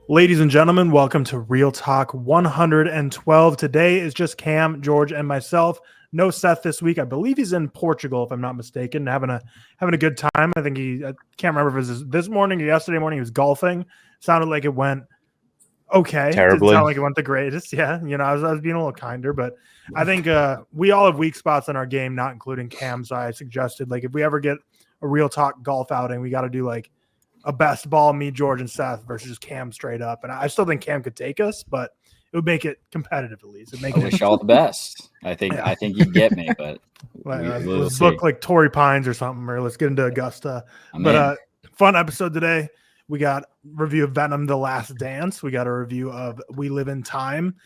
Ladies and gentlemen, welcome to Real Talk 112. Today is just Cam, George, and myself. No Seth this week. I believe he's in Portugal, if I'm not mistaken, having a good time. I can't remember if it was this morning or yesterday morning. He was golfing. Sounded like it went okay. Didn't Terribly. sound like it went the greatest. Yeah, I was being a little kinder, but I think we all have weak spots in our game, not including Cam. So I suggested if we ever get a Real Talk golf outing, we got to do a best ball, me, George, and Seth versus Cam straight up. And I still think Cam could take us, but it would make it competitive at least. I wish all the best. I think you'd get me, but we'll let's see. book like Torrey Pines or something, or let's get into Augusta. Fun episode today. We got review of Venom: The Last Dance. We got a review of We Live in Time.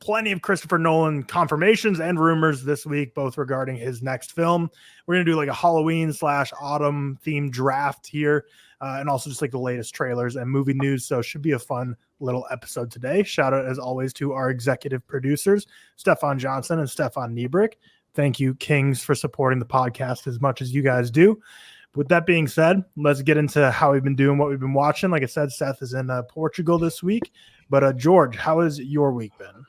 Plenty of Christopher Nolan confirmations and rumors this week, both regarding his next film. We're going to do a Halloween / autumn themed draft here, and also just the latest trailers and movie news. So it should be a fun little episode today. Shout out as always to our executive producers, Stefan Johnson and Stefan Niebrick. Thank you, Kings, for supporting the podcast as much as you guys do. With that being said, let's get into how we've been doing, what we've been watching. Like I said, Seth is in Portugal this week. But George, how has your week been?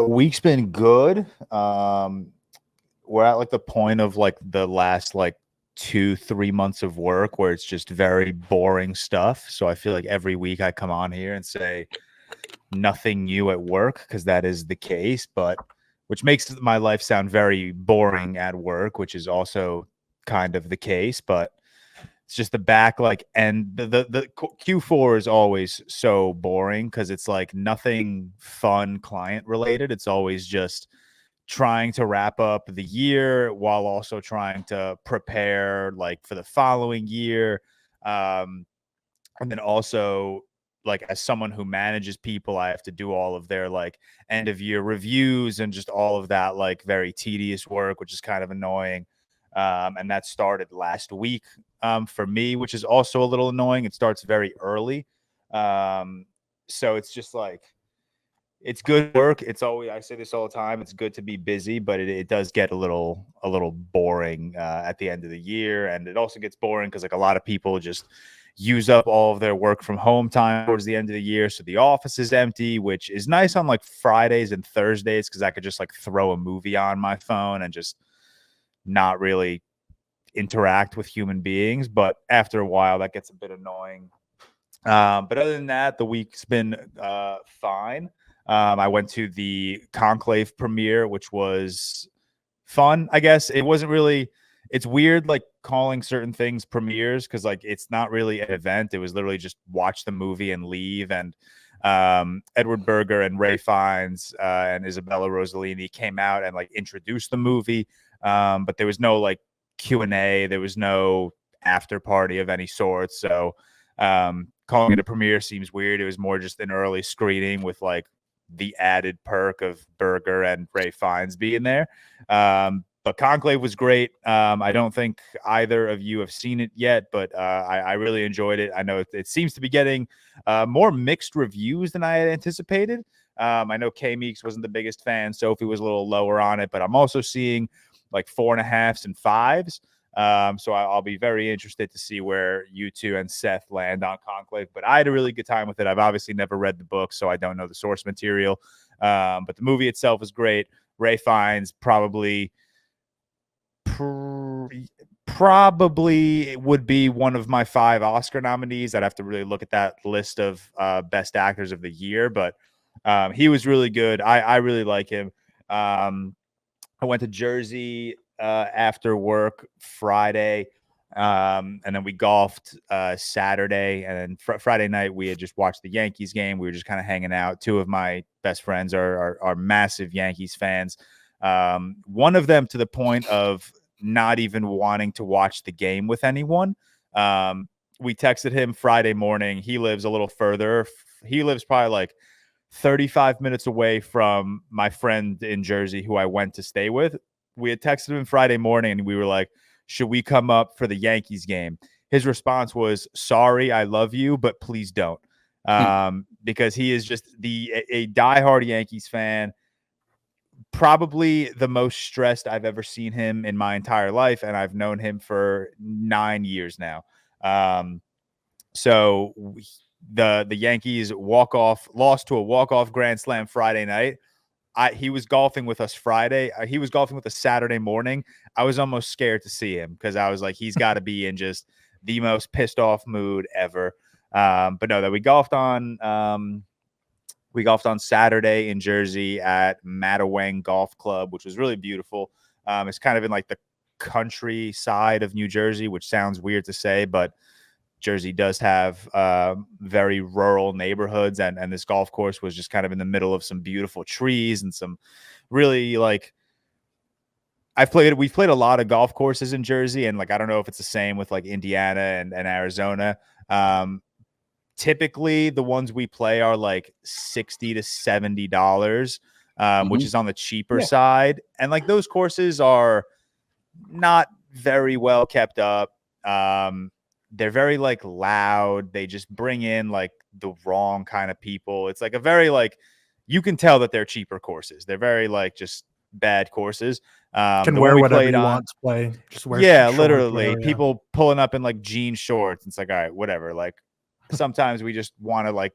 Week's been good. We're at the point of the last 2-3 months of work where it's just very boring stuff. So I feel like every week I come on here and say nothing new at work, because that is the case, but which makes my life sound very boring at work, which is also kind of the case. But it's just the back and the Q4 is always so boring because it's nothing fun client related. It's always just trying to wrap up the year while also trying to prepare for the following year. And then also as someone who manages people, I have to do all of their end of year reviews and just all of that very tedious work, which is kind of annoying. And that started last week for me, which is also a little annoying. It starts very early. So it's just it's good work. It's always, I say this all the time, it's good to be busy, but it does get a little boring at the end of the year. And it also gets boring because a lot of people just use up all of their work from home time towards the end of the year. So the office is empty, which is nice on Fridays and Thursdays because I could just throw a movie on my phone and just not really interact with human beings. But after a while, that gets a bit annoying. But other than that, the week's been fine. I went to the Conclave premiere, which was fun, I guess. It wasn't really, it's weird calling certain things premieres because it's not really an event. It was literally just watch the movie and leave. And Edward Berger and Ray Fiennes and Isabella Rossellini came out and introduced the movie. But there was no Q&A. There was no after party of any sort. So calling it a premiere seems weird. It was more just an early screening with the added perk of Berger and Ray Fiennes being there. But Conclave was great. I don't think either of you have seen it yet, but I really enjoyed it. I know it seems to be getting more mixed reviews than I had anticipated. I know K Meeks wasn't the biggest fan. Sophie was a little lower on it, but I'm also seeing 4.5s and 5s. So I'll be very interested to see where you two and Seth land on Conclave. But I had a really good time with it. I've obviously never read the book, so I don't know the source material. But the movie itself is great. Ray Fiennes probably would be one of my 5 Oscar nominees. I'd have to really look at that list of best actors of the year. But he was really good. I really like him. I went to Jersey after work Friday, and then we golfed Saturday, and then Friday night we had just watched the Yankees game. We were just kind of hanging out. 2 of my best friends are massive Yankees fans. One of them to the point of not even wanting to watch the game with anyone. We texted him Friday morning. He lives a little further. He lives probably 35 minutes away from my friend in Jersey who I went to stay with. We had texted him Friday morning and we were like, should we come up for the Yankees game? His response was, sorry, I love you, but please don't. Because he is just a diehard Yankees fan, probably the most stressed I've ever seen him in my entire life. And I've known him for 9 years now. So the Yankees lost to a walk-off grand slam Friday night. He was golfing with us Friday. He was golfing with us Saturday morning. I was almost scared to see him because I was like, he's got to be in just the most pissed off mood ever. But no, that we golfed on Saturday in Jersey at Mattawang Golf Club, which was really beautiful. It's kind of in like the countryside of New Jersey, which sounds weird to say, but Jersey does have very rural neighborhoods, and this golf course was just kind of in the middle of some beautiful trees and some really like we've played a lot of golf courses in Jersey, and like I don't know if it's the same with like Indiana and Arizona. Typically the ones we play are like $60 to $70, which is on the cheaper side, and like those courses are not very well kept up. They're very like loud. They just bring in like the wrong kind of people. It's like a very like, you can tell that they're cheaper courses. They're very like just bad courses. Can wear whatever you want to play. Just wear literally people pulling up in like jean shorts. It's like, all right, whatever. Like sometimes we just want to like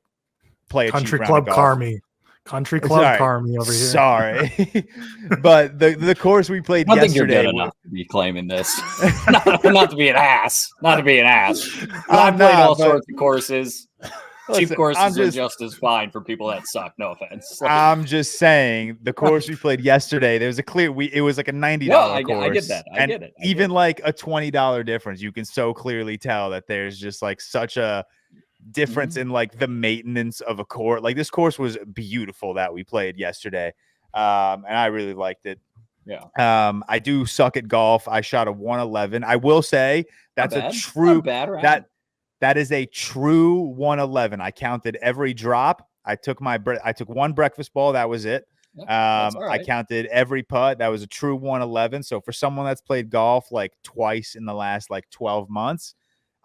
play a country cheap club round of golf. Carmi. Country Club Carmi over here. Sorry. But the course we played yesterday. I think you're good enough to be claiming this. not to be an ass. Not to be an ass. I've played all sorts of courses. Cheap courses are just as fine for people that suck. No offense. I'm just saying the course we played yesterday, there was a clear it was like a $90 course. I get that. I get it. Even like a $20 difference, you can so clearly tell that there's just like such a difference in like the maintenance of a course. Like this course was beautiful that we played yesterday, and I really liked it. I do suck at golf. I shot a 111. I will say that's a true that is a true 111. I counted every drop. I took one breakfast ball. That was it. I counted every putt. That was a true 111. So for someone that's played golf like twice in the last like 12 months,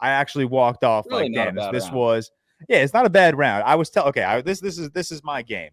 I actually walked off really like, damn, this was, it's not a bad round. I was this is my game.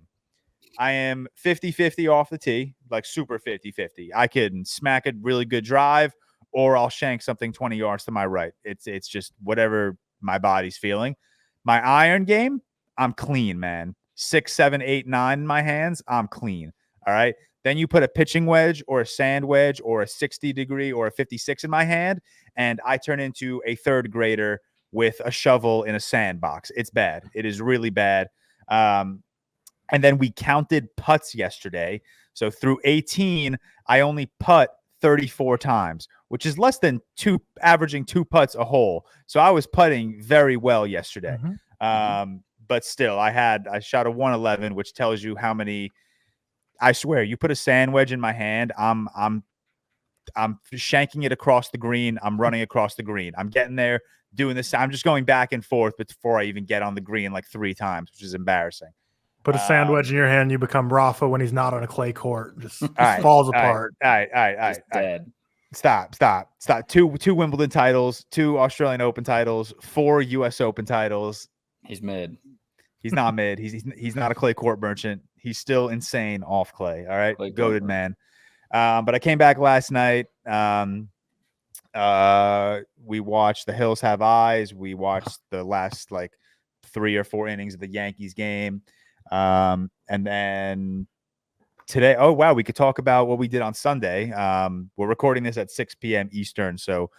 I am 50-50 off the tee, like super 50-50. I can smack a really good drive, or I'll shank something 20 yards to my right. It's just whatever my body's feeling. My iron game, I'm clean, man. 6, 7, 8, 9 in my hands, I'm clean. All right. Then you put a pitching wedge or a sand wedge or a 60 degree or a 56 in my hand, and I turn into a third grader with a shovel in a sandbox. It's bad. It is really bad. And then we counted putts yesterday. So through 18, I only putt 34 times, which is less than averaging 2 putts a hole. So I was putting very well yesterday. But still, I shot a 111, which tells you how many. I swear, you put a sand wedge in my hand, I'm shanking it across the green. I'm running across the green. I'm getting there, doing this. I'm just going back and forth before I even get on the green like 3 times, which is embarrassing. Put a sand wedge in your hand, you become Rafa when he's not on a clay court. Just falls apart. All right. Dead. Stop. 2 Wimbledon titles, 2 Australian Open titles, 4 U.S. Open titles. He's mid. He's not mid. He's not a clay court merchant. He's still insane off clay. All right. Goated man. But I came back last night. We watched The Hills Have Eyes. We watched the last like 3 or 4 innings of the Yankees game. And then today, oh wow, we could talk about what we did on Sunday. We're recording this at 6 p.m. Eastern, so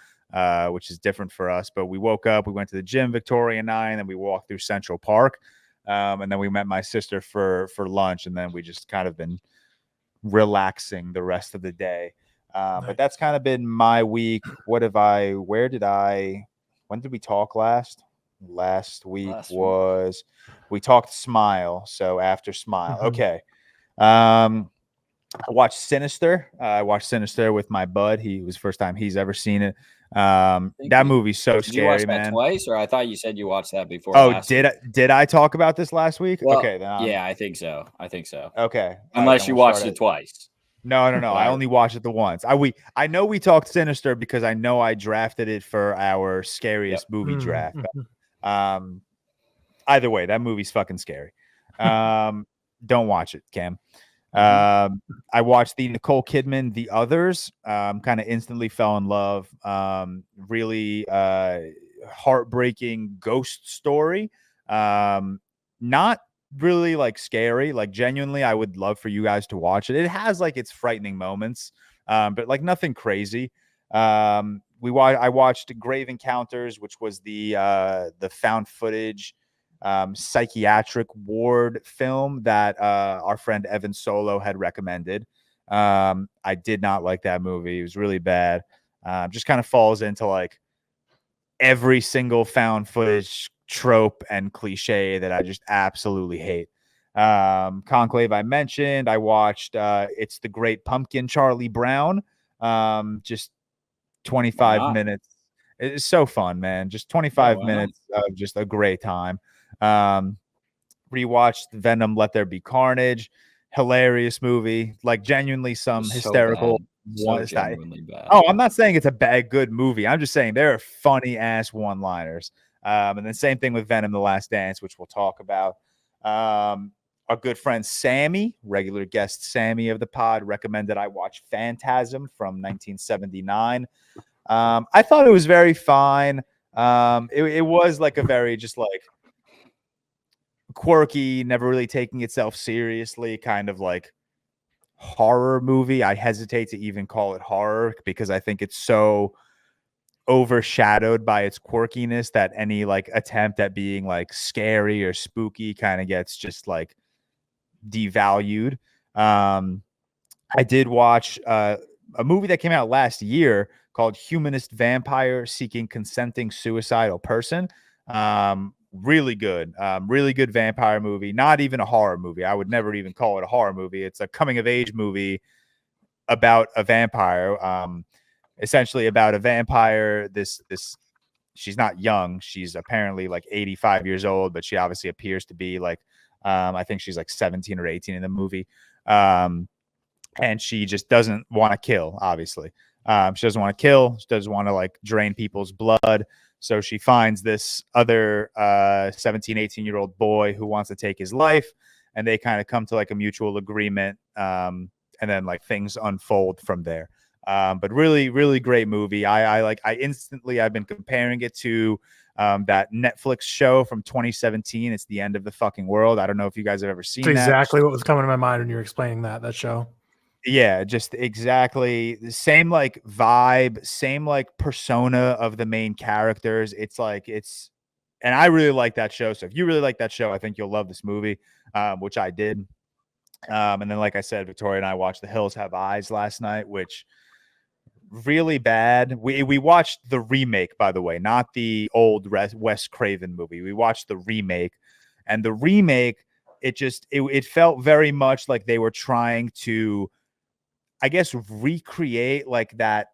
which is different for us. But we woke up, we went to the gym, Victoria and I, and then we walked through Central Park. And then we met my sister for lunch, and then we just kind of been relaxing the rest of the day. But that's kind of been my week. When did we talk last? Last week we talked Smile. So after Smile. Okay. I watched Sinister. I watched Sinister with my bud. It was the first time he's ever seen it. That movie's so scary, you watch that man. Twice, or I thought you said you watched that before. Oh, did I talk about this last week? Well, okay, then yeah, I think so. Okay, unless you watched it twice. No. I only watched it the once. I know we talked Sinister because I know I drafted it for our scariest movie draft. Either way, that movie's fucking scary. Don't watch it, Cam. I watched the Nicole Kidman, The Others. Kind of instantly fell in love. Really heartbreaking ghost story. Not really like scary. Like genuinely, I would love for you guys to watch it. It has like its frightening moments, but like nothing crazy. I watched Grave Encounters, which was the found footage psychiatric ward film that our friend Evan Solo had recommended. I did not like that movie. It was really bad. Just kind of falls into like every single found footage trope and cliche that I just absolutely hate. Conclave I mentioned. I watched It's the Great Pumpkin, Charlie Brown. Just 25 minutes. It's so fun, man. Just 25 minutes of just a great time. Rewatched Venom, Let There Be Carnage. Hilarious movie. Like genuinely some hysterical. Genuinely bad. Oh, I'm not saying it's a bad, good movie. I'm just saying there are funny ass one-liners. And then same thing with Venom, The Last Dance, which we'll talk about. Our good friend Sammy, regular guest Sammy of the pod, recommended I watch Phantasm from 1979. I thought it was very fine. It was like a very just like quirky, never really taking itself seriously, kind of like horror movie. I hesitate to even call it horror because I think it's so overshadowed by its quirkiness that any like attempt at being like scary or spooky kind of gets just like devalued. I did watch a movie that came out last year called Humanist Vampire Seeking Consenting Suicidal Person. Really good vampire movie. Not even a horror movie. I would never even call it a horror movie. It's a coming of age movie about a vampire. Essentially about a vampire. This she's not young. She's apparently like 85 years old, but she obviously appears to be like I think she's like 17 or 18 in the movie. And she just doesn't want to kill, obviously. She doesn't want to kill. She doesn't want to like drain people's blood. So she finds this other 17, 18-year-old boy who wants to take his life. And they kind of come to like a mutual agreement. And then like things unfold from there. But really, really great movie. I've been comparing it to that Netflix show from 2017. It's The End of the Fucking World. I don't know if you guys have ever seen that. Exactly what was coming to my mind when you were explaining that show. Yeah, just exactly the same like vibe, same like persona of the main characters. And I really like that show. So if you really like that show, I think you'll love this movie, which I did. And then, like I said, Victoria and I watched The Hills Have Eyes last night, which really bad. We watched the remake, by the way, not the old Wes Craven movie. We watched the remake, and the remake, it felt very much like they were trying to, I guess, recreate like that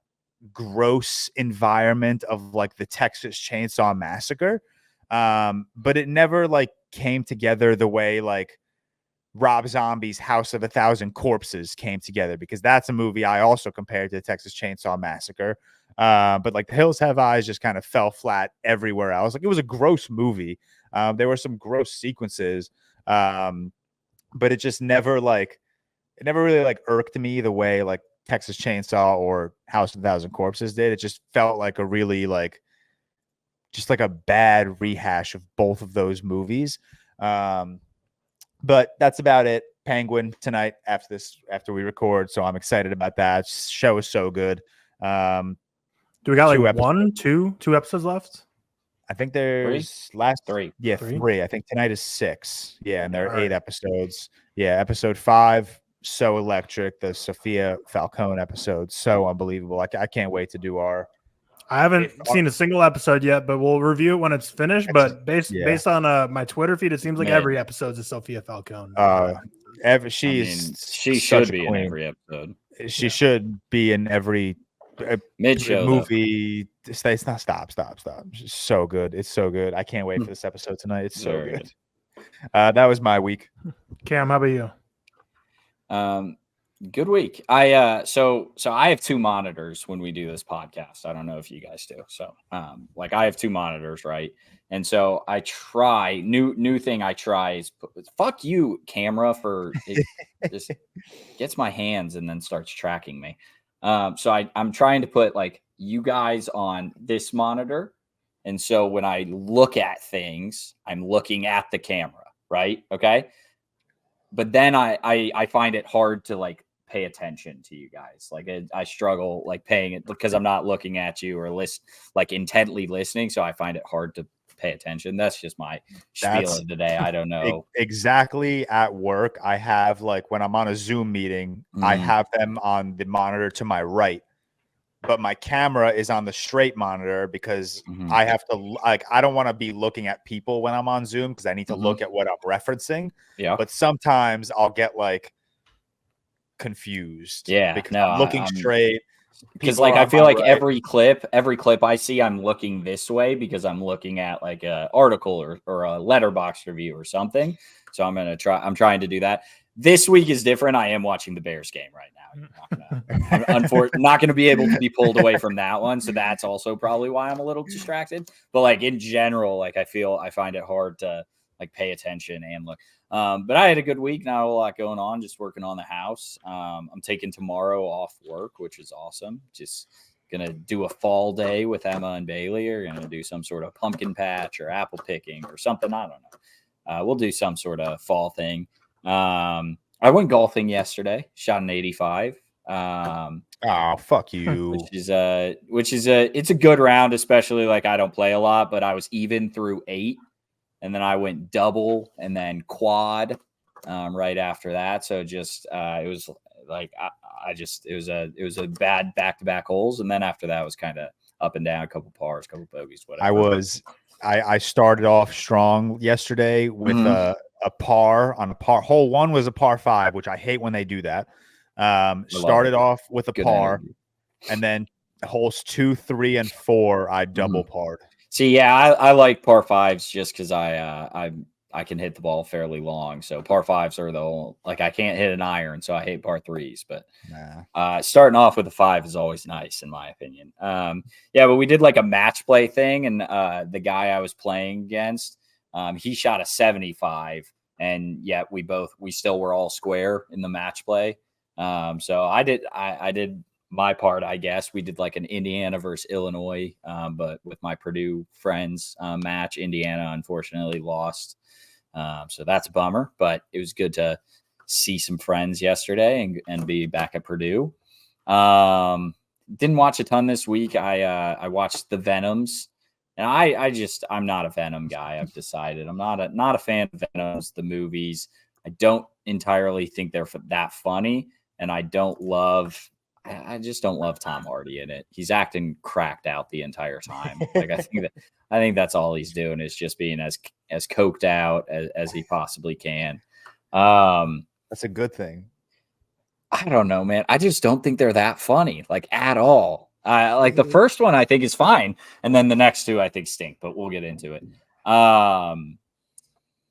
gross environment of like the Texas Chainsaw Massacre. But it never like came together the way like Rob Zombie's House of a Thousand Corpses came together, because that's a movie I also compared to the Texas Chainsaw Massacre. But like The Hills Have Eyes just kind of fell flat everywhere else. Like it was a gross movie. There were some gross sequences. But it just never really like irked me the way like Texas Chainsaw or House of a Thousand Corpses did. It just felt like a really like just like a bad rehash of both of those movies. But that's about it. Penguin tonight after we record, so I'm excited about that. Show is so good. Do we got like two episodes left? I think there's three. Yeah, three. I think tonight is 6. Yeah, and there are 8 episodes. Yeah, episode 5, so electric. The Sophia Falcone episode, so unbelievable. I can't wait to do our. I haven't seen a single episode yet, but we'll review it when it's finished. But based on my Twitter feed, it seems like every episode is Sophia Falcone. She should be in every episode. She should be in every mid-show movie. Stop. It's so good. It's so good. I can't wait for this episode tonight. It's so good. That was my week. Cam, how about you? Good week. So I have 2 monitors when we do this podcast. I don't know if you guys do. So like I have 2 monitors, right? And so I try new thing I try is fuck you camera for it just gets my hands and then starts tracking me. So I'm trying to put like you guys on this monitor And so when I look at things, I'm looking at the camera, right? Okay. But then I find it hard to like pay attention to you guys. Like I struggle like paying it because I'm not looking at you or like intently listening. So I find it hard to pay attention. That's just my spiel of the day. I don't know. Exactly. At work, I have like when I'm on a Zoom meeting, I have them on the monitor to my right, but my camera is on the straight monitor because I have to like, I don't want to be looking at people when I'm on Zoom because I need to look at what I'm referencing. Yeah. But sometimes I'll get like confused. Yeah. Because No, I'm looking straight. Because like I feel like every clip I see, I'm looking this way because I'm looking at like a article or a letterbox review or something. So I'm trying to do that. This week is different. I am watching the Bears game right now. I'm not going to be able to be pulled away from that one. So that's also probably why I'm a little distracted. But like in general, like I find it hard to like pay attention and look. But I had a good week. Not a lot going on, just working on the house. I'm taking tomorrow off work, which is awesome. Just going to do a fall day with Emma and Bailey. Or going to do some sort of pumpkin patch or apple picking or something. I don't know. We'll do some sort of fall thing. I went golfing yesterday, shot an 85. Oh, fuck you. It's a good round, especially like I don't play a lot, but I was even through 8. And then I went double and then quad right after that. So just it was like it was a bad back-to-back holes. And then after that it was kind of up and down, a couple pars, a couple bogeys, whatever. I started off strong yesterday with a par on a par. Hole 1 was a par 5, which I hate when they do that. Started off with a par, and then holes 2, 3, and 4 I double parred. See, yeah, I like par 5s just because I can hit the ball fairly long. So par 5s are like I can't hit an iron, so I hate par 3s. But starting off with a 5 is always nice, in my opinion. Yeah, but we did like a match play thing, and the guy I was playing against, he shot a 75, and yet we still were all square in the match play. So I did my part, I guess. We did like an Indiana versus Illinois, but with my Purdue friends match, Indiana unfortunately lost. So that's a bummer, but it was good to see some friends yesterday and be back at Purdue. Didn't watch a ton this week. I watched the Venoms, and I'm not a Venom guy. I've decided I'm not a fan of Venoms, the movies. I don't entirely think they're that funny, and I just don't love Tom Hardy in it. He's acting cracked out the entire time. Like I think that's all he's doing is just being as coked out as he possibly can. That's a good thing. I don't know, man. I just don't think they're that funny, like at all. Like the first one I think is fine, and then the next 2 I think stink. But we'll get into it.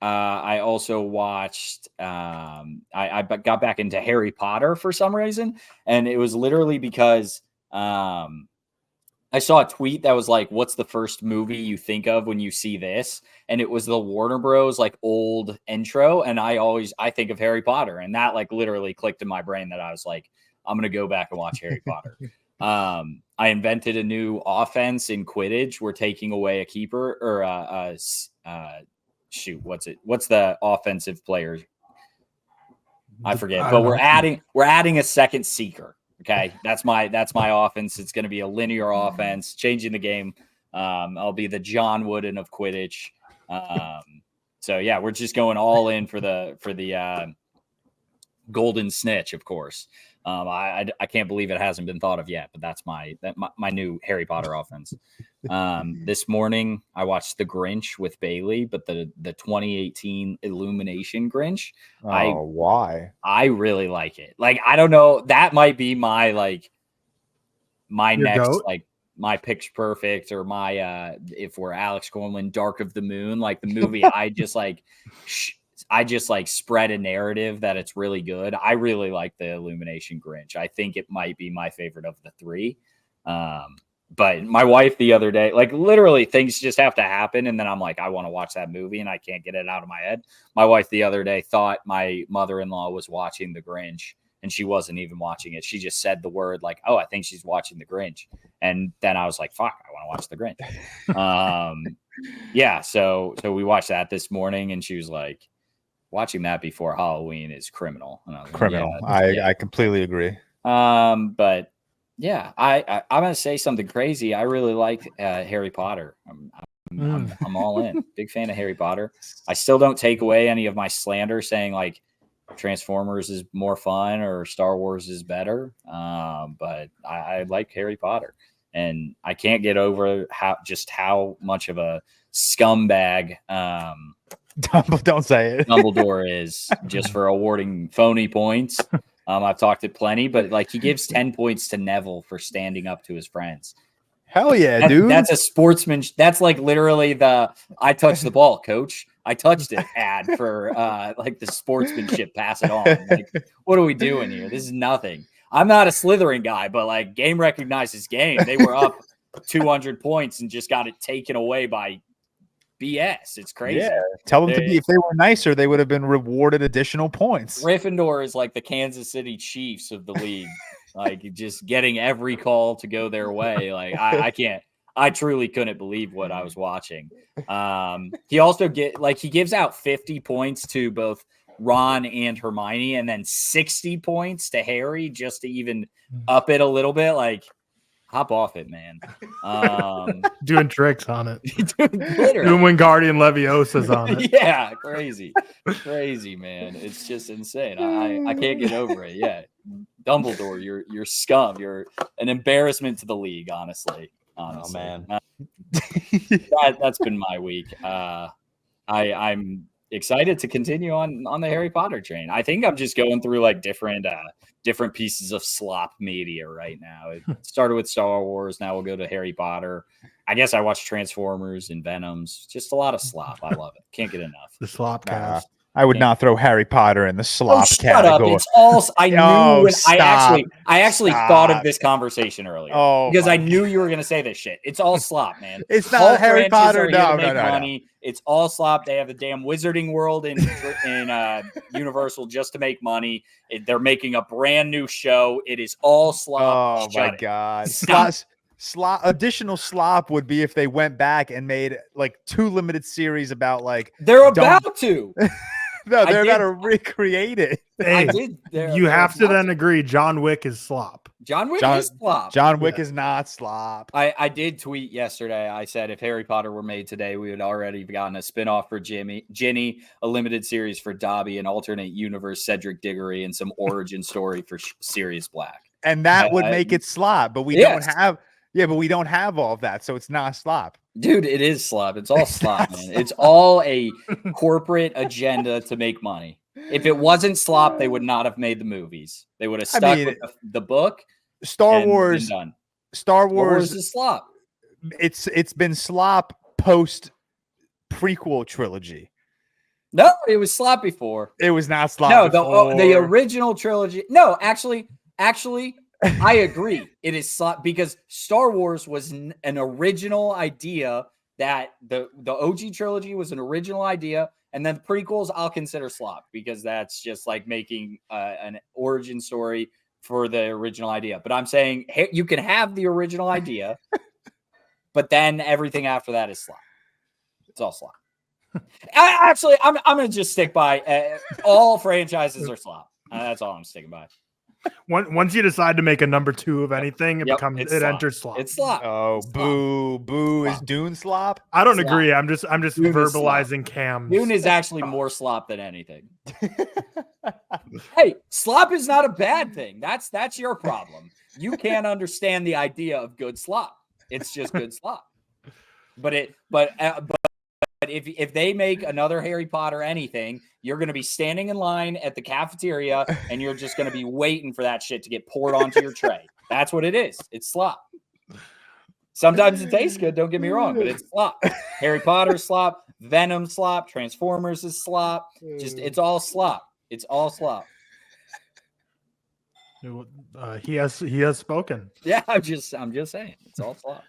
I also watched, I got back into Harry Potter for some reason. And it was literally because I saw a tweet that was like, what's the first movie you think of when you see this? And it was the Warner Bros. Like old intro. And I think of Harry Potter. And that like literally clicked in my brain that I was like, I'm going to go back and watch Harry Potter. I invented a new offense in Quidditch. We're taking away a keeper or what's the offensive player? I forget, but we're adding a second seeker. Okay. That's my offense. It's going to be a linear offense, changing the game. I'll be the John Wooden of Quidditch. So yeah, we're just going all in for the golden snitch, of course. I can't believe it hasn't been thought of yet, but that's my new Harry Potter offense. This morning I watched The Grinch with Bailey, but the 2018 Illumination Grinch. Why? I really like it. Like, I don't know. That might be my Your next goat? like my Pitch Perfect or my if we're Alex Gorman, Dark of the Moon, like the movie. I just like spread a narrative that it's really good. I really like the Illumination Grinch. I think it might be my favorite of the 3. But my wife the other day, like literally things just have to happen. And then I'm like, I want to watch that movie and I can't get it out of my head. My wife the other day thought my mother-in-law was watching The Grinch. and she wasn't even watching it. She just said the word like, "Oh, I think she's watching The Grinch," and then I was like, "Fuck, I want to watch The Grinch." Yeah, so we watched that this morning, and she was like, "Watching that before Halloween is criminal." And I was like, Criminal. Yeah, I completely agree. But yeah, I'm gonna say something crazy. I really like Harry Potter. I'm all in. Big fan of Harry Potter. I still don't take away any of my slander saying like Transformers is more fun or Star Wars is better. But I like Harry Potter, and I can't get over how much of a scumbag Don't say it. Dumbledore is just for awarding phony points. I've talked it plenty, but like he gives 10 points to Neville for standing up to his friends. Hell yeah, dude. That's a sportsman. That's like literally the "I touched the ball, coach. I touched it" ad for like the sportsmanship. Pass it on. Like, what are we doing here? This is nothing. I'm not a Slytherin guy, but like game recognizes game. They were up 200 points and just got it taken away by BS. It's crazy. Yeah. Tell them to be, if they were nicer, they would have been rewarded additional points. Gryffindor is like the Kansas City Chiefs of the league. Like just getting every call to go their way. Like I truly couldn't believe what I was watching. He also he gives out 50 points to both Ron and Hermione, and then 60 points to Harry just to even up it a little bit. Like, hop off it, man. Doing tricks on it. Literally. Doing Wingardium Leviosa's on it. Yeah, crazy, man. It's just insane. I can't get over it. Yeah, Dumbledore, you're scum. You're an embarrassment to the league. Honestly. Oh man, that's been my week. I'm excited to continue on the Harry Potter train. I think I'm just going through like different pieces of slop media right now. It started with Star Wars. Now we'll go to Harry Potter. I guess I watched Transformers and Venoms. Just a lot of slop. I love it. Can't get enough. The slop cast. I would not throw Harry Potter in the slop shut category. Up. It's all. I knew. I actually thought of this conversation earlier because I knew you were going to say this shit. It's all slop, man. It's not all Harry Potter. No. It's all slop. They have the damn Wizarding World in Universal just to make money. They're making a brand new show. It is all slop. Oh my god. Additional slop would be if they went back and made like 2 limited series about like they're about to. No, they're about to recreate it. Hey, you have to then agree John Wick is slop. John Wick is slop. John Wick is not slop. I did tweet yesterday. I said if Harry Potter were made today, we would already have gotten a spinoff for Ginny, a limited series for Dobby, an alternate universe Cedric Diggory, and some origin story for Sirius Black. And that would make it slop, but we don't have. Yeah, but we don't have all of that, so it's not slop. Dude, it is slop. It's all slop, man. It's all a corporate agenda to make money. If it wasn't slop, they would not have made the movies. They would have stuck with the book. Star Wars is slop. It's been slop post prequel trilogy. No, it was slop before. It was not slop. No, the original trilogy. No, actually. I agree. It is slop because Star Wars was an original idea. That the OG trilogy was an original idea, and then the prequels I'll consider slop because that's just like making an origin story for the original idea. But I'm saying you can have the original idea, but then everything after that is slop. It's all slop. I'm gonna just stick by all franchises are slop. That's all I'm sticking by. Once you decide to make a number 2 of anything, it enters slop. It's slop. Oh, it's boo! Is Dune slop? I don't agree. I'm just Dune verbalizing Cam. Dune is actually more slop than anything. Hey, slop is not a bad thing. That's your problem. You can't understand the idea of good slop. It's just good slop. But if they make another Harry Potter anything, you're going to be standing in line at the cafeteria and you're just going to be waiting for that shit to get poured onto your tray. That's what it is. It's slop. Sometimes it tastes good, don't get me wrong, but it's slop. Harry Potter slop, Venom slop, Transformers is slop. It's all slop. It's all slop. He has spoken. Yeah, I'm just saying. It's all slop.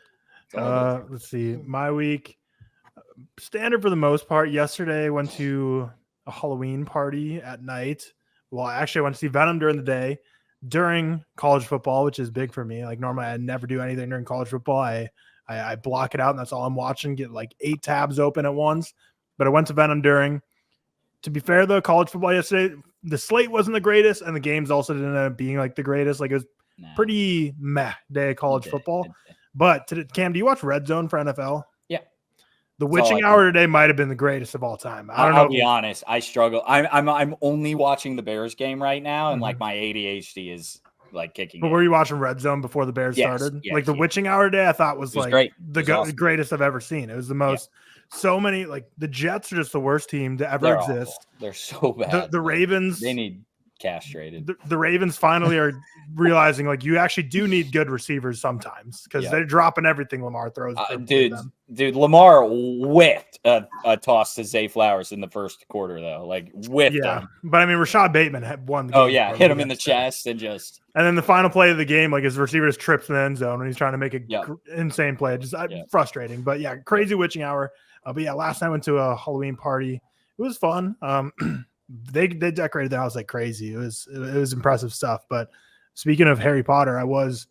Let's see. My week. Standard for the most part. Yesterday, I went to a Halloween party at night Well, actually, I went to see Venom during the day, during college football, which is big for me. Like normally, I never do anything during college football. I block it out, and that's all I'm watching. Get like 8 tabs open at once. But I went to Venom during. To be fair, though, college football yesterday, the slate wasn't the greatest, and the games also didn't end up being like the greatest. Like it was pretty meh day of college football. But Cam, do you watch Red Zone for NFL? Yeah. The witching hour today might have been the greatest of all time. I don't know. I'll be honest. I struggle. I'm only watching the Bears game right now, and like my ADHD is like kicking. But were you watching Red Zone before the Bears started? Yes, like the witching hour day, I thought was like great. The greatest I've ever seen. It was the most. So many, like the Jets are just the worst team to ever exist. Awful. They're so bad. The Ravens, they need castrated. The Ravens finally are realizing like you actually do need good receivers sometimes because they're dropping everything Lamar throws. Dude, Lamar whiffed a toss to Zay Flowers in the first quarter though, like whiffed him. But I mean, Rashad Bateman had won the game. Hit him in the chest and then the final play of the game, like his receiver just trips in the end zone and he's trying to make an insane play. Just frustrating, but crazy witching hour. But last night I went to a Halloween party. It was fun. They decorated the house like crazy. It was impressive stuff. But speaking of Harry Potter, I was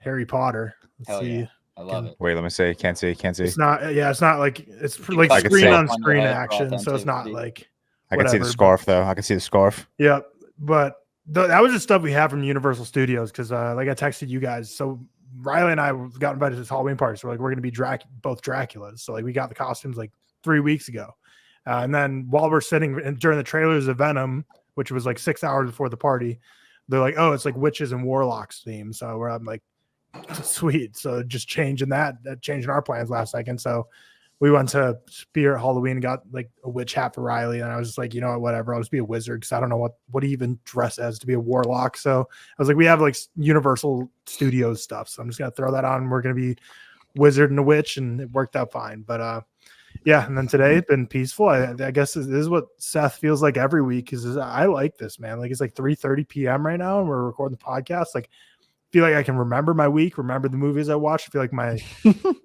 Harry Potter. Let's see. Yeah. I love it. Wait, let me say. Can't see. It's not. Yeah, it's not like it's like screen on screen action. So it's not like. I can see the scarf though. I can see the scarf. Yeah, but that was just stuff we have from Universal Studios because like I texted you guys. So Riley and I got invited to this Halloween party. So like we're gonna be both Draculas. So like we got the costumes like 3 weeks ago. And then while we're sitting during the trailers of Venom, which was like 6 hours before the party, they're like, oh, it's like witches and warlocks theme. So I'm like, sweet. So just changing our plans last second. So we went to Spirit Halloween and got like a witch hat for Riley. And I was just like, you know what, whatever. I'll just be a wizard because I don't know what to even dress as to be a warlock. So I was like, we have like Universal Studios stuff. So I'm just going to throw that on. We're going to be wizard and a witch. And it worked out fine. But and then today it's been peaceful. I guess this is what Seth feels like every week. Is I like this, man. Like it's like 3:30 p.m. right now, and we're recording the podcast. Like, I feel like I can remember my week, remember the movies I watched. I feel like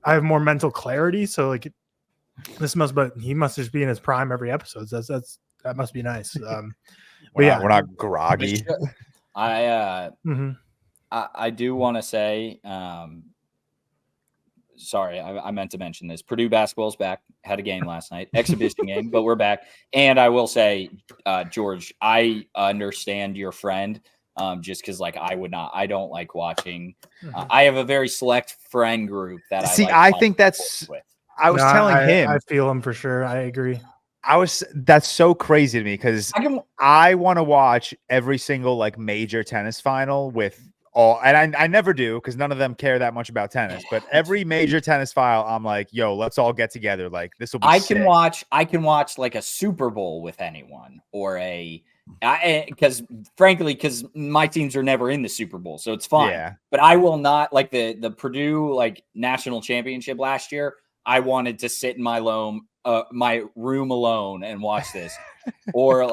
I have more mental clarity. So like, he must just be in his prime every episode. That must be nice. We're not groggy. I do want to say. Sorry, I meant to mention this. Purdue basketball's back. Had a game last night, exhibition game, but we're back. And I will say, George, I understand your friend just because, like, I don't like watching. I have a very select friend group that I think that's. With. I was telling him. I feel him for sure. I agree. That's so crazy to me because I want to watch every single like major tennis final with. And I never do because none of them care that much about tennis. But every major tennis file, I'm like, yo, let's all get together. Like this will be. I can watch like a Super Bowl with anyone or because my teams are never in the Super Bowl, so it's fine. Yeah. But I will not like the Purdue like national championship last year. I wanted to sit in my room alone and watch this, or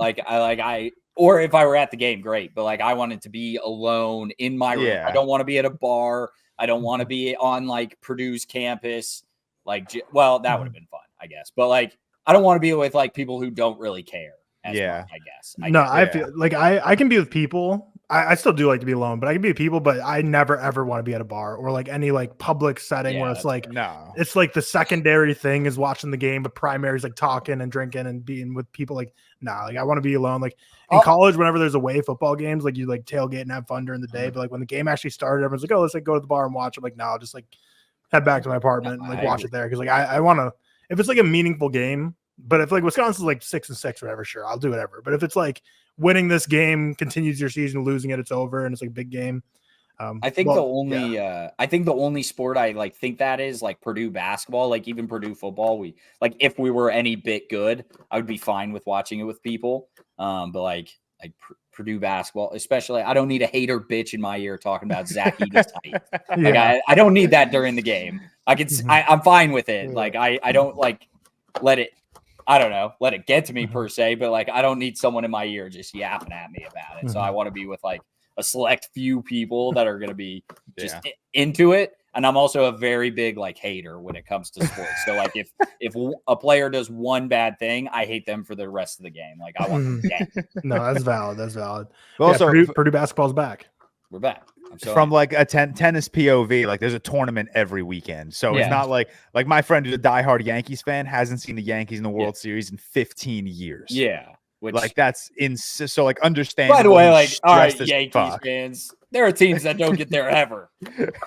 or if I were at the game, great. But like, I wanted to be alone in my room. I don't want to be at a bar. I don't want to be on like Purdue's campus. Like, that would have been fun, I guess. But like, I don't want to be with like people who don't really care. Much, I guess. I feel like I can be with people. I still do like to be alone, but I can be with people. But I never ever want to be at a bar or like any like public setting where it's like it's like the secondary thing is watching the game, but primary is like talking and drinking and being with people. Like like I want to be alone. Like in college, whenever there's away football games, like you like tailgate and have fun during the day. But like when the game actually started, everyone's like, oh, let's like go to the bar and watch. I'm like, no, I'll just like head back to my apartment and like watch it there because like I want to. If it's like a meaningful game, but if like Wisconsin's like 6-6, whatever, sure, I'll do whatever. But if it's like winning this game continues your season, losing it, it's over, and it's like a big game. I think the only sport I like think that is like Purdue basketball, like even Purdue football. If we were any bit good, I would be fine with watching it with people. But like Purdue basketball, especially, I don't need a hater bitch in my ear talking about Zach Edith's height. Like I don't need that during the game. I'm fine with it. Like I don't like let it. I don't know, let it get to me per se, but like I don't need someone in my ear just yapping at me about it. So I want to be with like a select few people that are going to be just into it. and I'm also a very big like hater when it comes to sports. So like if a player does one bad thing, I hate them for the rest of the game. Like I want them dead. No, that's valid. That's valid. But Yeah, also, Purdue basketball's back. We're back. From like a tennis POV, like there's a tournament every weekend. So it's not like my friend who's a diehard Yankees fan hasn't seen the Yankees in the World Series in 15 years. Yeah. Which, like that's so like understand. By the way, like all right, Yankees fans, there are teams that don't get there ever.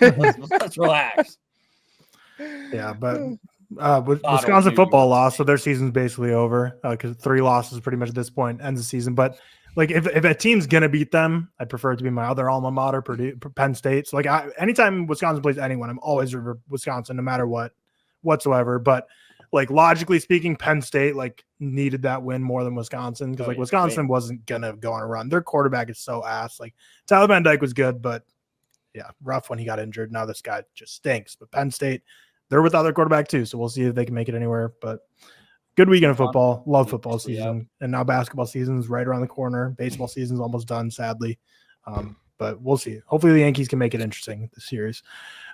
Let's relax. Yeah, but Wisconsin football lost, so their season's basically over because 3 losses pretty much at this point ends the season. But like if a team's gonna beat them, I'd prefer it to be my other alma mater, Penn State. So like anytime Wisconsin plays anyone, I'm always rooting for Wisconsin, no matter what whatsoever. But like logically speaking, Penn State like needed that win more than Wisconsin because Wisconsin wasn't gonna go on a run. Their quarterback is so ass. Like Tyler Van Dyke was good, but yeah, rough when he got injured. Now this guy just stinks. But Penn State, they're without their quarterback too, so we'll see if they can make it anywhere. But good weekend of football. Love football season, and now basketball season is right around the corner. Baseball season is almost done, sadly, but we'll see. Hopefully, the Yankees can make it interesting this series.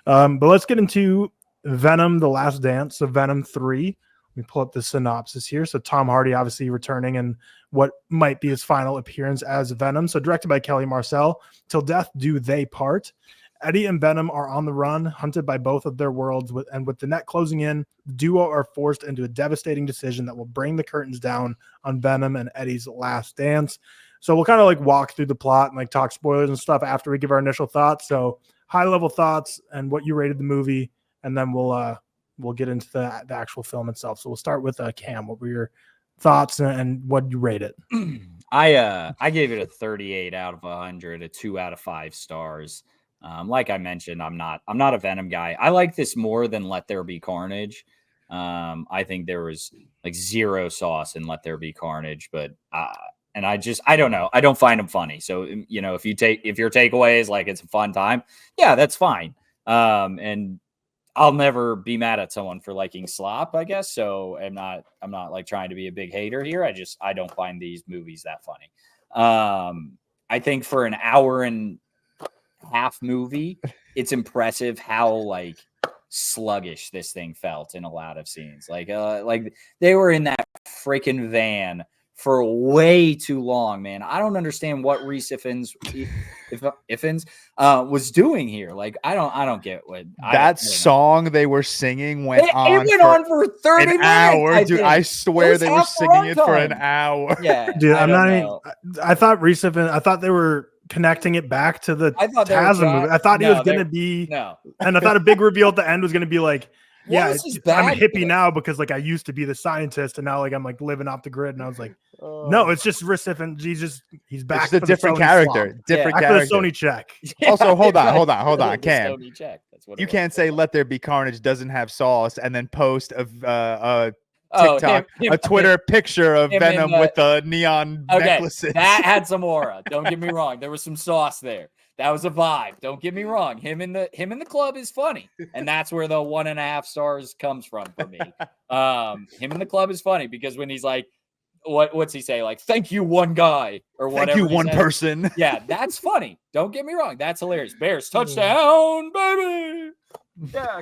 But let's get into Venom: The Last Dance. So Venom 3. Let me pull up the synopsis here. So Tom Hardy obviously returning in what might be his final appearance as Venom. So directed by Kelly Marcel. Till death do they part. Eddie and Venom are on the run, hunted by both of their worlds, and with the net closing in, the duo are forced into a devastating decision that will bring the curtains down on Venom and Eddie's last dance. So we'll kind of like walk through the plot and like talk spoilers and stuff after we give our initial thoughts. So high-level thoughts and what you rated the movie, and then we'll get into the actual film itself. So we'll start with Cam. What were your thoughts and what you rate it? I gave it a 38 out of 100, a 2 out of 5 stars. Like I mentioned, I'm not a Venom guy. I like this more than Let There Be Carnage. I think there was like zero sauce in Let There Be Carnage, but and I don't know. I don't find them funny. So if your takeaway is like it's a fun time, yeah, that's fine. And I'll never be mad at someone for liking slop, I guess. So I'm not like trying to be a big hater here. I don't find these movies that funny. I think for an hour and half movie, it's impressive how like sluggish this thing felt in a lot of scenes. Like they were in that freaking van for way too long, man. I don't understand what Reese Ifans was doing here. Like I don't get what that song they were singing went on for 30 minutes. Hour, dude. I swear they were singing it for an hour. Yeah, dude. I thought Reese Ifans. I thought they were connecting it back to the Tasm movie. I thought he was going to be, and I thought a big reveal at the end was going to to be like, yeah, I'm a hippie now because like I used to be the scientist and now like I'm like living off the grid. And I was like, no, it's just Rissiff, he's back. It's a different character. Different character. Sony check. Also, hold on, Cam. You can't say Let There Be Carnage doesn't have sauce and then post a TikTok, a Twitter picture of Venom with the neon necklaces. That had some aura. Don't get me wrong. There was some sauce there. That was a vibe. Don't get me wrong. Him in the club is funny, and that's where the 1.5 stars comes from for me. Him in the club is funny because when he's like, what's he say? Like, thank you, one guy, or whatever. Thank you, one person. Yeah, that's funny. Don't get me wrong. That's hilarious. Bears touchdown, baby. Yeah,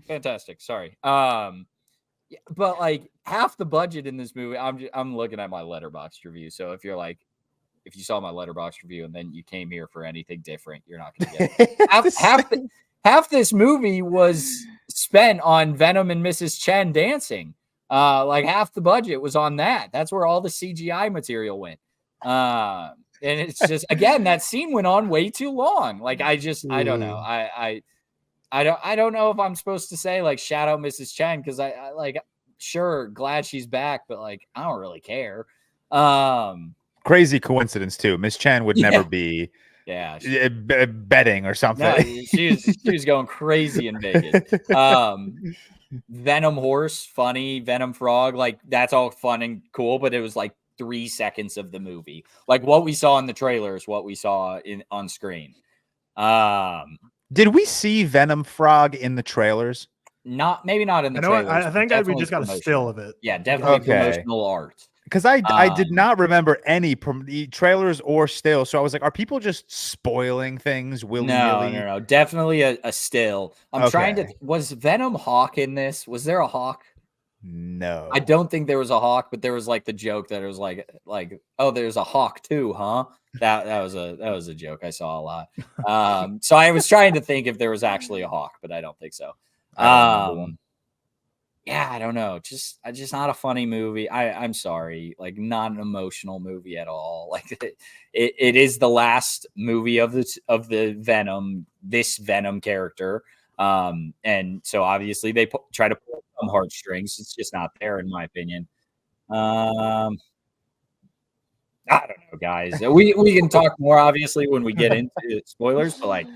fantastic. Sorry. But like half the budget in this movie, I'm looking at my Letterboxd review. So if you saw my Letterboxd review and then you came here for anything different, you're not going to get it. half this movie was spent on Venom and Mrs. Chen dancing. Like half the budget was on that. That's where all the CGI material went. And it's just, again, that scene went on way too long. Like I don't know. I don't know if I'm supposed to say like shout out Mrs. Chen because I like sure glad she's back, but like I don't really care. Crazy coincidence too. Miss Chen would never be betting or something. No, she was going crazy in Vegas. Venom horse, funny. Venom frog, like that's all fun and cool, but it was like 3 seconds of the movie. Like what we saw in the trailer is what we saw on screen. Did we see Venom frog in the trailers? Maybe not in the trailers. I think we just got a still of it. Yeah, definitely promotional art. Because I did not remember any trailers or still. So I was like, are people just spoiling things willy-nilly? No. Definitely a still. I'm trying to. Was Venom Hawk in this? Was there a Hawk? No. I don't think there was a Hawk, but there was like the joke that it was like, oh, there's a Hawk too, huh? That was a joke I saw a lot. So I was trying to think if there was actually a Hawk, but I don't think so. Yeah, I don't know. Just not a funny movie. I'm sorry. Like, not an emotional movie at all. Like, it is the last movie of the Venom, this Venom character. And so obviously they try to pull some heartstrings. It's just not there, in my opinion. I don't know, guys. We can talk more obviously when we get into spoilers, but like,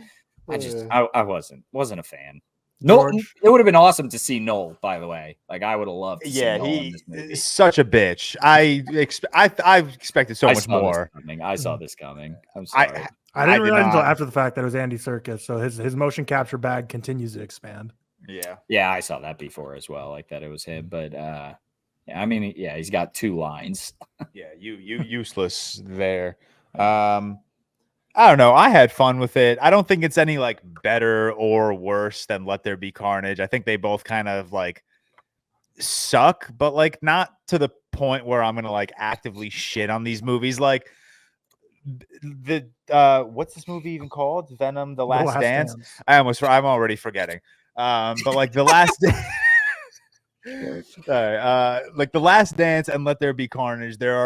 I wasn't a fan. No, it would have been awesome to see Noel, by the way. Like, I would have loved to see Noel in this movie. He's such a bitch. I expected so much more. I saw this coming. I'm sorry. I didn't realize until after the fact that it was Andy Serkis, so his motion capture bag continues to expand. Yeah, I saw that before as well, like that it was him. But I mean, he's got 2 lines. Yeah, you useless there. I don't know. I had fun with it. I don't think it's any like better or worse than Let There Be Carnage. I think they both kind of like suck, but like not to the point where I'm gonna like actively shit on these movies. Like the what's this movie even called? Venom: The Last Dance. I'm already forgetting. But like The Last like The Last Dance and Let There Be Carnage, there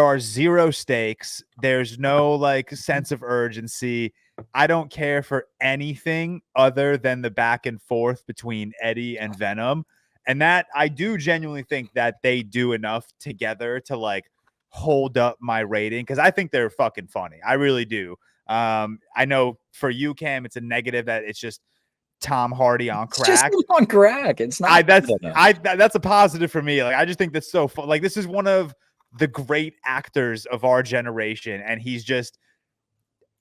are zero stakes. There's no like sense of urgency. I don't care for anything other than the back and forth between Eddie and Venom. And that I do genuinely think that they do enough together to like hold up my rating, because I think they're fucking funny. I really do. I know for you, Cam, it's a negative that it's just Tom Hardy on crack. It's just on crack. It's not. That's a positive for me. Like, I just think that's so fun. Like, this is one of the great actors of our generation, and he's just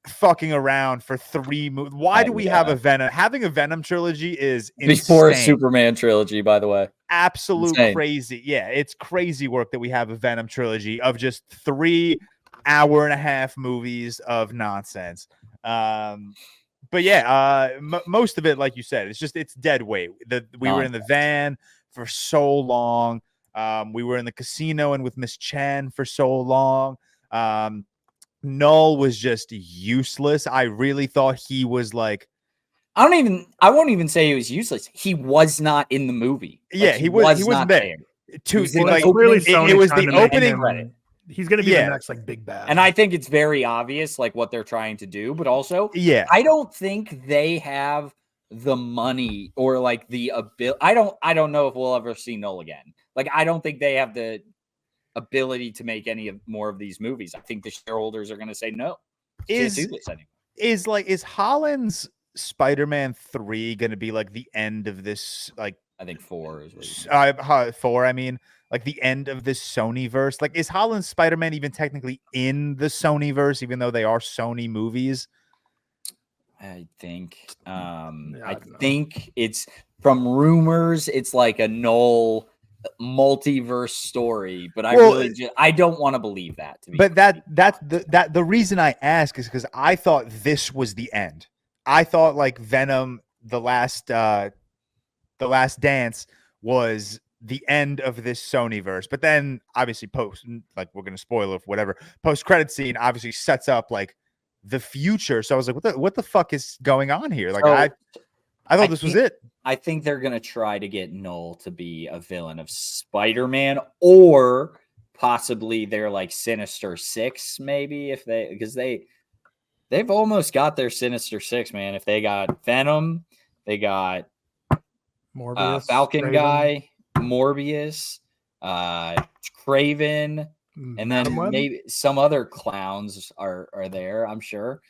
fucking around for 3 movies. Why do we have a Venom? Having a Venom trilogy is insane. Before a Superman trilogy, by the way. Absolute crazy. Yeah, it's crazy work that we have a Venom trilogy of just 3 hour-and-a-half movies of nonsense. But yeah, most of it, like you said, it's dead weight. We were in the van for so long. We were in the casino and with Miss Chen for so long. Null was just useless. I really thought he was like, I won't even say he was useless. He was not in the movie. Yeah, he wasn't there. It was the opening credit. He's going to be the next like big bad. And I think it's very obvious like what they're trying to do, but also I don't think they have the money or like the ability. I don't know if we'll ever see Null again. Like, I don't think they have the ability to make any more of these movies. I think the shareholders are going to say no. Is Holland's Spider-Man 3 going to be like the end of this? Like, I think 4 is 4. I mean, like the end of this Sony verse. Like, is Holland's Spider-Man even technically in the Sony verse, even though they are Sony movies? I think. I think it's from rumors. It's like a Null multiverse story, but I don't want to believe that. But that's the reason I ask is because I thought this was the end. I thought like Venom, the last dance was the end of this Sonyverse. But then obviously we're gonna spoil it, whatever. Post-credit scene obviously sets up like the future. So I was like, what the fuck is going on here? Like, I thought this was it. I think they're going to try to get Null to be a villain of Spider-Man, or possibly they're like Sinister Six, maybe, because they've almost got their Sinister Six, man. If they got Venom, they got Morbius, Falcon Craven. Guy, Morbius, Craven, and then maybe some other clowns are there, I'm sure.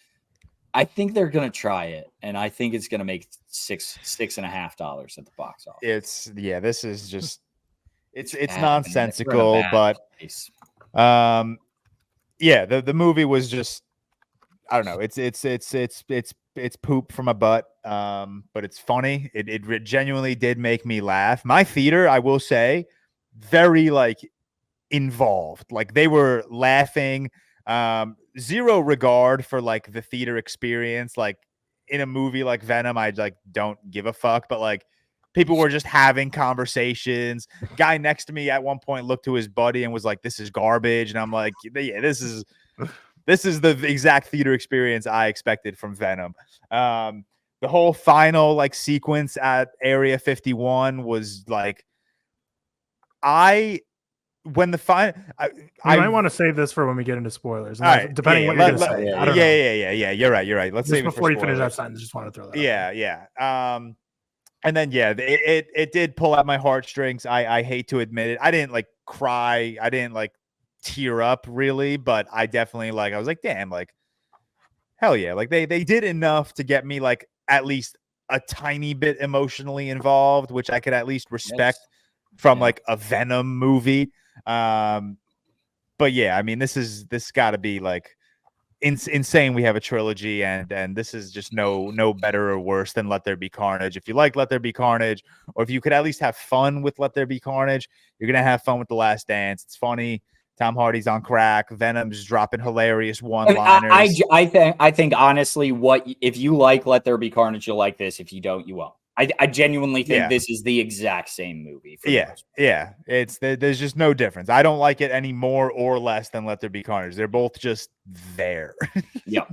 I think they're gonna try it, and I think it's gonna make $6.50 at the box office. This is just it's nonsensical, but the movie was just, I don't know. It's poop from a butt, but it's funny. It genuinely did make me laugh. My theater, I will say, very like involved. Like they were laughing, zero regard for like the theater experience. Like in a movie like Venom, I like don't give a fuck, but like people were just having conversations. Guy next to me at one point looked to his buddy and was like, "This is garbage," and I'm like, "Yeah, this is the exact theater experience I expected from Venom." The whole final like sequence at Area 51 was like, when the final, I might want to save this for when we get into spoilers. All right, depending what you're going to say. I don't know. Yeah. You're right. Let's just save before it you for finish that spoilers. sentence. Just want to throw that. Yeah. And then it did pull at my heartstrings. I hate to admit it. I didn't like cry. I didn't like tear up really, but I definitely like. I was like, damn, like hell yeah, like they did enough to get me like at least a tiny bit emotionally involved, which I could at least respect from like a Venom movie. But yeah, I mean, this got to be like insane. We have a trilogy, and this is just no better or worse than Let There Be Carnage. If you like Let There Be Carnage, or if you could at least have fun with Let There Be Carnage, you're gonna have fun with The Last Dance. It's funny. Tom Hardy's on crack. Venom's dropping hilarious one-liners. I think honestly, if you like Let There Be Carnage, you'll like this. If you don't, you won't. I genuinely think this is the exact same movie. Yeah. There's just no difference. I don't like it any more or less than Let There Be Carnage. They're both just there. Yep.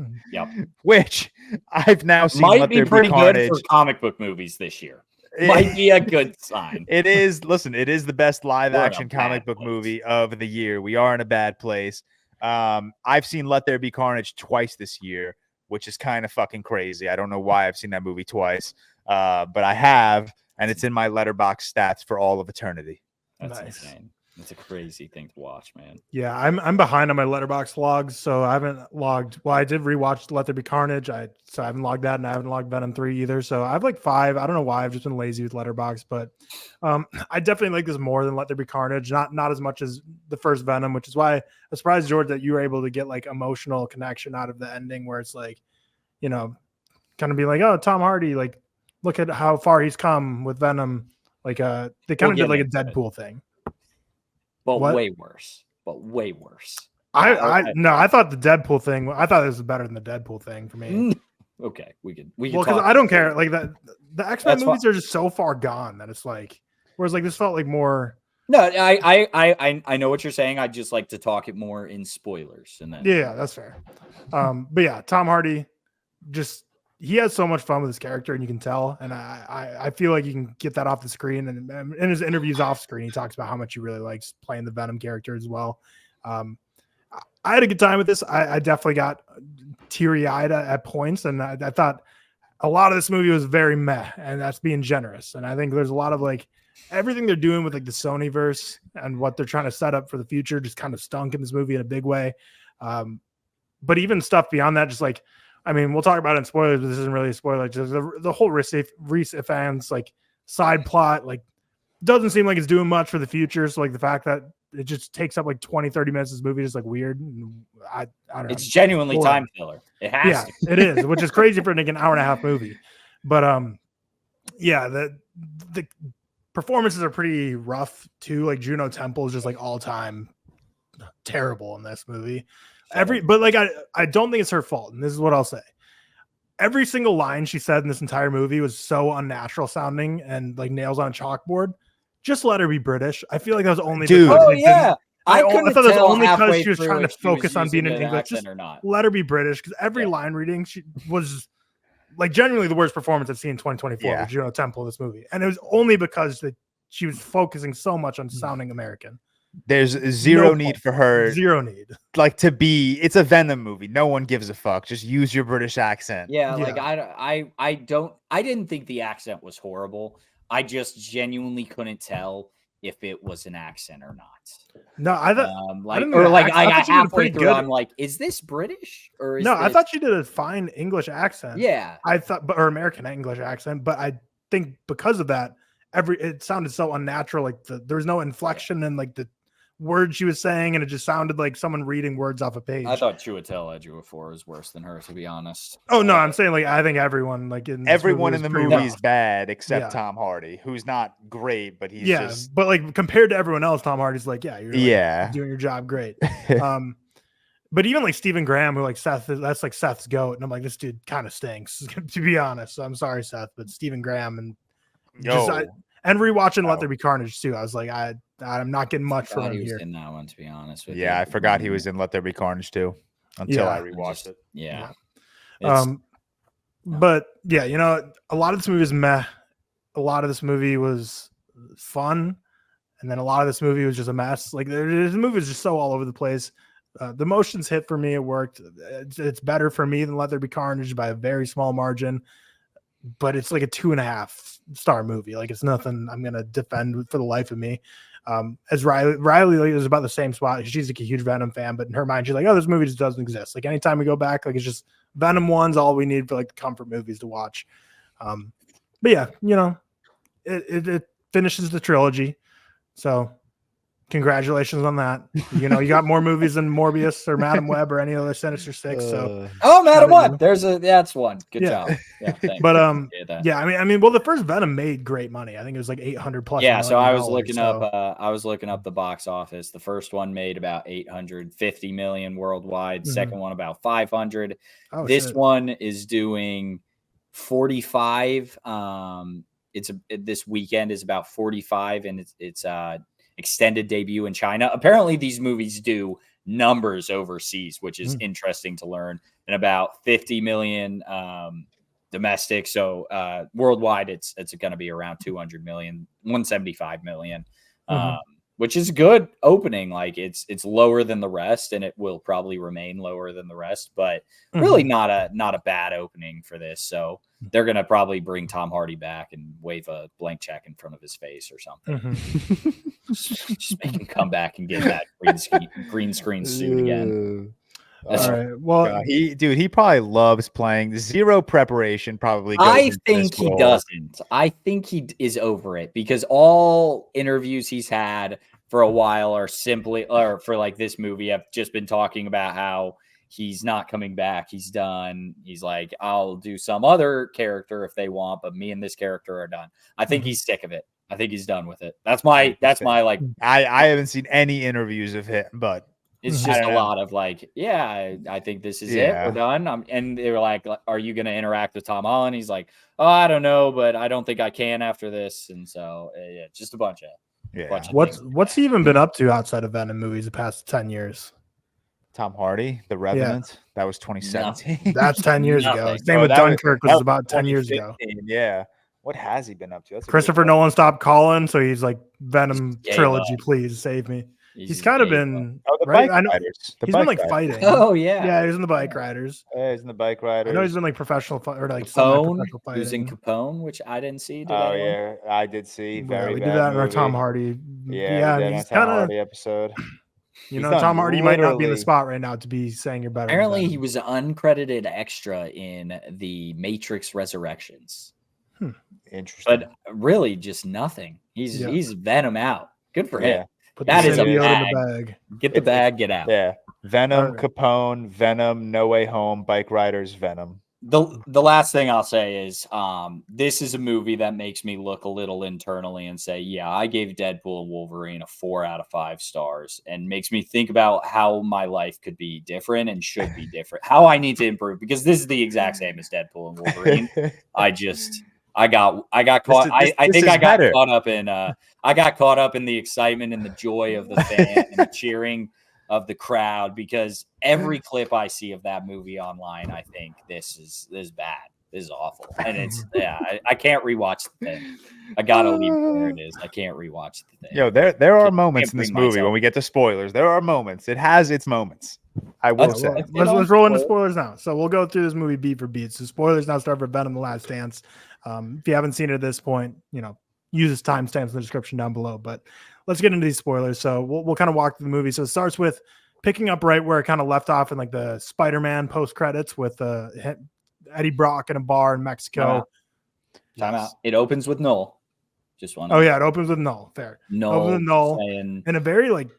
Which I've now seen might be pretty good for comic book movies this year. Might be a good sign. It is. Listen, it is the best live action comic book movie of the year. We are in a bad place. I've seen Let There Be Carnage twice this year, which is kind of fucking crazy. I don't know why I've seen that movie twice. But I have, and it's in my Letterboxd stats for all of eternity. That's insane. It's a crazy thing to watch, man. Yeah, I'm behind on my Letterboxd logs, so I haven't logged. Well, I did rewatch Let There Be Carnage. So I haven't logged that, and I haven't logged Venom 3 either. So I have like 5. I don't know why. I've just been lazy with Letterboxd, but I definitely like this more than Let There Be Carnage. Not as much as the first Venom, which is why I'm surprised, George, that you were able to get like emotional connection out of the ending, where it's like, you know, kind of be like, oh, Tom Hardy, like, look at how far he's come with Venom. Like they kind of did like a Deadpool thing. But way worse. I thought the Deadpool thing, I thought this was better than the Deadpool thing for me. Okay, we can because I don't care. Like the X-Men movies are just so far gone that it's like, whereas like this felt like more. No, I know what you're saying. I just like to talk it more in spoilers, and then that's fair. But yeah, Tom Hardy, just he has so much fun with his character, and you can tell. And I feel like you can get that off the screen. And in his interviews off screen, he talks about how much he really likes playing the Venom character as well. I had a good time with this. I definitely got teary-eyed at points, and I thought a lot of this movie was very meh, and that's being generous. And I think there's a lot of like everything they're doing with like the Sonyverse and what they're trying to set up for the future just kind of stunk in this movie in a big way. But even stuff beyond that, just like, I mean, we'll talk about it in spoilers, but this isn't really a spoiler. Just the whole Reese Ifans like side plot, like doesn't seem like it's doing much for the future. So like the fact that it just takes up like 20-30 minutes of this movie is like weird. I don't know. It's genuinely time filler. It has to. It is, which is crazy for like an hour and a half movie. But the performances are pretty rough too. Like Juno Temple is just like all time terrible in this movie. But like I don't think it's her fault, and this is what I'll say. Every single line she said in this entire movie was so unnatural sounding and like nails on a chalkboard. Just let her be British. I feel like that was only I thought that was only because she was trying to focus on being an English. Just let her be British, because every line reading she was like genuinely the worst performance I've seen in 2024 with Juno Temple in this movie, and it was only because she was focusing so much on sounding American. There's zero need for her. Zero need. Like to be, it's a Venom movie. No one gives a fuck. Just use your British accent. Yeah, like I didn't think the accent was horrible. I just genuinely couldn't tell if it was an accent or not. No, I thought I got halfway through. I'm like, is this British or is I thought she did a fine English accent. Yeah, I thought, or American English accent, but I think because of that, it sounded so unnatural. Like there was no inflection and like words she was saying, and it just sounded like someone reading words off a page. I thought Chiwetel Ejiofor was worse than her, to be honest. Oh no, I'm saying like I think everyone like in everyone in the movie is rough. bad except Tom Hardy, who's not great, but he's just. But like compared to everyone else, Tom Hardy's like, you're doing your job great. But even like Stephen Graham, who like Seth, that's like Seth's goat, and I'm like, this dude kind of stinks, to be honest. So I'm sorry, Seth, but Stephen Graham and rewatching Let There Be Carnage too. I was like, I'm not getting much from him here. In that one, to be honest with you. I forgot he was in Let There Be Carnage too until I rewatched it. Yeah. But yeah, a lot of this movie was meh. A lot of this movie was fun, and then a lot of this movie was just a mess. Like the movie was just so all over the place. The motions hit for me. It worked. It's better for me than Let There Be Carnage by a very small margin, but it's like a 2.5 star movie. Like it's nothing I'm going to defend for the life of me. As Riley was about the same spot. She's like a huge Venom fan, but in her mind, she's like, oh, this movie just doesn't exist. Like anytime we go back, like it's just Venom 1's all we need for like the comfort movies to watch. But yeah, it finishes the trilogy. So congratulations on that. You got more movies than Morbius or Madam Web or any other Sinister Six. So Madam Web. That's one. Good job. Yeah, thanks. But I mean, well, the first Venom made great money. I think it was like 800 plus. Yeah, so I was looking up the box office. The first one made about 850 million worldwide. Second one about 500. This one is doing 45. This weekend is about 45, and it's extended debut in China. Apparently these movies do numbers overseas, which is interesting to learn, and about 50 million domestic. So worldwide it's going to be around 200 million, 175 million, which is good opening. Like it's lower than the rest, and it will probably remain lower than the rest, but really not a bad opening for this. So they're going to probably bring Tom Hardy back and wave a blank check in front of his face or something. Just make him come back and get that green screen suit again. All right. Well, he probably loves playing. Zero preparation probably. I think he doesn't. I think he is over it, because all interviews he's had for a while are simply, or for like this movie, have just been talking about how he's not coming back. He's done. He's like, I'll do some other character if they want, but me and this character are done. I think he's sick of it. I think he's done with it. That's my like. I haven't seen any interviews of him, but it's just a lot of like, I think this is it. We're done. And they were like, are you going to interact with Tom Holland? He's like, oh, I don't know, but I don't think I can after this. And so just a bunch of what's he even been up to outside of Venom movies the past 10 years? Tom Hardy, The Revenant. That was 2017. That's 10 years ago. Same with Dunkirk was about 10 years ago. Yeah. What has he been up to? Christopher Nolan stopped calling, so he's like, Venom trilogy, please save me. He's kind of been the Bike Riders. He's been like fighting. Oh yeah, yeah, he's in the Bike Riders. Yeah, he's in the Bike Riders. I know he's been like professional or like semi-professional fighting. He was in Capone, which I didn't see. Yeah, I did see. We did that in our Tom Hardy. Yeah, he's kind of episode. Tom Hardy might not be in the spot right now to be saying you're better. Apparently, he was an uncredited extra in the Matrix Resurrections. Interesting. But really, just nothing. He's Venom out. Good for him. That is a bag. Get the bag, get out. Yeah. Venom, Capone, Venom, No Way Home, Bike Riders, Venom. The last thing I'll say is this is a movie that makes me look a little internally and say, yeah, I gave Deadpool and Wolverine a 4 out of 5 stars, and makes me think about how my life could be different and should be different, how I need to improve, because this is the exact same as Deadpool and Wolverine. I got caught. I think I got caught up in I got caught up in the excitement and the joy of the fan and the cheering of the crowd, because every clip I see of that movie online, I think this is bad. This is awful. And it's I can't rewatch the thing. I gotta leave it where it is. I can't rewatch the thing. Yo, there are moments in this movie when we get to spoilers. There are moments. It has its moments. I will say. Let's roll into spoilers now. So we'll go through this movie beat for beat. So spoilers now start for Venom: The Last Dance. If you haven't seen it at this point, use this timestamps in the description down below. But let's get into these spoilers. So we'll kind of walk through the movie. So it starts with picking up right where it kind of left off in like the Spider-Man post credits with Eddie Brock in a bar in Mexico. Time out. It opens with Noel. Just one. Oh yeah, it opens with Noel. Fair. Noel in a very like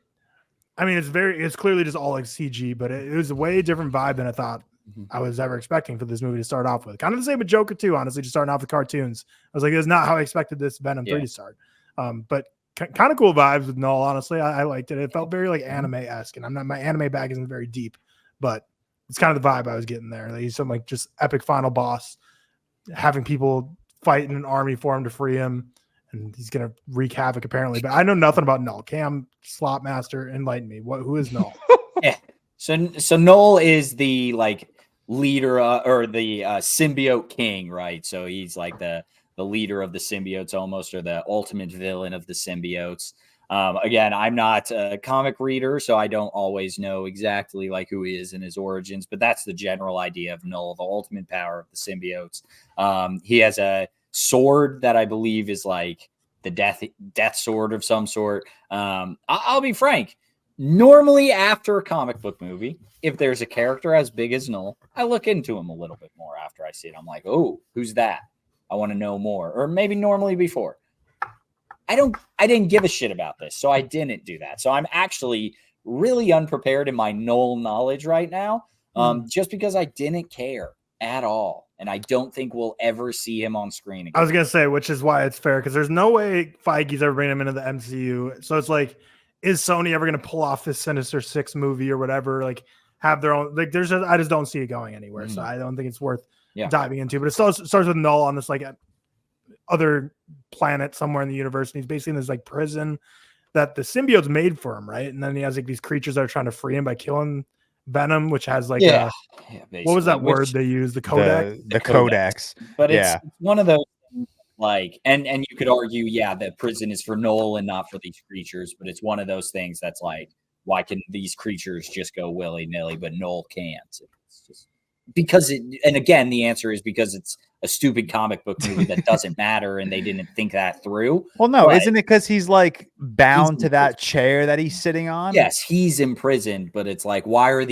I mean, it's clearly just all like CG, but it was a way different vibe than I thought I was ever expecting for this movie to start off with. Kind of the same with Joker 2, honestly, just starting off with cartoons. I was like, that's not how I expected this Venom 3 to start. But kind of cool vibes with Null, honestly. I liked it. It felt very like anime-esque, and my anime bag isn't very deep, but it's kind of the vibe I was getting there. Like, he's some like just epic final boss, having people fight in an army for him to free him, and he's gonna wreak havoc apparently. But I know nothing about Null. Cam, Slopmaster, enlighten me. Who is Null? Yeah. So Null is the like leader or the symbiote king, right? So he's like the leader of the symbiotes almost, or the ultimate villain of the symbiotes. Again, I'm not a comic reader, so I don't always know exactly like who he is and his origins, but that's the general idea of Null, the ultimate power of the symbiotes. He has a sword that I believe is like the death sword of some sort. I'll be frank. Normally after a comic book movie, if there's a character as big as Null, I look into him a little bit more after I see it. I'm like, oh, who's that? I want to know more. Or maybe normally before. I didn't give a shit about this, so I didn't do that. So I'm actually really unprepared in my Null knowledge right now, just because I didn't care at all. And I don't think we'll ever see him on screen again. I was going to say, which is why it's fair, because there's no way Feige's ever bringing him into the MCU. So it's like, is Sony ever going to pull off this Sinister Six movie or whatever? Like, have their own, like, I just don't see it going anywhere. So I don't think it's worth diving into. But it starts with Null on this, like, other planet somewhere in the universe. And he's basically in this, like, prison that the symbiote's made for him, right? And then he has, like, these creatures that are trying to free him by killing Venom, which has, like, what was that word they used? The Codex? The Codex. But it's one of those, like, and you could argue, the prison is for Null and not for these creatures, but it's one of those things that's like, why can these creatures just go willy-nilly, but Null can't? It's just because and again, the answer is because it's a stupid comic book movie that doesn't matter, and they didn't think that through. Well, no, isn't it because he's like bound to that chair that he's sitting on? Yes, he's imprisoned, but it's like, why are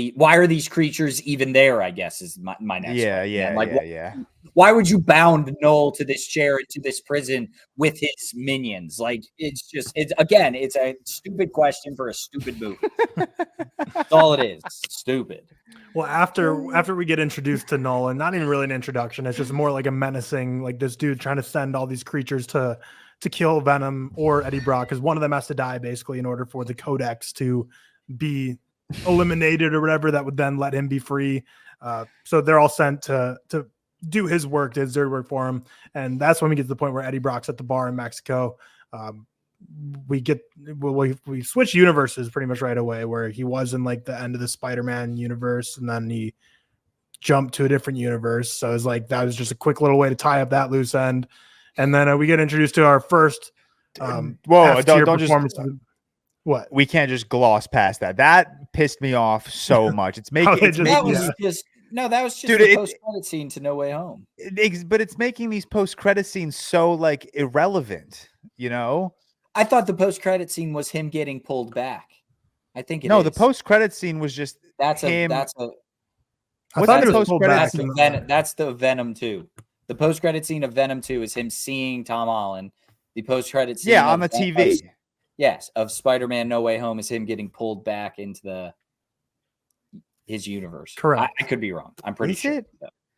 these creatures even there? I guess is my next question. Why would you bound Null to this chair, to this prison with his minions? Like, it's a stupid question for a stupid movie. That's all it is. Stupid. Well, after we get introduced to Null, and not even really an introduction, it's just more like a menacing, like this dude trying to send all these creatures to kill Venom or Eddie Brock, because one of them has to die basically in order for the Codex to be eliminated or whatever that would then let him be free. So they're all sent to do his work, his dirty work for him. And that's when we get to the point where Eddie Brock's at the bar in Mexico. We switch universes pretty much right away, where he was in like the end of the Spider-Man universe, and then he jumped to a different universe. So it's like, that was just a quick little way to tie up that loose end. And then we get introduced to our first don't performance. What? We can't just gloss past that. That pissed me off so much. that was just the post-credit scene to No Way Home. But it's making these post-credit scenes so like irrelevant, you know? I thought the post-credit scene was him getting pulled back. I think the post-credit scene was just him. That's the Venom 2. The post-credit scene of Venom 2 is him seeing Tom Holland. The post-credit scene on the TV. Of Spider-Man No Way Home is him getting pulled back into his universe. Correct. I could be wrong. I'm pretty sure.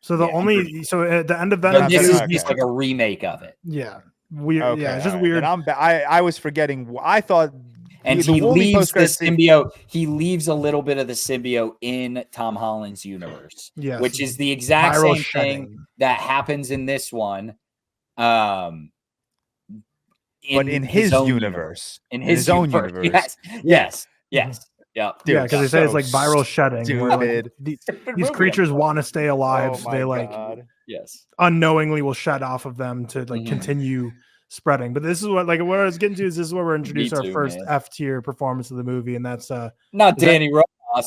So at the end of Venom, this is just like a remake of it. Yeah. Weird. Okay, yeah, it's just weird. I was forgetting. I thought, and he leaves the symbiote. He leaves a little bit of the symbiote in Tom Holland's universe, which is the exact same thing that happens in this one. But in his universe, in his own universe. Yes. Yeah, because they say it's like viral shedding. Where, like, these creatures want to stay alive, so they unknowingly will shed off of them to like continue spreading. But this is what I was getting to. Is this is where we're introduced our first F tier performance of the movie, and that's not Danny Ross.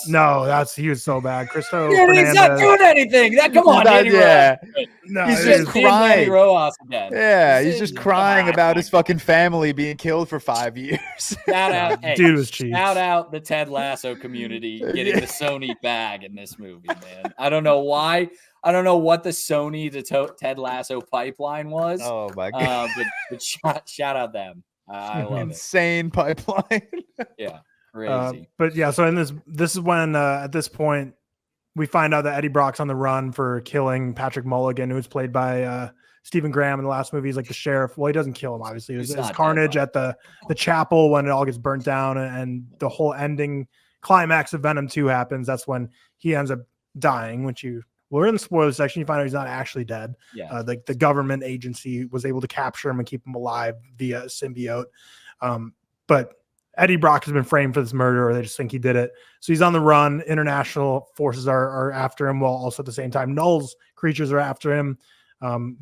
No, he was so bad. Cristo He's not doing anything. Come on, Danny Ross. No, he's just crying. Danny Ross again. Yeah, he's just crying about his fucking family being killed for 5 years. Shout out, dude was cheap. Shout out the Ted Lasso community getting the Sony bag in this movie, man. I don't know why. I don't know what the Sony to Ted Lasso pipeline was. Oh my god! But shout out them. I love insane pipeline. Yeah. Crazy. But yeah, so in this is when at this point we find out that Eddie Brock's on the run for killing Patrick Mulligan, who was played by Stephen Graham in the last movie. He's like the sheriff. Well, he doesn't kill him, obviously. It was carnage at the chapel when it all gets burnt down, and the whole ending climax of Venom 2 happens. That's when he ends up dying, which we're in the spoiler section. You find out he's not actually dead. Yeah. Like the government agency was able to capture him and keep him alive via symbiote. But Eddie Brock has been framed for this murder, or they just think he did it. So he's on the run. International forces are after him, while also at the same time, Null's creatures are after him.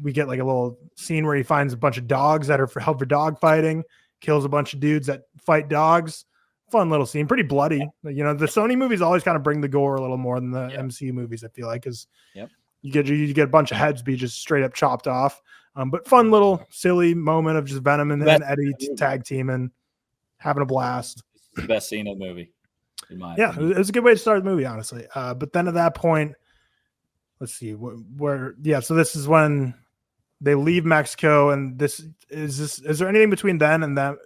We get like a little scene where he finds a bunch of dogs that are held for dog fighting, kills a bunch of dudes that fight dogs. Fun little scene, pretty bloody. You know, the Sony movies always kind of bring the gore a little more than the MCU movies, I feel like, because you get a bunch of heads be just straight up chopped off. But fun little silly moment of just Venom and Eddie tag team and having a blast. It's the best scene of the movie. It was a good way to start the movie, honestly. But then at that point, let's see where. So this is when they leave Mexico, and is there anything between then and them?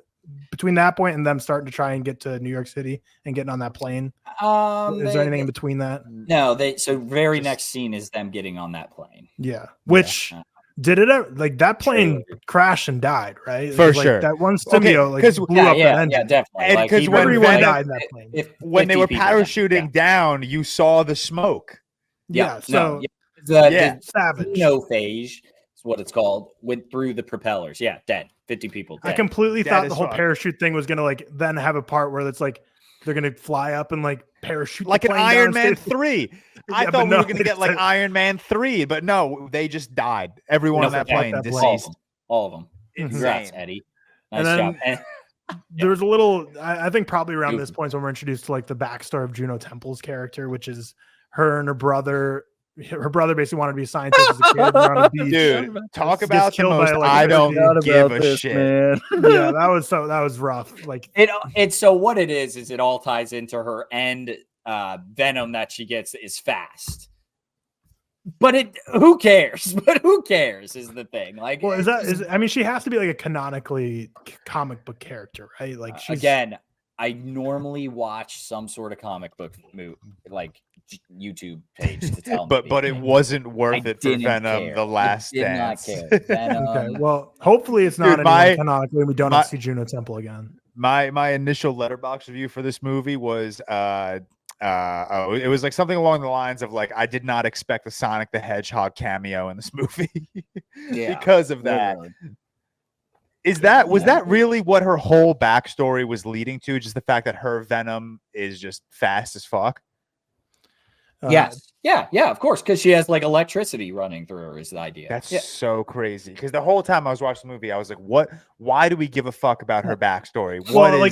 Between that point and them starting to try and get to New York City and getting on that plane? Is there anything in between that? No, next scene is them getting on that plane. Yeah. Which did it like that plane crashed and died, right? For sure. That one symbiote blew up the engine. Yeah, definitely. Because when everyone died in that plane. When they were parachuting down, you saw the smoke. The savage phage is what it's called, went through the propellers. Yeah, dead. 50 people dead. I completely thought the whole parachute thing was gonna like then have a part where it's like they're gonna fly up and like parachute like an Iron Man 3. I thought we were gonna get like Iron Man 3, but no, they just died. Everyone on that plane deceased. All of them. Congrats, Eddie. Nice job. There was a little, I think probably around this point when we're introduced to like the backstory of Juno Temple's character, which is her and her brother. Her brother basically wanted to be a scientist as a kid. On a beach. Dude, talk about the most. I don't give a shit. Man. Yeah, that was rough. Like it's so what it is it all ties into her and Venom that she gets is fast. But who cares? But who cares is the thing. Like, well, I mean, she has to be like a canonically comic book character, right? Like, again, I normally watch some sort of comic book movie, like YouTube page to tell me. But it wasn't worth it for Venom, The Last Dance. Did not care. Venom, okay, well, hopefully it's not canonically, and we don't have to see Juno Temple again. My initial Letterboxd review for this movie was it was like something along the lines of like, I did not expect a Sonic the Hedgehog cameo in this movie because of that. Literally. Was that really what her whole backstory was leading to? Just the fact that her Venom is just fast as fuck? Yes. Yeah, of course. Because she has like electricity running through her is the idea. That's so crazy. Because the whole time I was watching the movie, I was like, why do we give a fuck about her backstory?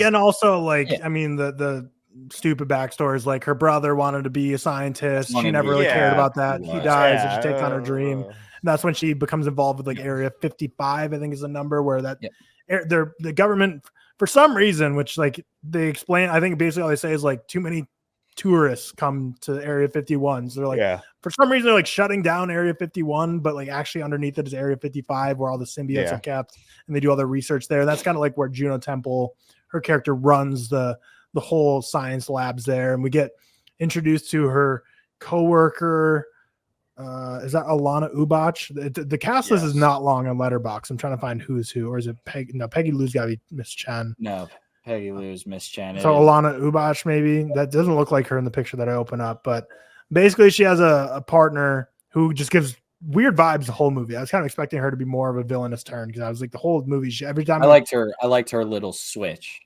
And also like, I mean, the stupid backstory is like her brother wanted to be a scientist. She never really cared about that. He dies and she takes on her dream. And that's when she becomes involved with like Area 55, I think is the number where the government, for some reason, which like they explain, I think basically all they say is like too many tourists come to Area 51. So they're like, for some reason, they're like shutting down Area 51, but like actually underneath it is Area 55 where all the symbiotes are kept and they do all their research there. That's kind of like where Juno Temple, her character, runs the whole science labs there. And we get introduced to her coworker. Is that Alana Ubach? The cast list is not long on Letterboxd. I'm trying to find who's who, or is it Peggy? No, Peggy Lou's got to be Miss Chen. No, Peggy Lou's Miss Chen. So Alana Ubach, maybe that doesn't look like her in the picture that I open up, but basically she has a partner who just gives weird vibes the whole movie. I was kind of expecting her to be more of a villainous turn because I was like the whole movie. Every time I liked her little switch.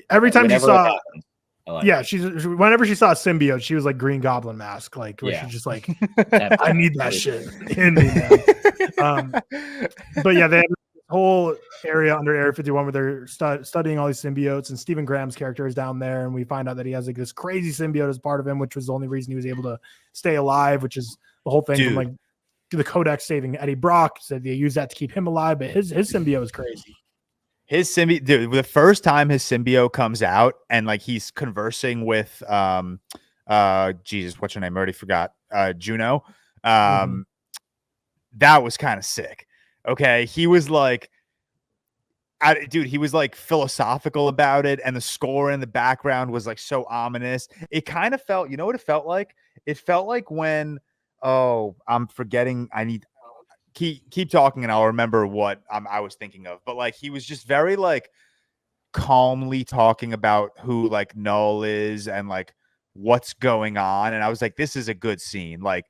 Every time she saw. Whenever she saw a symbiote, she was like Green Goblin mask, like where she's just like, I need that shit in me now. But yeah, they have this whole area under Area 51 where they're studying all these symbiotes, and Stephen Graham's character is down there, and we find out that he has like this crazy symbiote as part of him, which was the only reason he was able to stay alive, which is the whole thing from like the Codex saving Eddie Brock. Said they use that to keep him alive, but his symbiote is crazy. His symbiote, dude, the first time his symbiote comes out and like he's conversing with Jesus, what's her name? I already forgot. Juno. That was kind of sick. Okay. He was like, dude, he was like philosophical about it, and the score in the background was like so ominous. It kind of felt, you know what it felt like? It felt like when, I'm forgetting. I need keep talking, and I'll remember what I was thinking of. But like, he was just very like calmly talking about who like Null is and like what's going on, and I was like, this is a good scene. Like,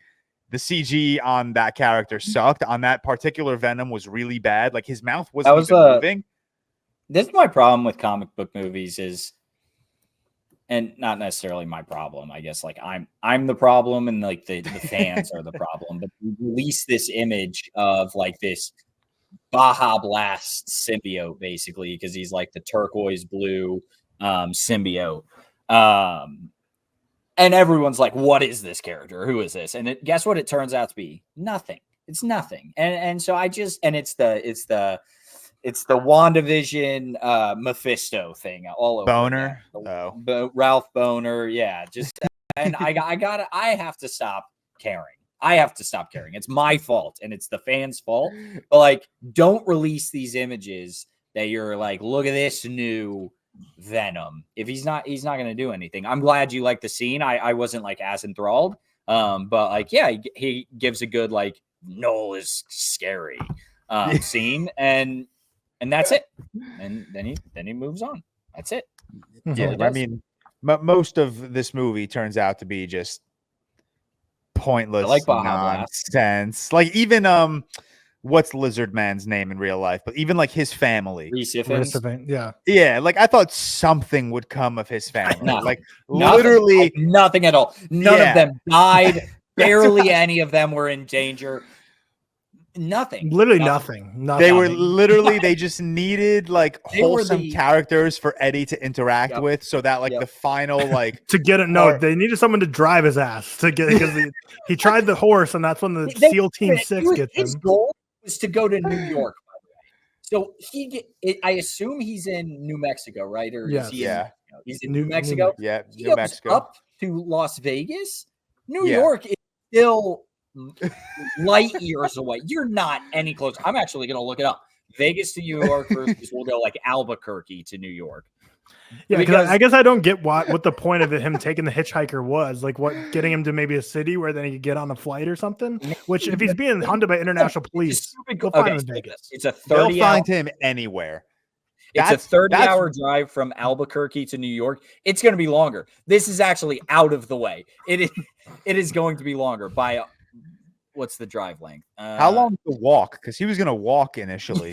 the CG on that character sucked. On that particular Venom was really bad. Like, his mouth wasn't even moving. This is my problem with comic book movies is, and not necessarily my problem, I guess, like I'm the problem and like the fans are the problem, but we release this image of like this Baja Blast symbiote, basically, because he's like the turquoise blue symbiote. And everyone's like, what is this character? Who is this? And guess what? It turns out to be nothing. It's nothing. And so it's the WandaVision Mephisto thing all over. Boner. Ralph Boner. Yeah. Just, and I have to stop caring. I have to stop caring. It's my fault and it's the fans' fault. But like, don't release these images that you're like, look at this new Venom. If he's not going to do anything. I'm glad you like the scene. I wasn't like as enthralled. But like, yeah, he gives a good like, Noel is scary scene, and that's it. And then he moves on. That's it. Yeah, I mean, most of this movie turns out to be just pointless, like nonsense. Like, even what's Lizard Man's name in real life? But even like his family, yeah. Like, I thought something would come of his family. Like, literally nothing at all. None of them died. Barely any of them were in danger. Nothing. Literally nothing. They were literally, they just needed like wholesome characters for Eddie to interact with, so that like the final like to get it. No, they neneeded someone to drive his ass to get, because he tried the horse, and that's when the SEAL Team 6 gets him. His goal was to go to New York, by the way. So I assume he's in New Mexico, right? Or is he he's in New Mexico. He goes up to Las Vegas. New York is still light years away. You're not any closer. I'm actually going to look it up. Vegas to New York versus we'll go like Albuquerque to New York. Yeah, because I guess I don't get what the point of him taking the hitchhiker was. Like, what, getting him to maybe a city where then he could get on a flight or something? Which, if he's being hunted by international police, they'll find him in Vegas. It's a 30. They'll find him anywhere. It's a 30-hour drive from Albuquerque to New York. It's going to be longer. This is actually out of the way. It is going to be longer by. What's the drive length? How long to walk? Because he was going to walk initially.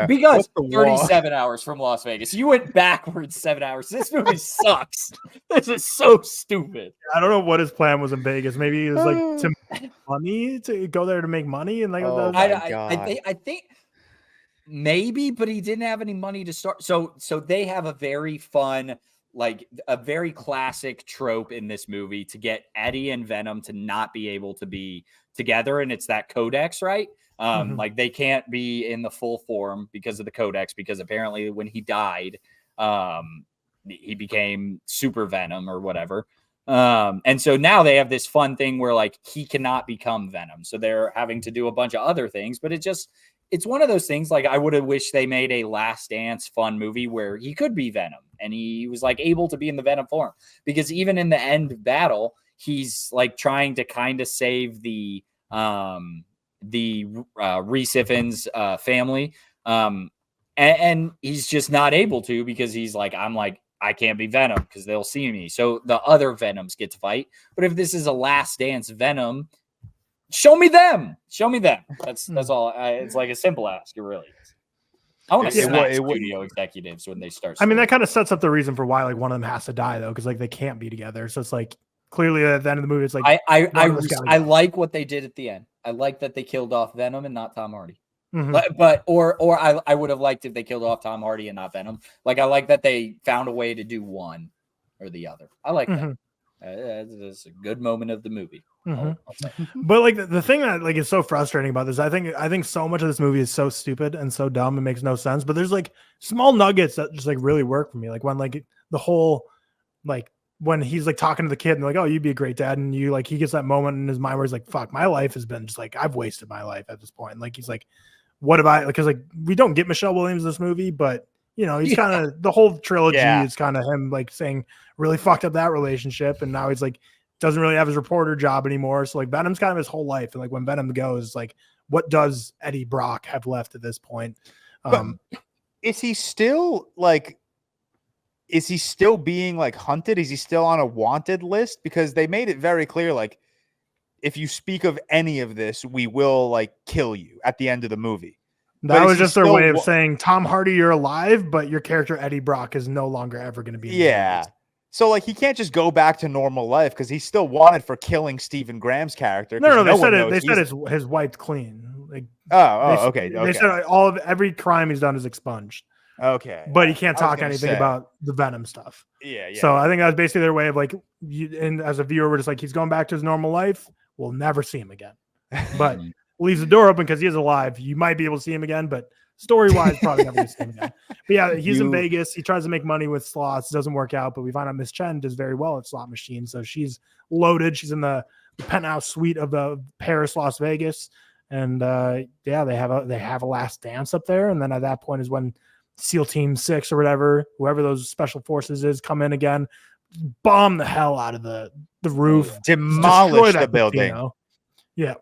Because 37 hours from Las Vegas. You went backwards 7 hours. This movie sucks. This is so stupid. I don't know what his plan was in Vegas. Maybe it was like to make money, to go there to make money, and like I think maybe, but he didn't have any money to start. So they have a very fun, like a very classic trope in this movie to get Eddie and Venom to not be able to be together. And it's that codex, right? Like, they can't be in the full form because of the codex, because apparently when he died, he became super Venom or whatever. And so now they have this fun thing where like he cannot become Venom. So they're having to do a bunch of other things, but it's one of those things. Like, I would have wished they made a Last Dance fun movie where he could be Venom and he was like able to be in the Venom form, because even in the end battle, he's like trying to kind of save the Reese Ifans family. And he's just not able to, because he's like, I can't be Venom because they'll see me. So the other Venoms get to fight. But if this is a Last Dance Venom, show me them. That's all. It's like a simple ask. It really is. I want to smack studio executives when they start. I mean, that kind of sets up the reason for why like one of them has to die, though, because like they can't be together. So it's like clearly at the end of the movie, it's like I like what they did at the end. I like that they killed off Venom and not Tom Hardy. But I would have liked if they killed off Tom Hardy and not Venom. Like, I like that they found a way to do one or the other. I like that. It's a good moment of the movie. I'll say. But like the thing that like is so frustrating about this, I think so much of this movie is so stupid and so dumb, it makes no sense. But there's like small nuggets that just like really work for me. Like when like the whole like when he's like talking to the kid and like, oh, you'd be a great dad, and you like he gets that moment in his mind where he's like, fuck, my life has been just like I've wasted my life at this point. Like he's like, what have I, because like we don't get Michelle Williams in this movie, but you know, he's kind of, the whole trilogy is kind of him like saying really fucked up that relationship. And now he's like, doesn't really have his reporter job anymore. So like Venom's kind of his whole life. And like when Venom goes, like, what does Eddie Brock have left at this point? Is he still like, is he still being like hunted? Is he still on a wanted list? Because they made it very clear, like, if you speak of any of this, we will like kill you at the end of the movie. That was just their way of saying, Tom Hardy, you're alive, but your character Eddie Brock is no longer ever going to be in the movies. So like he can't just go back to normal life because he's still wanted for killing Stephen Graham's character. No, they said his wife's clean. Like, okay. They said every crime he's done is expunged. Okay, but he can't talk anything about the Venom stuff. So I think that's basically their way of like, and as a viewer, we're just like, he's going back to his normal life. We'll never see him again, but leaves the door open because he is alive. You might be able to see him again, but story-wise, probably never see him again. But yeah, he's in Vegas. He tries to make money with slots. It doesn't work out, but we find out Miss Chen does very well at slot machines. So she's loaded. She's in the penthouse suite of the Paris, Las Vegas. And they have a last dance up there. And then at that point is when SEAL Team 6 or whatever, whoever those special forces is, come in again, bomb the hell out of the roof, demolish the building. Yeah.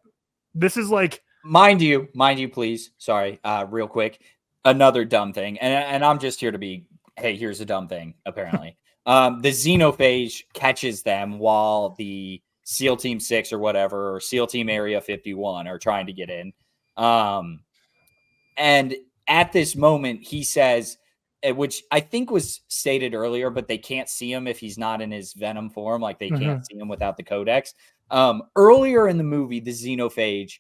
This is like, mind you, please. Sorry, real quick. Another dumb thing. And I'm just here to be, hey, here's a dumb thing, apparently. The xenophage catches them while the SEAL Team 6 or whatever, or SEAL Team Area 51 are trying to get in. And at this moment, he says, which I think was stated earlier, but they can't see him if he's not in his Venom form. Like they can't see him without the codex. Earlier in the movie, the xenophage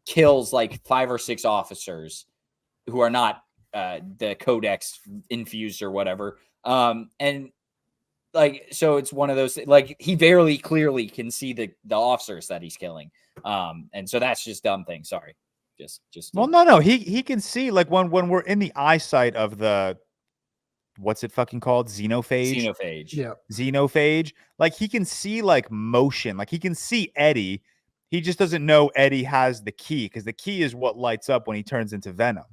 kills like 5 or 6 officers who are not the codex infused or whatever. And like, so it's one of those, like he very clearly can see the officers that he's killing. And so that's just dumb thing. Sorry. Well, no. He can see like when we're in the eyesight of the, what's it fucking called? Xenophage. Yeah. Xenophage. Like he can see like motion, like he can see Eddie. He just doesn't know Eddie has the key because the key is what lights up when he turns into Venom.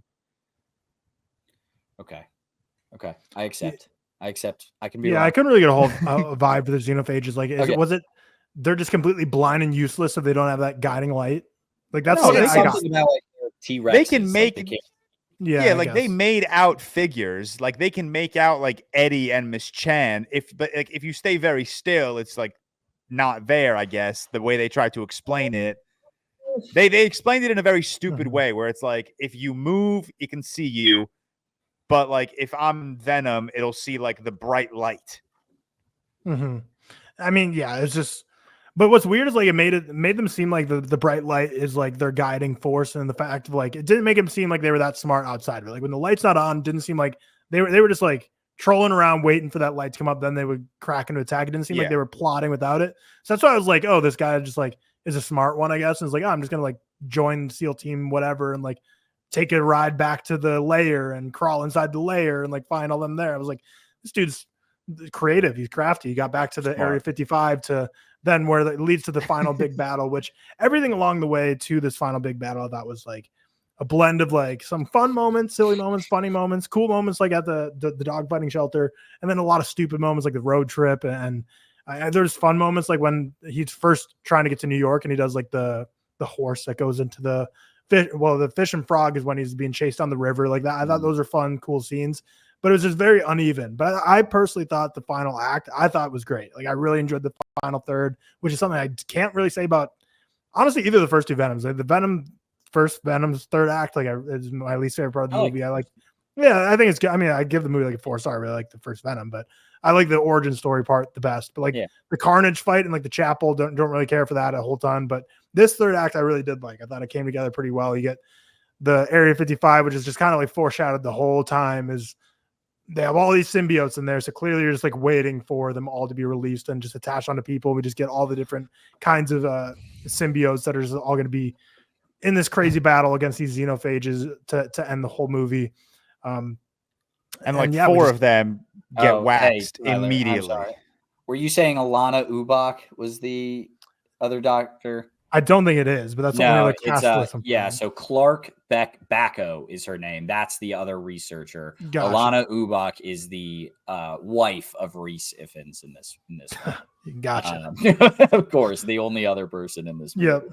Okay. I accept. I can be wrong. I couldn't really get a whole vibe for the xenophages. Like, was it they're just completely blind and useless if they don't have that guiding light? Like that's something about like T-Rex. They can make they made out figures. Like they can make out like Eddie and Miss Chan. If you stay very still, it's like not there, I guess, the way they tried to explain it. They explained it in a very stupid way where it's like if you move, it can see you. But like if I'm Venom, it'll see like the bright light. I mean, yeah, it's just. But what's weird is like it made them seem like the bright light is like their guiding force, and the fact of like it didn't make them seem like they were that smart outside of it. Like when the light's not on, it didn't seem like they were just like trolling around waiting for that light to come up. Then they would crack into attack. It didn't seem like they were plotting without it. So that's why I was like, oh, this guy just like is a smart one, I guess. And it's like, oh, I'm just gonna like join SEAL Team whatever and like take a ride back to the lair and crawl inside the lair and like find all them there. I was like, this dude's creative. He's crafty. He got back to the Area 55 to then where it leads to the final big battle, which everything along the way to this final big battle I thought was like a blend of like some fun moments, silly moments, funny moments, cool moments like at the dog fighting shelter, and then a lot of stupid moments like the road trip. And there's fun moments like when he's first trying to get to New York and he does like the horse that goes into the fish. Well, the fish and frog is when he's being chased down the river like that. I thought those are fun, cool scenes. But it was just very uneven. But I personally thought the final act, I thought was great. Like I really enjoyed the final third, which is something I can't really say about, honestly, either the first two Venoms. Like the Venom's third act, like is my least favorite part of the movie. I think it's good. I mean, I give the movie like a 4-star. I really like the first Venom, but I like the origin story part the best. But like the Carnage fight and like the chapel, don't really care for that a whole ton. But this third act, I really did like. I thought it came together pretty well. You get the Area 55, which is just kind of like foreshadowed the whole time is. They have all these symbiotes in there. So clearly you're just like waiting for them all to be released and just attached onto people. We just get all the different kinds of symbiotes that are just all going to be in this crazy battle against these xenophages to end the whole movie. And 4 of them get waxed immediately. Were you saying Alana Ubach was the other doctor? I don't think it is, but that's the only cast list. Yeah. So Clark Bacco is her name. That's the other researcher. Gotcha. Alana Ubach is the wife of Reese Ifans in this. Gotcha. Of course, the only other person in this movie. Yep.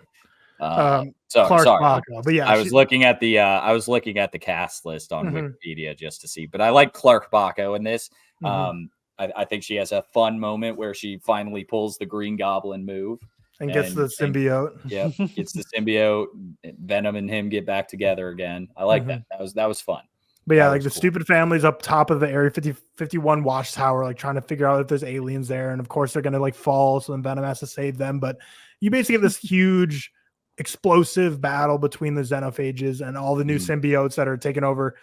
Clark sorry, Bacco. But yeah, I was looking at the cast list on Wikipedia just to see. But I like Clark Bacco in this. I think she has a fun moment where she finally pulls the Green Goblin move. And gets the symbiote. Gets the symbiote. Venom and him get back together again. I like that. That was fun. But yeah, like the stupid family's up top of the Area 51 watchtower, like trying to figure out if there's aliens there. And of course they're gonna like fall, so then Venom has to save them. But you basically have this huge explosive battle between the xenophages and all the new symbiotes that are taking over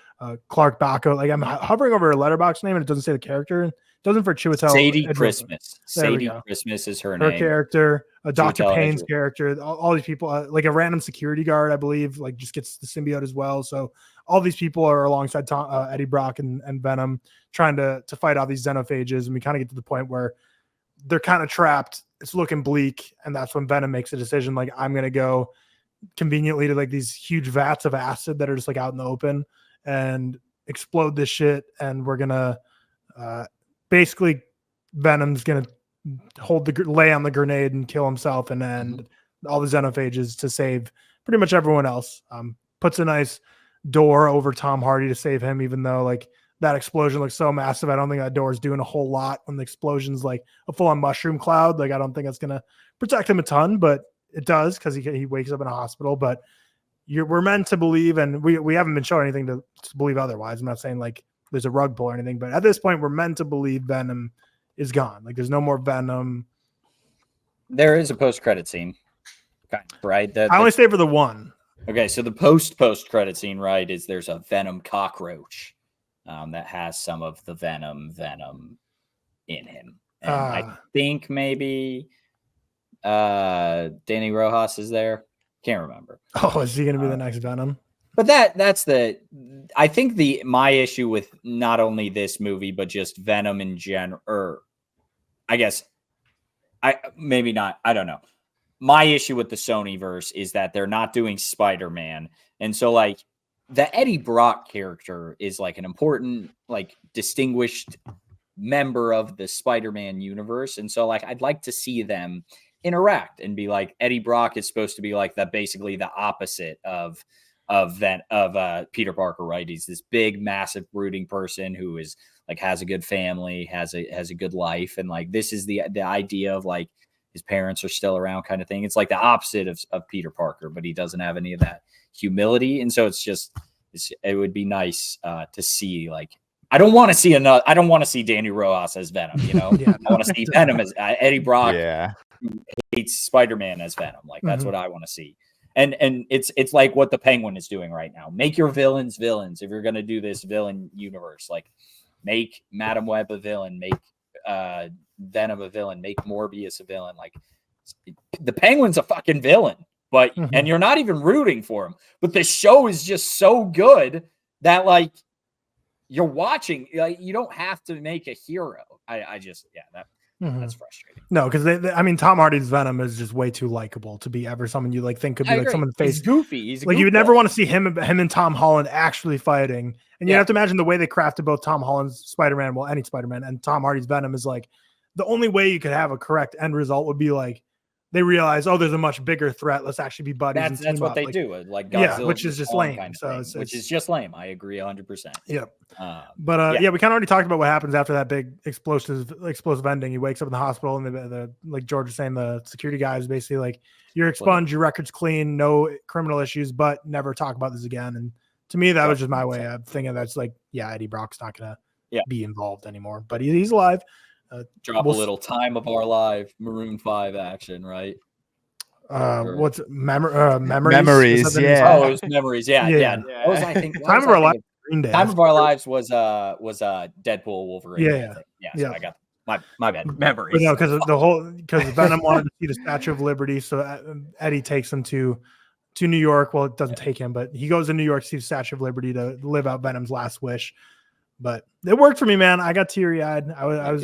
Clark Bacco. Like I'm hovering over her letterbox name and it doesn't say the character. It doesn't for Chiwetel. Sadie Christmas. Sadie Christmas is her name. Her character, Dr. Payne's character, all these people, like a random security guard, I believe, like just gets the symbiote as well. So all these people are alongside Eddie Brock and Venom trying to fight off these xenophages. And we kind of get to the point where they're kind of trapped. It's looking bleak. And that's when Venom makes a decision. Like, I'm going to go conveniently to like these huge vats of acid that are just like out in the open and explode this shit. And we're going to, basically Venom's going to lay on the grenade and kill himself and end all the xenophages to save pretty much everyone else. Puts a nice door over Tom Hardy to save him, even though like that explosion looks so massive. I don't think that door is doing a whole lot when the explosion's like a full-on mushroom cloud. Like I don't think that's going to protect him a ton, but it does because he wakes up in a hospital. But we're meant to believe, and we haven't been shown anything to believe otherwise. I'm not saying like there's a rug pull or anything, but at this point we're meant to believe Venom is gone. Like there's no more Venom. There is a post-credit scene, right? I only stay for the one. Okay, so the post-credit scene, right, is there's a Venom cockroach that has some of the Venom in him. And I think maybe Danny Rojas is there. Can't remember. Oh, is he going to be the next Venom? But I think my issue with not only this movie, but just Venom in general, or I guess maybe not. I don't know. My issue with the Sonyverse is that they're not doing Spider-Man. And so like the Eddie Brock character is like an important, like distinguished member of the Spider-Man universe. And so like, I'd like to see them interact and be like, Eddie Brock is supposed to be like basically the opposite of Peter Parker, right? He's this big, massive, brooding person who is like has a good family, has a good life, and like this is the idea of like his parents are still around, kind of thing. It's like the opposite of Peter Parker, but he doesn't have any of that humility, and so it would be nice to see. Like I don't want to see Danny Rojas as Venom, you know. I want to see Venom as Eddie Brock. Who hates Spider-Man as Venom. Like that's what I want to see. And it's like what the Penguin is doing right now. Make your villains villains. If you're going to do this villain universe, like make Madam Web a villain, make Venom a villain, make Morbius a villain. Like the Penguin's a fucking villain, but and you're not even rooting for him. But the show is just so good that like you're watching. Like you don't have to make a hero. That's frustrating. No, because I mean, Tom Hardy's Venom is just way too likable to be ever someone you like think could be like someone face. He's goofy. He's like you would never want to see him and Tom Holland actually fighting. And you have to imagine the way they crafted both Tom Holland's Spider-Man, well, any Spider-Man, and Tom Hardy's Venom is like the only way you could have a correct end result would be like they realize, oh, there's a much bigger threat. Let's actually be buddies. That's what they do. Like Godzilla, which is just lame. Kind of which is just lame. I agree 100%. Yep. But we kind of already talked about what happens after that big explosive ending. He wakes up in the hospital, and the like George was saying, the security guy is basically like, "You're expunged, your record's clean, no criminal issues, but never talk about this again." And to me, that was just my way of thinking. That's like, Eddie Brock's not gonna be involved anymore, but he's alive. Drop a little Time of Our Life, Maroon 5 action, right? What's memories? Memories, yeah. Oh, it was Memories, yeah. That was, I think, Time of Our Lives. Time of Our Lives was Deadpool Wolverine. Yeah. So I got my bad. Memories. No, because Venom wanted to see the Statue of Liberty, so Eddie takes him to New York. Well, it doesn't take him, but he goes to New York to see the Statue of Liberty to live out Venom's last wish. But it worked for me, man. I got teary eyed. I'm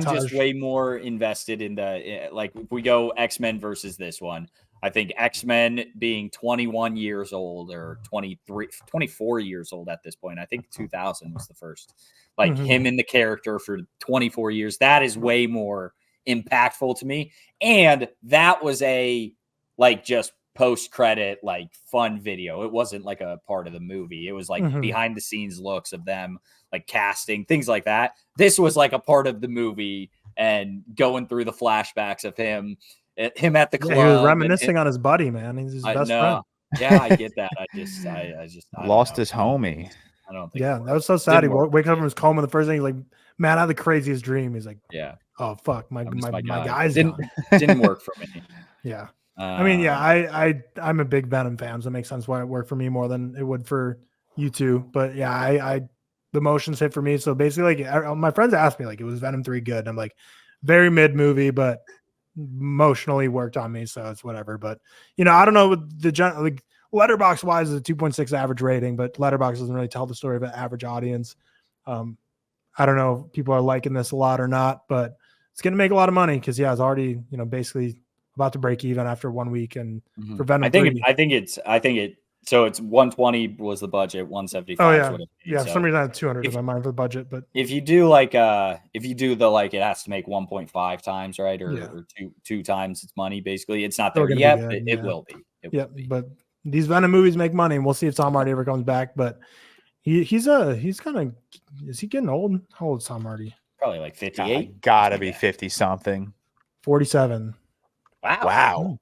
just way more invested in the like if we go X-Men versus this one. I think X-Men being 21 years old or 24 years old at this point. I think 2000 was the first. Like him in the character for 24 years. That is way more impactful to me. And that was a like just post-credit like fun video. It wasn't like a part of the movie. It was like behind the scenes looks of them like casting, things like that. This was like a part of the movie and going through the flashbacks of him at the club. He was reminiscing on his buddy, man. He's his best friend. Yeah, I get that. I lost his homie. I don't think. Yeah, that was so sad. He wakes up from his coma. The first thing he's like, man, I had the craziest dream. He's like, yeah. Oh fuck, my guy's didn't work for me. Yeah. I mean, yeah, I'm a big Venom fan, so it makes sense why it worked for me more than it would for you two. But yeah, the emotions hit for me. So basically, like my friends asked me, like, it was Venom 3 good? And I'm like, very mid movie, but emotionally worked on me, so it's whatever. But I don't know with the like Letterboxd wise is a 2.6 average rating, but Letterboxd doesn't really tell the story of an average audience. I don't know if people are liking this a lot or not, but it's gonna make a lot of money because it's already basically about to break even after 1 week. And for Venom, I think so it's 120 was the budget, 175. Oh yeah, for some reason I had 200 in my mind for the budget. But if you do it has to make 1.5 times, right, or two times its money, basically. It's not there yet, but it will be. It will be. But these Venom movies make money, and we'll see if Tom Hardy ever comes back. But he's kind of, is he getting old? How old is Tom Hardy? Probably like 58. Gotta be 50 something. 47. Wow.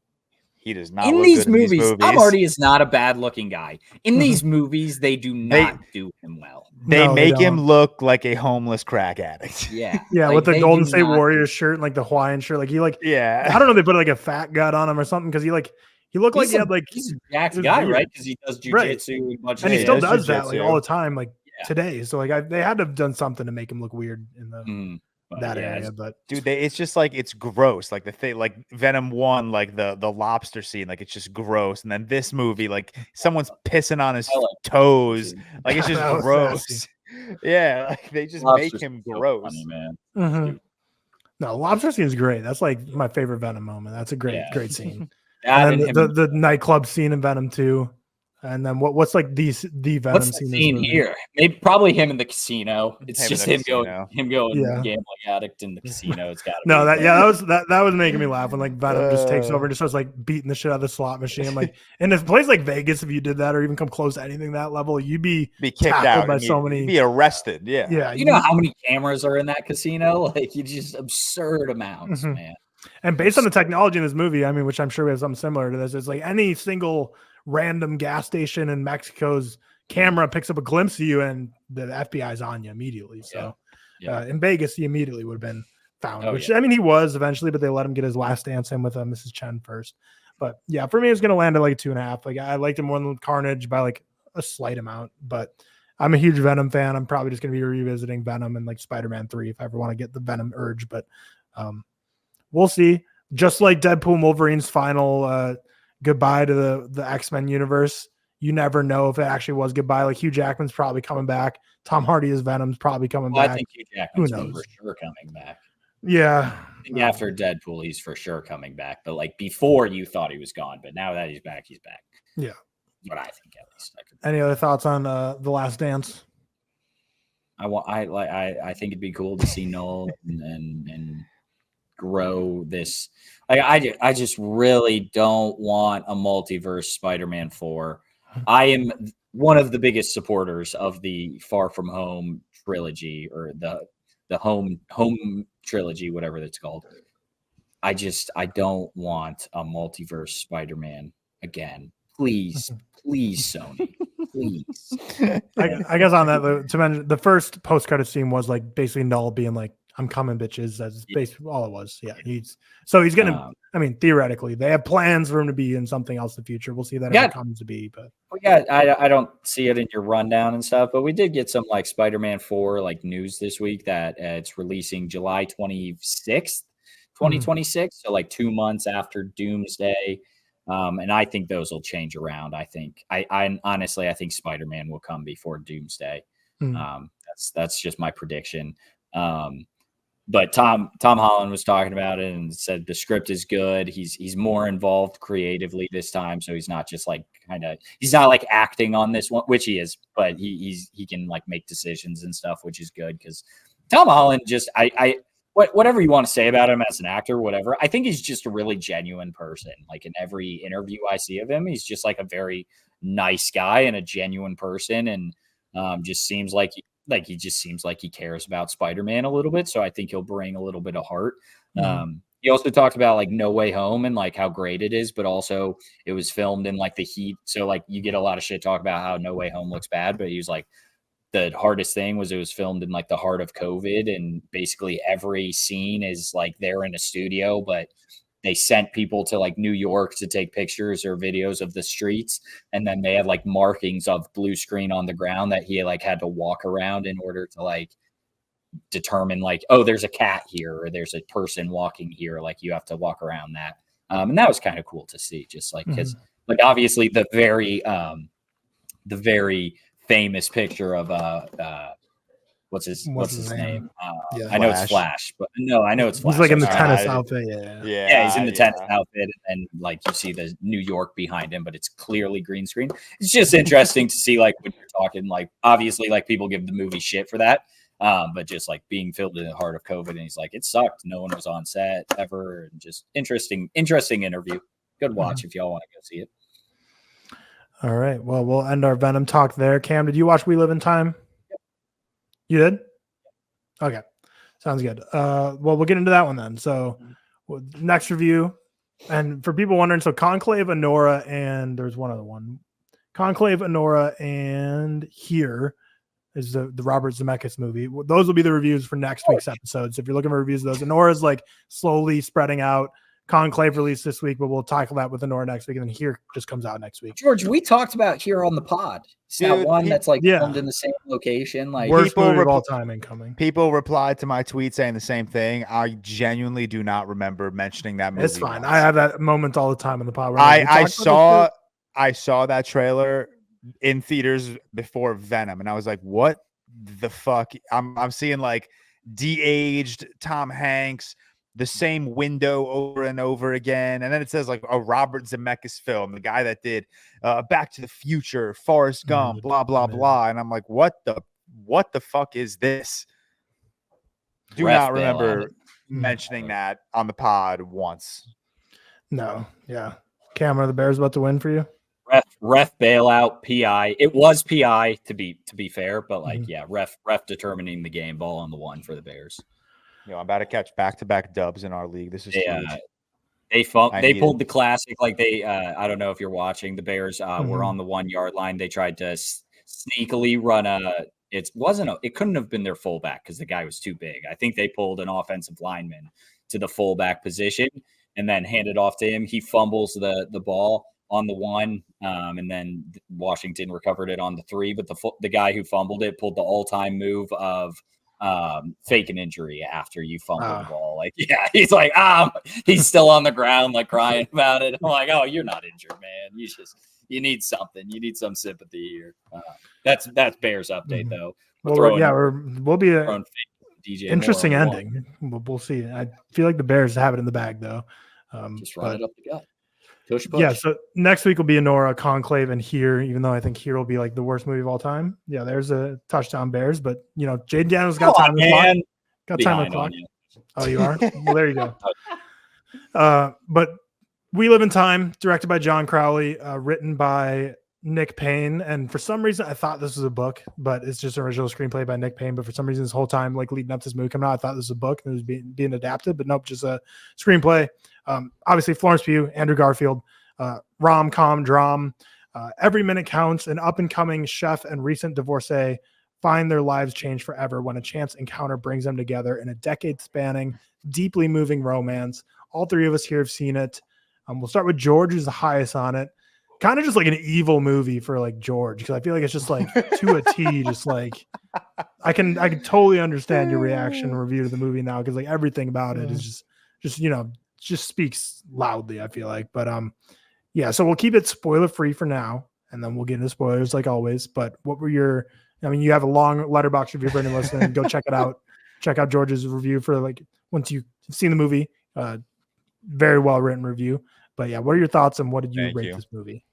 He does not in look these good movies. In these movies. Tom Hardy is not a bad looking guy. In these movies, they do not do him well. They make him look like a homeless crack addict. Yeah. Yeah, like, with the Golden State Warriors shirt and like the Hawaiian shirt. Like I don't know, they put like a fat gut on him or something because he looked like he had like he's a jacked guy, right? Because he does jujitsu and he still does that like all the time, like today. So like they had to have done something to make him look weird in the that area. But dude, it's just like it's gross. Like the thing, like Venom 1, like the lobster scene, like it's just gross. And then this movie, like someone's pissing on his toes, like it's just gross. Yeah, like they just make him gross, funny, man. No, lobster scene is great. That's like my favorite Venom moment. That's a great scene. And then the nightclub scene in Venom 2. And then what's like the Venom what's the scene here? Maybe probably him in the casino. It's just him going gambling addict in the casino. It's got that was making me laugh when like Venom just takes over and just starts like beating the shit out of the slot machine. Like in a place like Vegas, if you did that or even come close to anything that level, you'd be kicked out by so many. You'd be arrested. Yeah. Yeah. You know how many cameras are in that casino? Like you just absurd amounts, man. And based on the technology in this movie, I mean, which I'm sure we have something similar to this, it's like any single random gas station in Mexico's camera picks up a glimpse of you and the FBI's on you immediately. So in Vegas, he immediately would have been found, I mean, he was eventually, but they let him get his last dance in with Mrs. Chen first. But yeah, for me, it's going to land at like 2.5. Like I liked him more than Carnage by like a slight amount, but I'm a huge Venom fan. I'm probably just going to be revisiting Venom and like Spider-Man 3 if I ever want to get the Venom urge, but we'll see. Just like Deadpool and Wolverine's final goodbye to the X-Men universe. You never know if it actually was goodbye. Like Hugh Jackman's probably coming back. Tom Hardy as Venom's probably coming back. I think Hugh Jackman's for sure coming back. Yeah. I think after Deadpool, he's for sure coming back. But like before, you thought he was gone, but now that he's back, he's back. Yeah. But I think at least. Any other thoughts on The Last Dance? I think it'd be cool to see Noel and grow this. I just really don't want a multiverse Spider-Man 4. I am one of the biggest supporters of the Far From Home trilogy or the home trilogy, whatever it's called. I don't want a multiverse Spider-Man again. Please, Sony, please. I guess on that, to mention, the first post-credit scene was like basically Null being like, "I'm coming, bitches." That's basically all it was. Yeah, he's gonna. I mean, theoretically, they have plans for him to be in something else in the future. We'll see that if it comes to be. But I don't see it in your rundown and stuff. But we did get some like Spider-Man 4 like news this week that it's releasing July 26th, 2026. So like 2 months after Doomsday. And I think those will change around. I honestly, I think Spider-Man will come before Doomsday. That's just my prediction. But Tom Holland was talking about it and said the script is good. He's more involved creatively this time, so he's not just like he's not like acting on this one, which he is, but he can like make decisions and stuff, which is good because Tom Holland just whatever you want to say about him as an actor, whatever, I think he's just a really genuine person. Like in every interview I see of him, he's just like a very nice guy and a genuine person, and just seems like he just seems like he cares about Spider-Man a little bit. So I think he'll bring a little bit of heart. He also talked about like No Way Home and like how great it is, but also it was filmed in like the heat. So like you get a lot of shit talk about how No Way Home looks bad, but he was like, the hardest thing was it was filmed in like the heart of COVID, and basically every scene is like they're in a studio, but they sent people to like New York to take pictures or videos of the streets. And then they had like markings of blue screen on the ground that he like had to walk around in order to like determine like, oh, there's a cat here or there's a person walking here. Like you have to walk around that. And that was kind of cool to see, just like, cause like obviously the very famous picture of what's his name? I know it's Flash, but no, I know it's Flash. He's like in the tennis outfit. Yeah, he's in the tennis outfit, and like you see the New York behind him, but it's clearly green screen. It's just interesting to see, like when you're talking, like obviously, like people give the movie shit for that, but just like being filmed in the heart of COVID, and he's like, it sucked. No one was on set ever, and just interesting interview. Good watch if y'all want to go see it. All right. Well, we'll end our Venom talk there. Cam, did you watch We Live in Time? Yep. You did? Okay. Sounds good. Well, we'll get into that one then. So next review. And for people wondering, so Conclave, Anora, and there's one other one. Conclave, Anora, and Here is the Robert Zemeckis movie. Those will be the reviews for next week's episodes. If you're looking for reviews of those, Anora's like slowly spreading out. Conclave released this week, but we'll tackle that with Anora next week, and then Here just comes out next week. George, we talked about Here on the pod. It's that one that's like filmed in the same location. Like worst movie of all time incoming. People replied to my tweet saying the same thing. I genuinely do not remember mentioning that movie. It's fine. I have that moment all the time in the pod. I saw that trailer in theaters before Venom, and I was like, "What the fuck?" I'm seeing like de-aged Tom Hanks. The same window over and over again. And then it says like a Robert Zemeckis film, the guy that did Back to the Future, Forrest Gump, blah, blah, blah. And I'm like, what the fuck is this? Do not remember mentioning that on the pod once. No. Yeah. Cam, are the Bears about to win for you? Ref bailout, PI. It was PI to be fair, but like, ref determining the game, ball on the one for the Bears. I'm about to catch back-to-back dubs in our league. This is huge. They pulled the classic. Like I don't know if you're watching. The Bears were on the 1 yard line. They tried to sneakily run it couldn't have been their fullback because the guy was too big. I think they pulled an offensive lineman to the fullback position and then handed off to him. He fumbles the ball on the 1, and then Washington recovered it on the 3. But the guy who fumbled it pulled the all-time move of fake an injury after you fumble the ball. Like, he's like, he's still on the ground, like crying about it. I'm like, oh, you're not injured, man. You need something. You need some sympathy here. That's Bears update though. We'll be a DJ interesting ending. We'll see. I feel like the Bears have it in the bag though. Just run it up the gut. Push. Yeah, so next week will be Anora, Conclave, and Here, even though I think Here will be like the worst movie of all time. Yeah, there's a touchdown Bears, but Jay Daniels got time on the clock. Got time on the clock. Oh, you are? Well, there you go. But We Live in Time, directed by John Crowley, written by Nick Payne. And for some reason, I thought this was a book, but it's just an original screenplay by Nick Payne. But for some reason, this whole time, like leading up to this movie coming out, I thought this was a book and it was being adapted, but nope, just a screenplay. Obviously, Florence Pugh, Andrew Garfield, rom-com, dram. Every minute counts. An up-and-coming chef and recent divorcee find their lives changed forever when a chance encounter brings them together in a decade-spanning, deeply moving romance. All three of us here have seen it. We'll start with George, who's the highest on it. Kind of just like an evil movie for like George, because I feel like it's just like to a T, just like I can totally understand your reaction and review to the movie now, because like everything about it is just speaks loudly, I feel like. But Yeah, so we'll keep it spoiler free for now, and then we'll get into spoilers like always. But what were your? I mean, you have a long letterbox review for anyone listening. Go check it out. Check out George's review for like once you've seen the movie. Very well written review. But yeah, what are your thoughts and what did you rate this movie?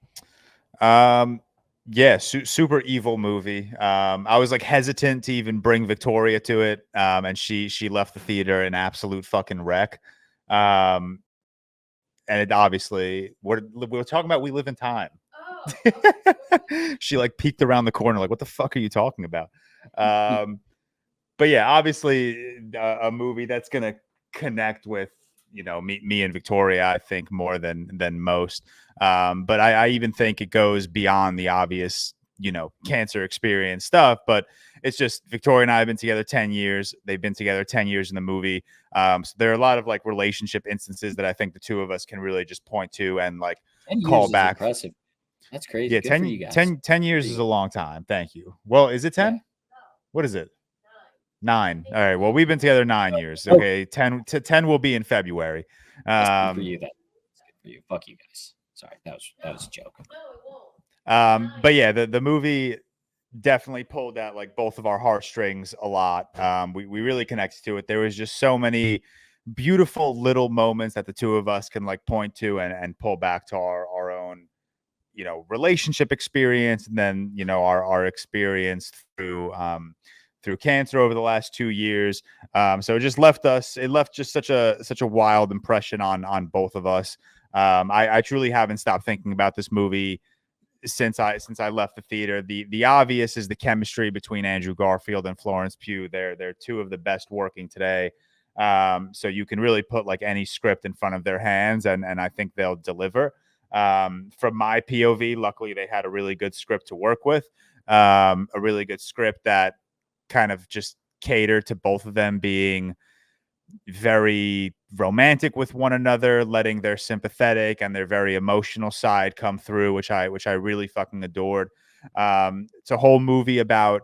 Yeah, super evil movie. I was like hesitant to even bring Victoria to it, and she left the theater an absolute fucking wreck. And it obviously we were talking about We Live in Time. Oh. She like peeked around the corner, like, what the fuck are you talking about? But yeah, obviously a movie that's gonna connect with me and Victoria, I think, more than most. But I even think it goes beyond the obvious, cancer experience stuff. But it's just Victoria and I have been together 10 years. They've been together 10 years in the movie. So there are a lot of like relationship instances that I think the two of us can really just point to and like call back. Impressive. That's crazy. Yeah, Good for you guys. 10 years is a long time. Thank you. Well, is it 10? Yeah. What is it? 9. All right. Well, we've been together 9 years. Okay. 10 will be in February. That's good for you. That's good for you. Fuck you guys. Sorry. That was a joke. But yeah, the movie definitely pulled at like both of our heartstrings a lot. We really connected to it. There was just so many beautiful little moments that the two of us can like point to and pull back to our own, relationship experience. And then, our experience through cancer over the last 2 years. So it left just such a wild impression on both of us. I truly haven't stopped thinking about this movie since I left the theater. The obvious is the chemistry between Andrew Garfield and Florence Pugh. They're two of the best working today. So you can really put like any script in front of their hands and I think they'll deliver. From my POV, luckily they had a really good script to work with. A really good script that kind of just cater to both of them being very romantic with one another, letting their sympathetic and their very emotional side come through, which I really fucking adored. It's a whole movie about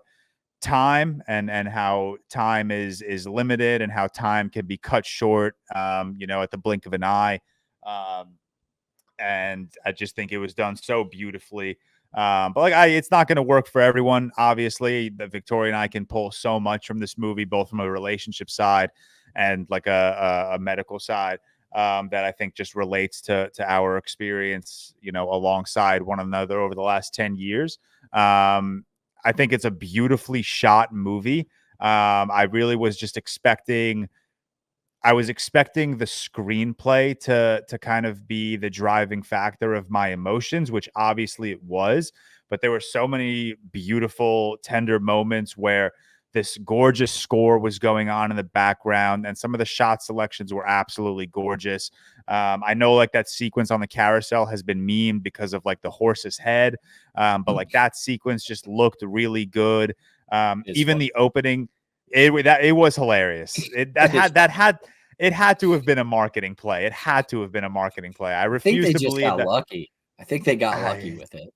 time and how time is limited and how time can be cut short, at the blink of an eye. And I just think it was done so beautifully. But like it's not going to work for everyone. Obviously, the Victoria and I can pull so much from this movie, both from a relationship side and like a medical side, that I think just relates to our experience, alongside one another over the last 10 years. I think it's a beautifully shot movie. I really was just expecting the screenplay to kind of be the driving factor of my emotions, which obviously it was, but there were so many beautiful, tender moments where this gorgeous score was going on in the background and some of the shot selections were absolutely gorgeous. I know like that sequence on the carousel has been memed because of like the horse's head. But like that sequence just looked really good. Even the opening, it was hilarious. It had to have been a marketing play. It had to have been a marketing play. I refuse to believe that. Lucky. I think they got lucky with it.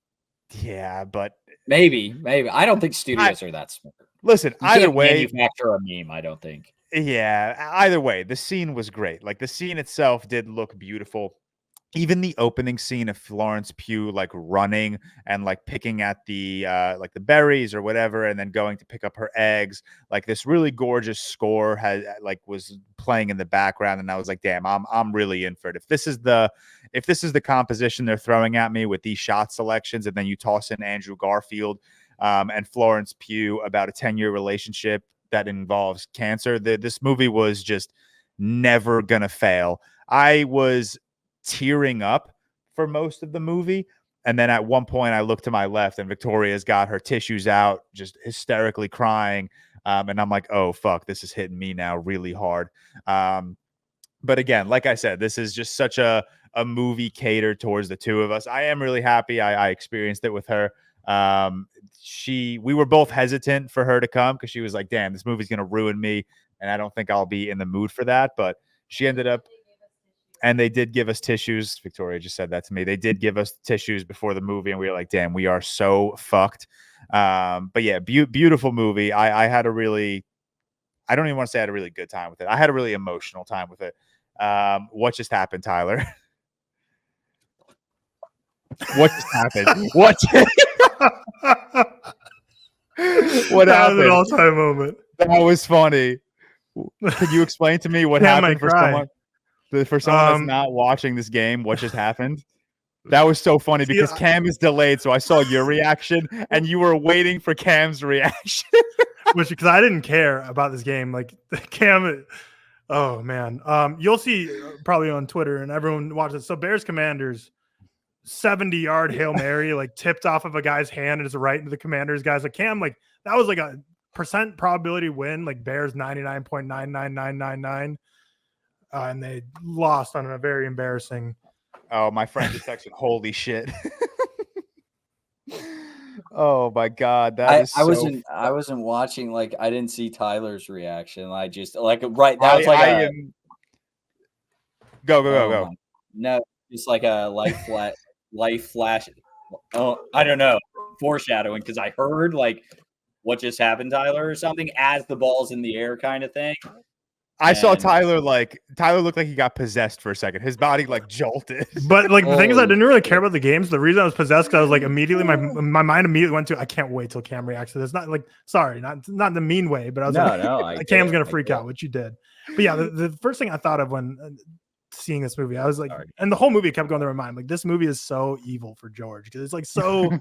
Yeah, but maybe. I don't think studios are that smart. Listen, either way, manufacture a meme. I don't think. Yeah, either way, the scene was great. Like the scene itself did look beautiful. Even the opening scene of Florence Pugh like running and like picking at the like the berries or whatever, and then going to pick up her eggs. Like this really gorgeous score was playing in the background, and I was like, damn, I'm really in for it. If this is the composition they're throwing at me with these shot selections, and then you toss in Andrew Garfield and Florence Pugh about a 10-year relationship that involves cancer, this movie was just never gonna fail. I was tearing up for most of the movie, and then at one point I looked to my left and Victoria's got her tissues out, just hysterically crying, and I'm like, oh fuck, this is hitting me now really hard. But again, like I said, this is just such a movie catered towards the two of us. I am really happy I experienced it with her. We were both hesitant for her to come because she was like, damn, this movie's gonna ruin me, and I don't think I'll be in the mood for that. But she ended up, and they did give us tissues. Victoria just said that to me. They did give us tissues before the movie, and we were like, damn, we are so fucked. But yeah, beautiful movie. I had a really, I don't even want to say I had a really good time with it. I had a really emotional time with it. What just happened, Tyler? What just happened? What? What That was happened? an all-time moment. That was funny. Can you explain to me what happened for someone that's not watching this game? What just happened? That was so funny because Cam is delayed, so I saw your reaction, and you were waiting for Cam's reaction. Which, because I didn't care about this game, like Cam. Oh man, you'll see probably on Twitter, and everyone watches. So Bears Commanders, 70-yard Hail Mary, like tipped off of a guy's hand and is right into the Commanders guys. Like Cam, like that was like a percent probability win. Like Bears 99.99999, and they lost on a very embarrassing. Oh, my friend just texted, holy shit. Oh my God. I wasn't watching, like I didn't see Tyler's reaction. I just like right that was like go. No, just like a life flash. Oh, I don't know. Foreshadowing, because I heard like what just happened, Tyler, or something as the ball's in the air kind of thing. I saw Tyler looked like he got possessed for a second. His body like jolted. But like the thing is, I didn't really care about the games. The reason I was possessed, because I was like immediately my mind immediately went to, I can't wait till Cam reacts to this. Not like, sorry, not in the mean way, but I was Cam's gonna freak out, which you did. But yeah, the first thing I thought of when seeing this movie, I was like, and the whole movie kept going through my mind, like this movie is so evil for George, because it's like so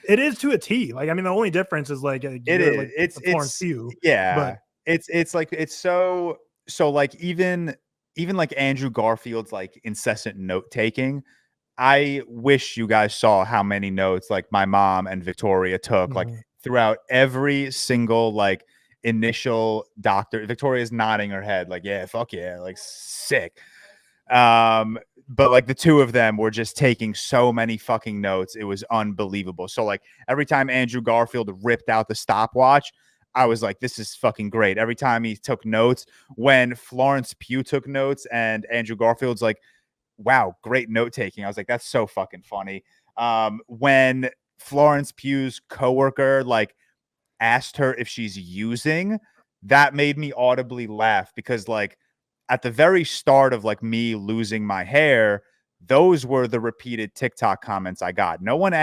it is to a T. Like I mean, the only difference is like it's Florence Pugh. Yeah, but it's like it's so like even like Andrew Garfield's like incessant note taking. I wish you guys saw how many notes like my mom and Victoria took like throughout every single like initial doctor. Victoria's nodding her head like, yeah, fuck yeah, like sick. But like the two of them were just taking so many fucking notes. It was unbelievable. So like every time Andrew Garfield ripped out the stopwatch, I was like, this is fucking great. Every time he took notes, when Florence Pugh took notes and Andrew Garfield's like, wow, great note taking. I was like, that's so fucking funny. When Florence Pugh's coworker like asked her if she's using, that made me audibly laugh, because like at the very start of like me losing my hair, those were the repeated TikTok comments I got. No one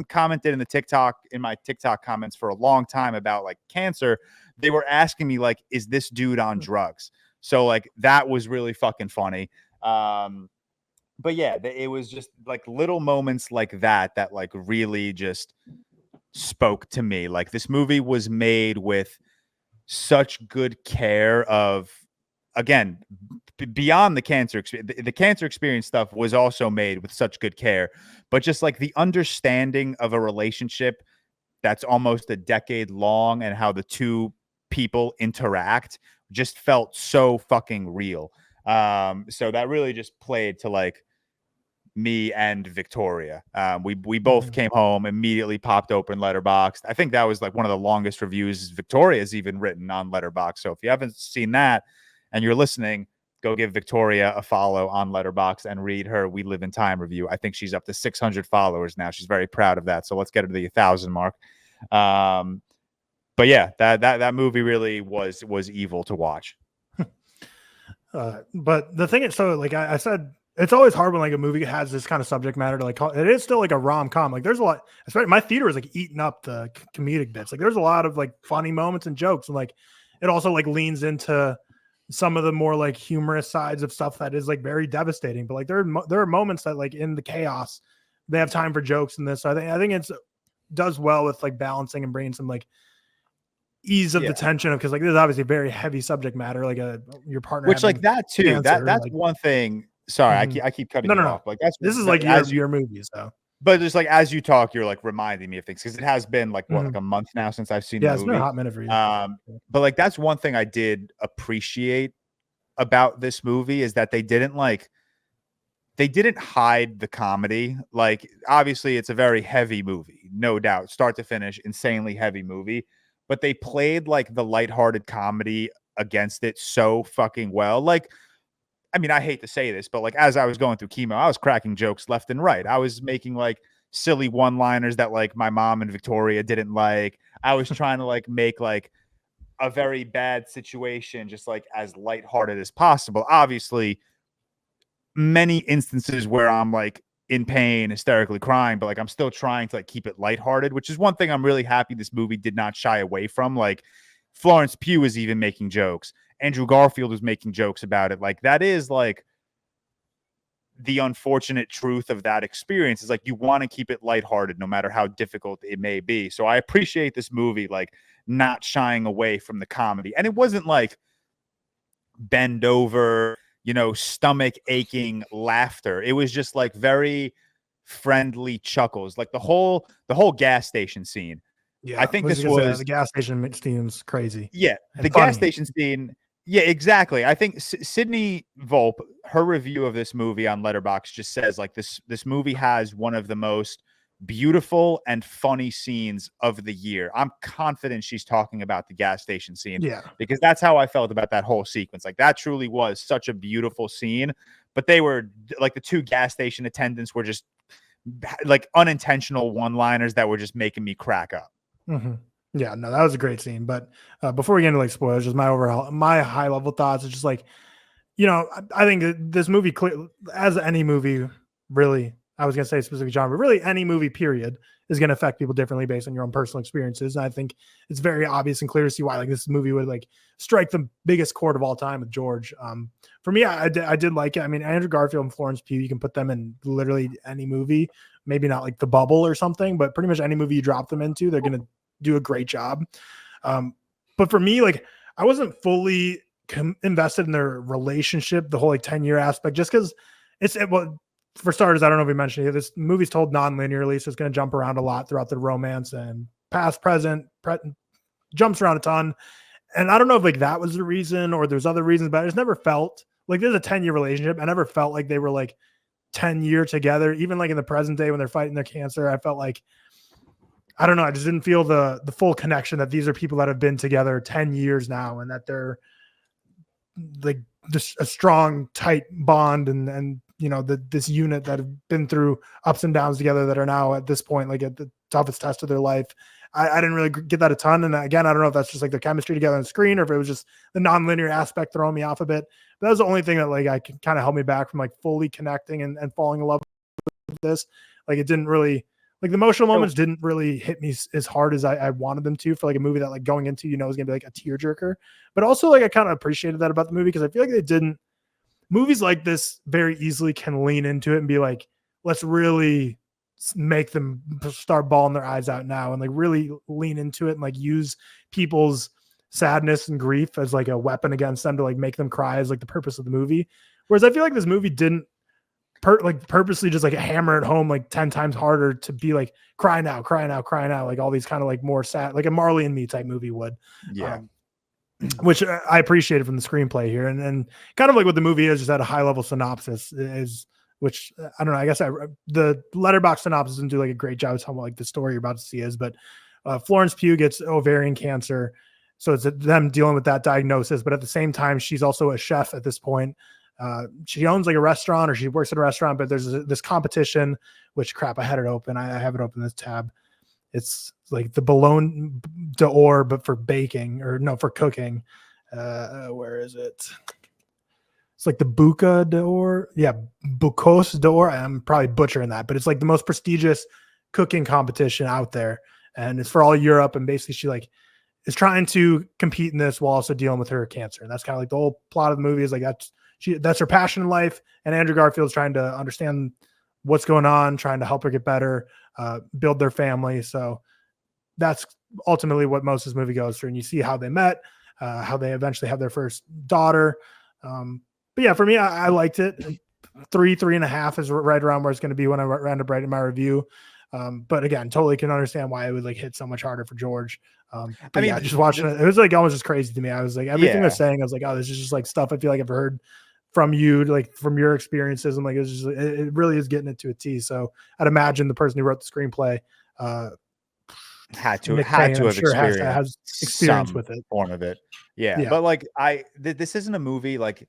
commented in my TikTok comments for a long time about like cancer. They were asking me like, is this dude on drugs? So like that was really fucking funny. But yeah, it was just like little moments like that like really just spoke to me. Like this movie was made with such good care of, again, beyond the cancer experience. The cancer experience stuff was also made with such good care, but just like the understanding of a relationship that's almost a decade long and how the two people interact just felt so fucking real. So that really just played to like me and Victoria. We both came home, immediately popped open Letterboxd. I think that was like one of the longest reviews Victoria's even written on Letterboxd. So if you haven't seen that and you're listening, go give Victoria a follow on Letterboxd and read her We Live in Time review. I think she's up to 600 followers now. She's very proud of that. So let's get her to the 1,000 mark. But yeah, that movie really was evil to watch. But the thing is, so like I said, it's always hard when like a movie has this kind of subject matter to like it is still like a rom-com. Like there's a lot, especially my theater is like eating up the comedic bits. Like there's a lot of like funny moments and jokes, and like it also like leans into some of the more like humorous sides of stuff that is like very devastating. But like there are moments that like in the chaos they have time for jokes in this. So I think it's does well with like balancing and bringing some like ease of the tension of, because like this is obviously a very heavy subject matter, like your partner, which like that too, cancer, that's like, one thing. Sorry, I keep cutting you off. Like this is like your movie, so. But just like as you talk, you're like reminding me of things, because it has been like what, like a month now since I've seen the movie. It's been a hot minute for you. But like that's one thing I did appreciate about this movie, is that they didn't hide the comedy. Like obviously it's a very heavy movie, no doubt, start to finish, insanely heavy movie, but they played like the lighthearted comedy against it so fucking well. Like, I mean, I hate to say this, but like as I was going through chemo, I was cracking jokes left and right. I was making like silly one-liners that like my mom and Victoria didn't like. I was trying to like make like a very bad situation just like as lighthearted as possible. Obviously, many instances where I'm like in pain, hysterically crying, but like I'm still trying to like keep it lighthearted, which is one thing I'm really happy this movie did not shy away from. Like Florence Pugh is even making jokes. Andrew Garfield was making jokes about it. Like that is like the unfortunate truth of that experience is like you want to keep it lighthearted no matter how difficult it may be. So I appreciate this movie like not shying away from the comedy. And it wasn't like bend over, you know, stomach aching laughter. It was just like very friendly chuckles. Like the whole gas station scene. Yeah, I think this was the gas station scene's crazy. Yeah, and the funny. gas station scene. Yeah, exactly. I think Sydney Volpe, her review of this movie on Letterboxd just says like this movie has one of the most beautiful and funny scenes of the year. I'm confident she's talking about the gas station scene. Yeah, because that's how I felt about that whole sequence. Like that truly was such a beautiful scene, but they were like the two gas station attendants were just like unintentional one-liners that were just making me crack up. Mm-hmm. Yeah, no, that was a great scene. But before we get into like spoilers, just my high level thoughts is just like, you know, I think this movie, as any movie, really, I was going to say specific genre, but really any movie period is going to affect people differently based on your own personal experiences. And I think it's very obvious and clear to see why like this movie would like strike the biggest chord of all time with George. For me, I did like it. I mean, Andrew Garfield and Florence Pugh, you can put them in literally any movie, maybe not like The Bubble or something, but pretty much any movie you drop them into, they're going to do a great job. But for me, like I wasn't fully invested in their relationship, the whole like 10-year aspect, just because well, for starters, I don't know if we mentioned it, this movie's told non-linearly, so it's going to jump around a lot throughout the romance and past, present, jumps around a ton. And I don't know if like that was the reason or there's other reasons, but I just never felt like there's a 10-year relationship. I never felt like they were like 10-year together. Even like in the present day when they're fighting their cancer, I felt like, I don't know, I just didn't feel the full connection that these are people that have been together 10 years now and that they're like just a strong, tight bond and you know, this unit that have been through ups and downs together that are now at this point, like at the toughest test of their life. I didn't really get that a ton. And again, I don't know if that's just like their chemistry together on the screen or if it was just the nonlinear aspect throwing me off a bit. But that was the only thing that like I can kind of held me back from like fully connecting and falling in love with this. Like it didn't really, like the emotional moments didn't really hit me as hard as I wanted them to for like a movie that like going into, you know, is going to be like a tearjerker. But also like I kind of appreciated that about the movie because I feel like they didn't, movies like this very easily can lean into it and be like, let's really make them start bawling their eyes out now and like really lean into it and like use people's sadness and grief as like a weapon against them to like make them cry as like the purpose of the movie. Whereas I feel like this movie didn't purposely just like hammer it home like 10 times harder to be like cry now, like all these kind of like more sad, like a Marley and Me type movie would. Yeah. Which I appreciated from the screenplay here and kind of like what the movie is just at a high level synopsis is, which I don't know, I guess the Letterboxd synopsis doesn't do like a great job of telling what like the story you're about to see is, but Florence Pugh gets ovarian cancer. So it's them dealing with that diagnosis, but at the same time, she's also a chef at this point. She owns like a restaurant or she works at a restaurant, but there's this competition, which crap, I had it open. I have it open this tab. It's like the Ballon d'Or, but for baking or no, for cooking. Where is it? It's like the Buca d'Or. Yeah. Bucos d'Or. I'm probably butchering that, but it's like the most prestigious cooking competition out there. And it's for all Europe. And basically she like is trying to compete in this while also dealing with her cancer. And that's kind of like the whole plot of the movie is like that's her passion in life. And Andrew Garfield's trying to understand what's going on, trying to help her get better, build their family. So that's ultimately what most of this movie goes through. And you see how they met, how they eventually have their first daughter. But yeah, for me, I liked it. 3.5 is right around where it's going to be when I round up writing my review. But again, totally can understand why it would like hit so much harder for George. But I mean, yeah, just watching it was like almost just crazy to me. I was like, everything they're saying, I was like, oh, this is just like stuff I feel like I've heard from you, like from your experiences. And like, it really is getting it to a T. So I'd imagine the person who wrote the screenplay had to have has experience with it, form of it. Yeah. But like this isn't a movie like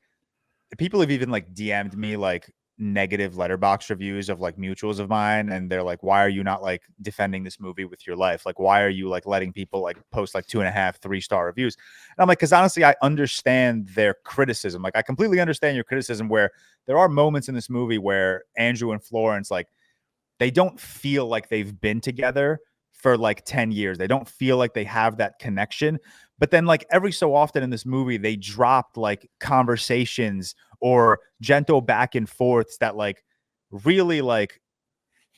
people have even like DM'd me like negative letterbox reviews of like mutuals of mine, and they're like, why are you not like defending this movie with your life? Like, why are you like letting people like post like 2.5, 3-star reviews? And I'm like, because honestly, I understand their criticism. Like, I completely understand your criticism where there are moments in this movie where Andrew and Florence, like, they don't feel like they've been together for like 10 years. They don't feel like they have that connection. But then like every so often in this movie, they dropped like conversations or gentle back and forths that like really like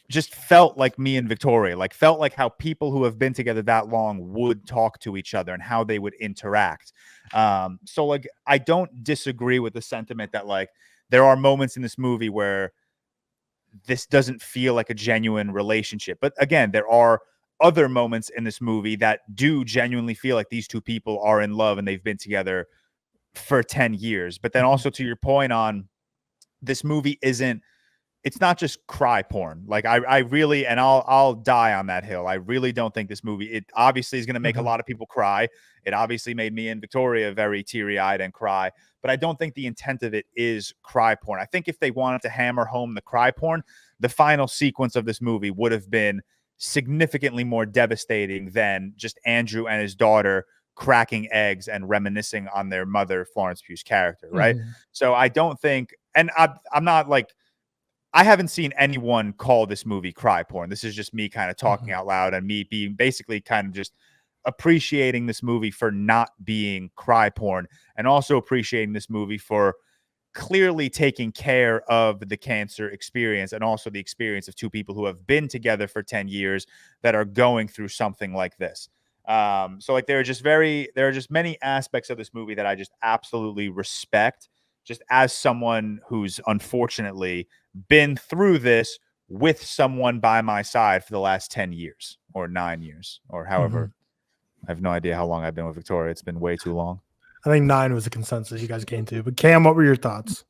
just felt like me and Victoria, like felt like how people who have been together that long would talk to each other and how they would interact. So like, I don't disagree with the sentiment that like there are moments in this movie where this doesn't feel like a genuine relationship. But again, there are other moments in this movie that do genuinely feel like these two people are in love and they've been together for 10 years. But then also to your point on this movie it's not just cry porn. Like I really, and I'll die on that hill. I really don't think this movie, it obviously is going to make a lot of people cry. It obviously made me and Victoria very teary-eyed and cry, but I don't think the intent of it is cry porn. I think if they wanted to hammer home the cry porn, the final sequence of this movie would have been significantly more devastating than just Andrew and his daughter cracking eggs and reminiscing on their mother, Florence Pugh's character, right? So I don't think, and I'm not like, I haven't seen anyone call this movie cry porn. This is just me kind of talking out loud and me being basically kind of just appreciating this movie for not being cry porn, and also appreciating this movie for clearly taking care of the cancer experience and also the experience of two people who have been together for 10 years that are going through something like this. So like there are just many aspects of this movie that I just absolutely respect, just as someone who's unfortunately been through this with someone by my side for the last 10 years or 9 years or however. I have no idea how long I've been with Victoria. It's been way too long. I think 9 was the consensus you guys came to. But Cam, what were your thoughts?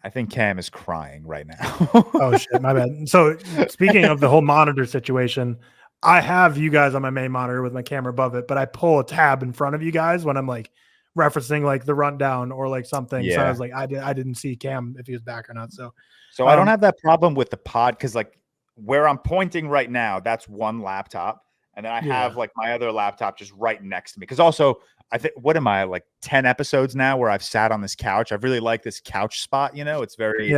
I think Cam is crying right now. Oh shit, my bad. So speaking of the whole monitor situation, I have you guys on my main monitor with my camera above it, but I pull a tab in front of you guys when I'm like referencing like the rundown or like something. Yeah. So I was like, I didn't see Cam if he was back or not. So I don't have that problem with the pod because like where I'm pointing right now, that's one laptop. And then I have like my other laptop just right next to me. Because also, I think, what am I, like 10 episodes now where I've sat on this couch? I really like this couch spot. You know, it's very,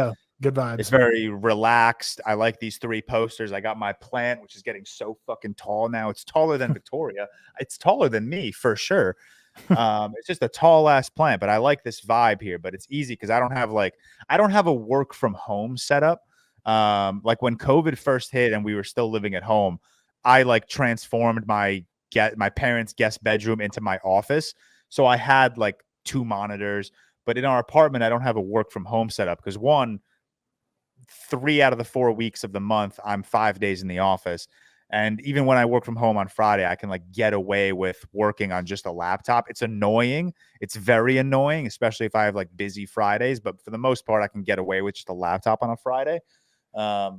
good vibes. It's very relaxed. I like these 3 posters. I got my plant, which is getting so fucking tall now. It's taller than Victoria. It's taller than me for sure. It's just a tall ass plant, but I like this vibe here. But it's easy because I don't have a work from home setup. Like when COVID first hit and we were still living at home, I like transformed my parents' guest bedroom into my office. So I had like 2 monitors, but in our apartment, I don't have a work from home setup because 3 out of the 4 weeks of the month, I'm 5 days in the office. And even when I work from home on Friday, I can like get away with working on just a laptop. It's annoying. It's very annoying, especially if I have like busy Fridays. But for the most part, I can get away with just a laptop on a Friday. But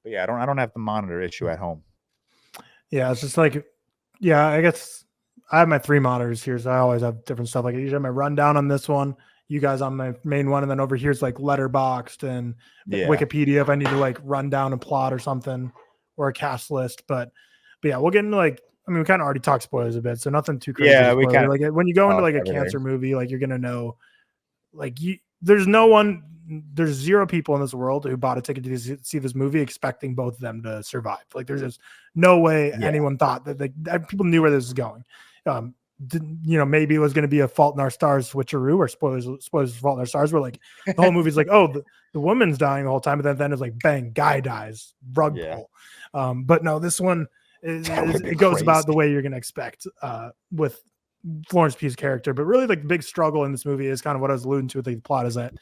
yeah, I don't have the monitor issue at home. Yeah, it's just like, I guess I have my 3 monitors here, so I always have different stuff. Like I usually have my rundown on this one, you guys on my main one, and then over here is like Letterboxd and Wikipedia if I need to like run down a plot or something or a cast list. But yeah, we'll get into like, I mean, we kind of already talked spoilers a bit, so nothing too crazy. Yeah, we kind of like when you go into like a cancer movie, like you're gonna know, like there's 0 people in this world who bought a ticket to see this movie expecting both of them to survive. Like there's just no way anyone thought that people knew where this was going. Maybe it was going to be a Fault in Our Stars switcheroo or spoilers for Fault in Our Stars, where like the whole movie's like, oh, the woman's dying the whole time, but then it's like, bang, guy dies, rug pull. But no, this one it goes about the way you're going to expect with Florence Pugh's character. But really, like the big struggle in this movie is kind of what I was alluding to with the plot, is that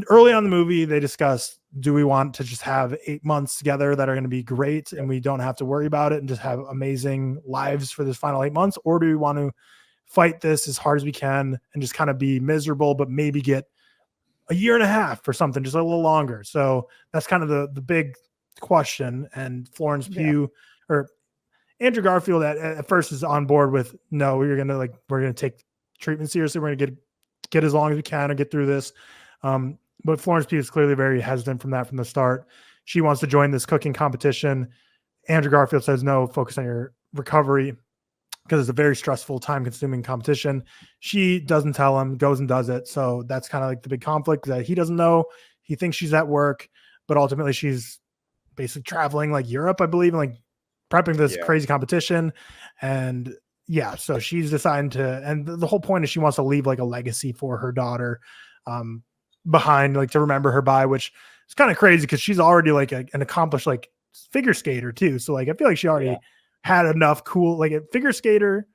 early on in the movie they discuss, do we want to just have 8 months together that are going to be great and we don't have to worry about it and just have amazing lives for this final 8 months, or do we want to fight this as hard as we can and just kind of be miserable but maybe get a year and a half or something, just a little longer? So that's kind of the big question. And Florence Pugh or Andrew Garfield at first is on board with, no, we're gonna take treatment seriously, we're gonna get as long as we can and get through this. But Florence Pugh is clearly very hesitant from the start. She wants to join this cooking competition. Andrew Garfield says no, focus on your recovery, because it's a very stressful, time-consuming competition. She doesn't tell him, goes and does it. So that's kind of like the big conflict, that he doesn't know. He thinks she's at work, but ultimately she's basically traveling like Europe, I believe, and like prepping this crazy competition. And yeah, so she's deciding to, and the whole point is she wants to leave like a legacy for her daughter behind, like to remember her by, which is kind of crazy because she's already like an accomplished like figure skater too. So like I feel like she already had enough cool, like a figure skater,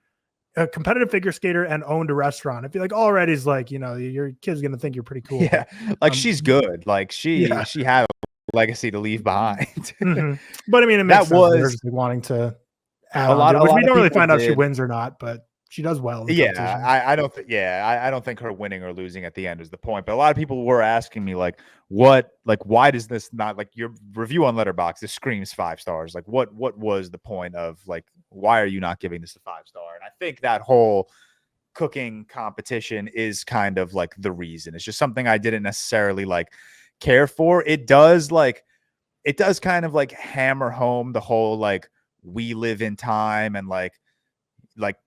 a competitive figure skater, and owned a restaurant. I feel like already is like, you know, your kid's gonna think you're pretty cool. Yeah, like she's good. Like she had a legacy to leave behind. But I mean, it makes sense for her just wanting to add a lot, which we don't really find out if she wins or not, but she does well. I don't think. I don't think her winning or losing at the end is the point. But a lot of people were asking me like, why does this not, like, your review on Letterboxd, this screams 5 stars. Like, what was the point of, like, why are you not giving this a 5-star? And I think that whole cooking competition is kind of like the reason. It's just something I didn't necessarily like care for. It does kind of like hammer home the whole like we live in time, and like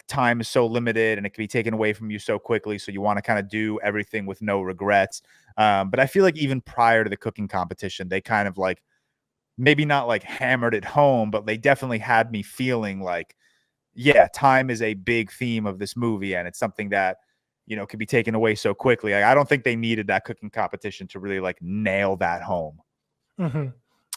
time is so limited and it can be taken away from you so quickly. So you want to kind of do everything with no regrets. But I feel like even prior to the cooking competition, they kind of like maybe not like hammered it home, but they definitely had me feeling like, yeah, time is a big theme of this movie. And it's something that, you know, could be taken away so quickly. Like, I don't think they needed that cooking competition to really like nail that home.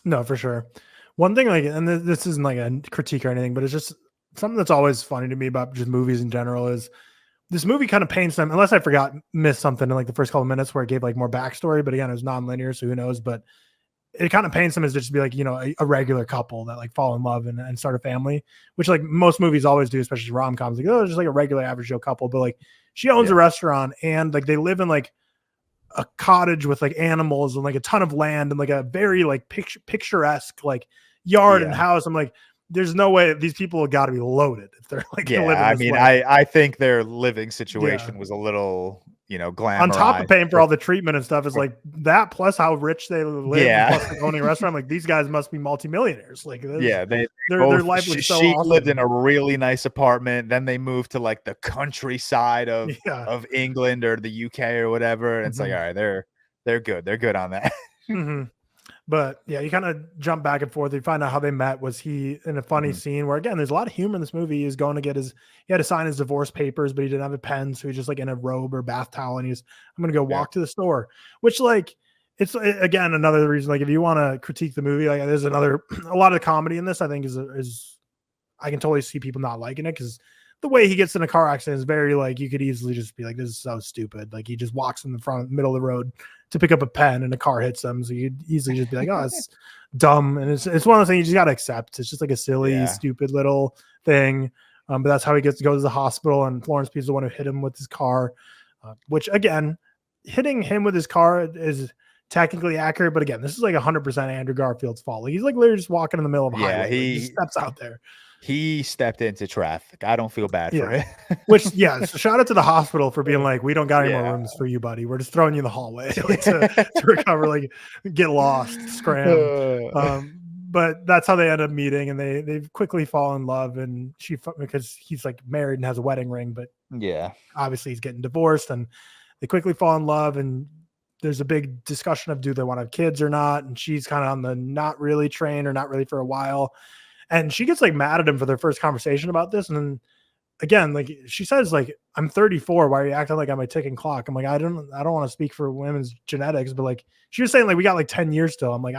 No, for sure. One thing, like, and this isn't like a critique or anything, but it's just something that's always funny to me about just movies in general is this movie kind of paints them, unless I missed something in like the first couple of minutes where it gave like more backstory, but again, it was non-linear, so who knows, but it kind of paints them as just be like, you know, a regular couple that like fall in love and start a family, which like most movies always do, especially rom-coms, like, oh, just like a regular average Joe couple. But like she owns a restaurant, and like they live in like a cottage with like animals and like a ton of land and like a very like picturesque like yard and house. I'm like, there's no way these people have got to be loaded if they're like I mean, I think their living situation was a little, you know, glamorized. On top of paying for all the treatment and stuff, is like that plus how rich they live, plus like owning a restaurant. Like, these guys must be multimillionaires. Like, their life was so she awesome. lived in a really nice apartment, then they moved to like the countryside of England or the UK or whatever, and it's like, all right, they're good on that. But yeah, you kind of jump back and forth. You find out how they met. Was he in a funny scene where, again, there's a lot of humor in this movie. He's going to get he had to sign his divorce papers, but he didn't have a pen. So he's just like in a robe or bath towel. And I'm going to go walk to the store, which like, it's again, another reason, like if you want to critique the movie, like there's a lot of comedy in this, I think is I can totally see people not liking it, because the way he gets in a car accident is very like, you could easily just be like, this is so stupid. Like he just walks in the middle of the road to pick up a pen and a car hits him. So you'd easily just be like, oh, it's dumb. And it's one of those things you just got to accept. It's just like a silly, stupid little thing. But that's how he gets to go to the hospital. And Florence Pugh is the one who hit him with his car, which again, hitting him with his car is technically accurate. But again, this is like 100% Andrew Garfield's fault. Like, he's like literally just walking in the middle of a highway. Like, he steps out there. He stepped into traffic. I don't feel bad for it. Which, so shout out to the hospital for being like, we don't got any more rooms for you, buddy. We're just throwing you in the hallway like, to recover, like get lost, scram. But that's how they end up meeting, and they quickly fall in love. And because he's like married and has a wedding ring, but obviously he's getting divorced, and they quickly fall in love. And there's a big discussion of, do they want to have kids or not? And she's kind of on the not really train, or not really for a while. And she gets like mad at him for their first conversation about this. And then again, like she says, like, I'm 34. Why are you acting like I'm a ticking clock? I'm like, I don't want to speak for women's genetics, but like she was saying, like, we got like 10 years still. I'm like,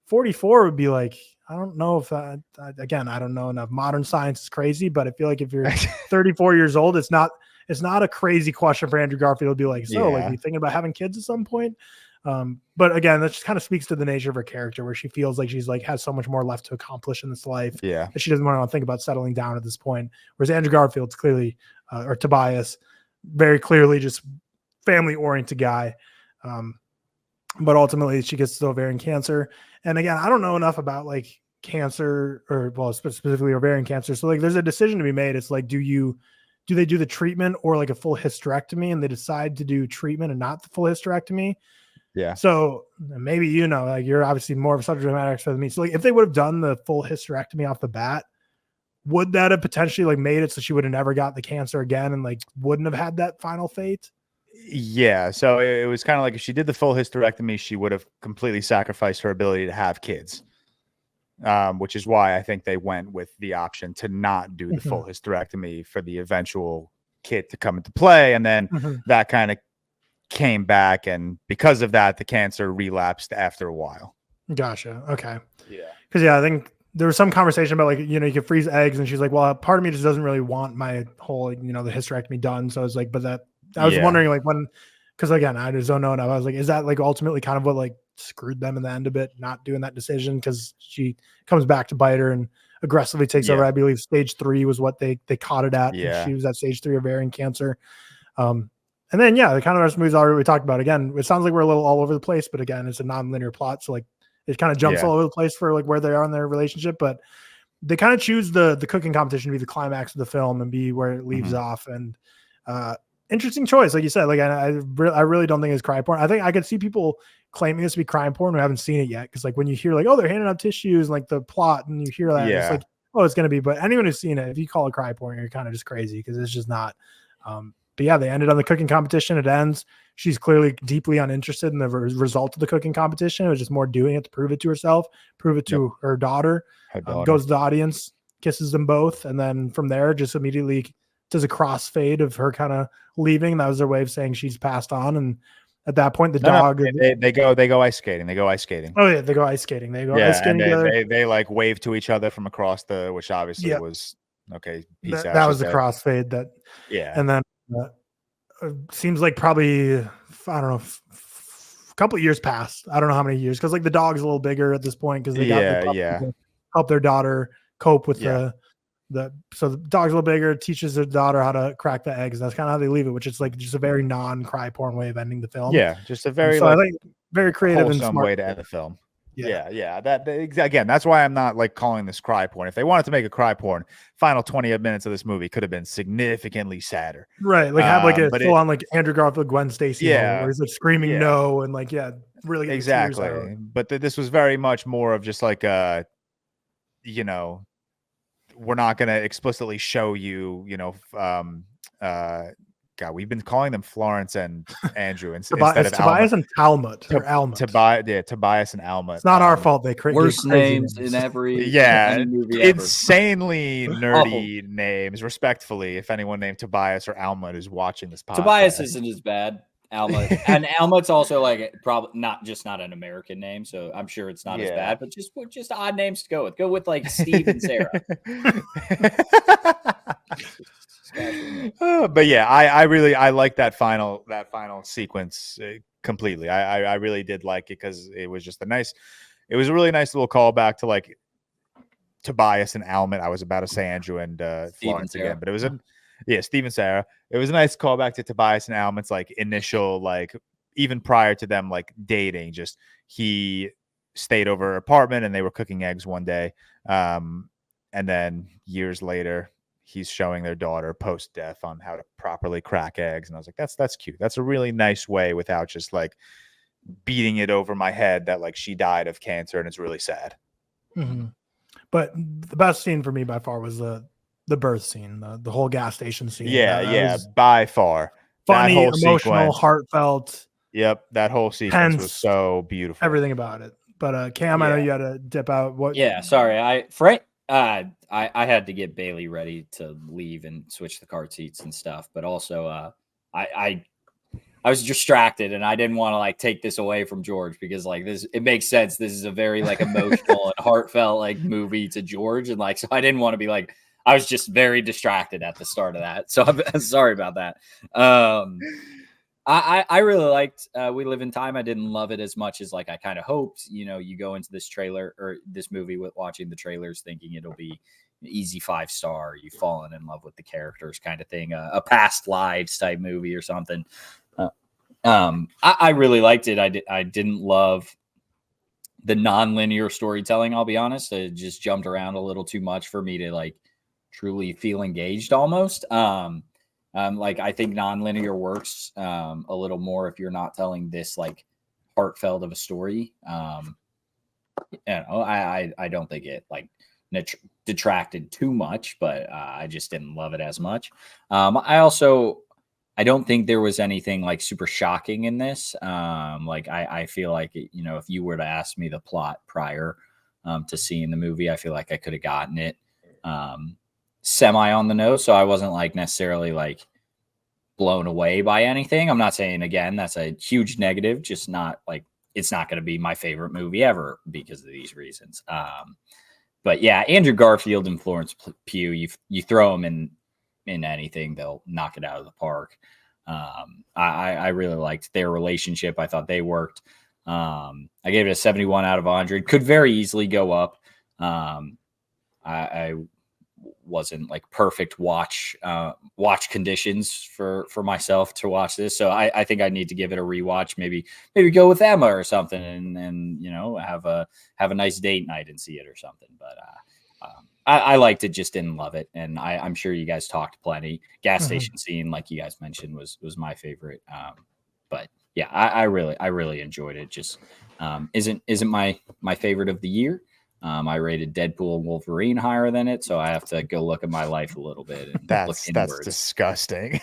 44 would be like, I don't know if again, I don't know enough. Modern science is crazy, but I feel like if you're 34 years old, it's not a crazy question for Andrew Garfield to be like, like, you thinking about having kids at some point? But again, that just kind of speaks to the nature of her character, where she feels like she's like has so much more left to accomplish in this life. That she doesn't want to think about settling down at this point. Whereas Andrew Garfield's clearly, or Tobias, very clearly just family oriented guy. But ultimately she gets the ovarian cancer. And again, I don't know enough about like cancer, or well, specifically ovarian cancer. So like there's a decision to be made. It's like, do you do they do the treatment or like a full hysterectomy, and they decide to do treatment and not the full hysterectomy. Yeah. So maybe, like you're obviously more of a subject matter expert than me. So like if they would have done the full hysterectomy off the bat, would that have potentially like made it so she would have never got the cancer again and like wouldn't have had that final fate? Yeah. So it was kind of like if she did the full hysterectomy, she would have completely sacrificed her ability to have kids. Which is why I think they went with the option to not do the full hysterectomy for the eventual kid to come into play. And then that kind of came back. And because of that, the cancer relapsed after a while. Gotcha. Okay. Yeah. Because, I think there was some conversation about like, you can freeze eggs. And she's like, well, part of me just doesn't really want my whole, the hysterectomy done. So I was like, but that I was wondering like when, because again, I just don't know. And I was like, is that like ultimately kind of what like screwed them in the end a bit, not doing that decision? Because she comes back to bite her and aggressively takes over. I believe stage 3 was what they caught it at. Yeah. She was at stage 3 ovarian cancer. And then, the kind of rest of the movies already we talked about. Again, it sounds like we're a little all over the place, but again, it's a non-linear plot. So like it kind of jumps all over the place for like where they are in their relationship, but they kind of choose the cooking competition to be the climax of the film and be where it leaves off. And interesting choice. Like you said, like I really don't think it's crime porn. I think I could see people claiming this to be crime porn who haven't seen it yet. Cause like when you hear like, oh, they're handing out tissues and like the plot and you hear that, it's like, oh, it's going to be, but anyone who's seen it, if you call it crime porn, you're kind of just crazy because it's just not. But they ended on the cooking competition. It ends. She's clearly deeply uninterested in the result of the cooking competition. It was just more doing it to prove it to herself, prove it to her daughter. Goes to the audience, kisses them both. And then from there, just immediately does a crossfade of her kind of leaving. That was their way of saying she's passed on. And at that point, dog. They go ice skating. Oh yeah, they go ice skating. Ice skating together. They like wave to each other from across which obviously was okay. Peace out. That was the crossfade. And then seems like probably I don't know, a couple of years passed. I don't know how many years because like the dog's a little bigger at this point because they got to help their daughter cope with so the dog's a little bigger, teaches their daughter how to crack the eggs. That's kind of how they leave it, which is like just a very non-cry porn way of ending the film. Yeah, just a very I think very creative and smart way to end the film. Yeah. That again, that's why I'm not like calling this cry porn. If they wanted to make a cry porn, final 20 minutes of this movie could have been significantly sadder. Right, like have like a full on like Andrew Garfield, Gwen Stacy, where he's like screaming no and like really exactly. But this was very much more of just like we're not going to explicitly show you, God, we've been calling them Florence and Andrew instead of Tobias and Talmud. Tobias and Almut. It's not our fault. They create worst names in every movie insanely nerdy names. Respectfully, if anyone named Tobias or Almut is watching this podcast, Tobias isn't as bad. Almut and Almut's also like probably not an American name, so I'm sure it's not as bad. But just odd names to go with. Go with like Steve and Sarah. But I like that final sequence completely. I really did like it because it was just it was a really nice little callback to like Tobias and Almut. I was about to say Andrew and Florence again, but it was Steve and Sarah. It was a nice callback to Tobias and Almut's like initial, like even prior to them like dating, just he stayed over her apartment and they were cooking eggs one day. And then years later, he's showing their daughter post-death on how to properly crack eggs. And I was like, that's cute. That's a really nice way without just like beating it over my head that like she died of cancer and it's really sad. Mm-hmm. But the best scene for me by far was the birth scene, the whole gas station scene. By far. Funny, emotional, heartfelt. Yep, that whole sequence was so beautiful. Everything about it. But Cam, I know you had to dip out. What? Yeah, sorry. I had to get Bailey ready to leave and switch the car seats and stuff. But also, I was distracted and I didn't want to like take this away from George because like it makes sense. This is a very like emotional and heartfelt like movie to George, and like so I didn't want to be like. I was just very distracted at the start of that. So I'm sorry about that. I really liked We Live in Time. I didn't love it as much as like I kind of hoped. You go into this trailer or this movie with watching the trailers thinking it'll be an easy 5-star. You've fallen in love with the characters kind of thing. A past lives type movie or something. I really liked it. I didn't love the non-linear storytelling. I'll be honest. It just jumped around a little too much for me to like truly feel engaged almost. Like I think nonlinear works a little more if you're not telling this like heartfelt of a story. I don't think it like detracted too much, but I just didn't love it as much. I don't think there was anything like super shocking in this. Like I feel like, if you were to ask me the plot prior to seeing the movie, I feel like I could have gotten it semi on the nose. So I wasn't like necessarily like blown away by anything. I'm not saying, again, that's a huge negative, just not like, it's not going to be my favorite movie ever because of these reasons. But yeah, Andrew Garfield and Florence Pugh, you throw them in anything, they'll knock it out of the park. I really liked their relationship. I thought they worked. I gave it a 71 out of 100. Could very easily go up. I wasn't like perfect watch conditions for myself to watch this, so I think I need to give it a rewatch. Maybe go with Emma or something, and have a nice date night and see it or something. But I liked it, just didn't love it, and I'm sure you guys talked plenty. Gas station scene, like you guys mentioned, was my favorite. But yeah, I really enjoyed it. Just isn't my favorite of the year. I rated Deadpool and Wolverine higher than it, so I have to go look at my life a little bit. And that's disgusting.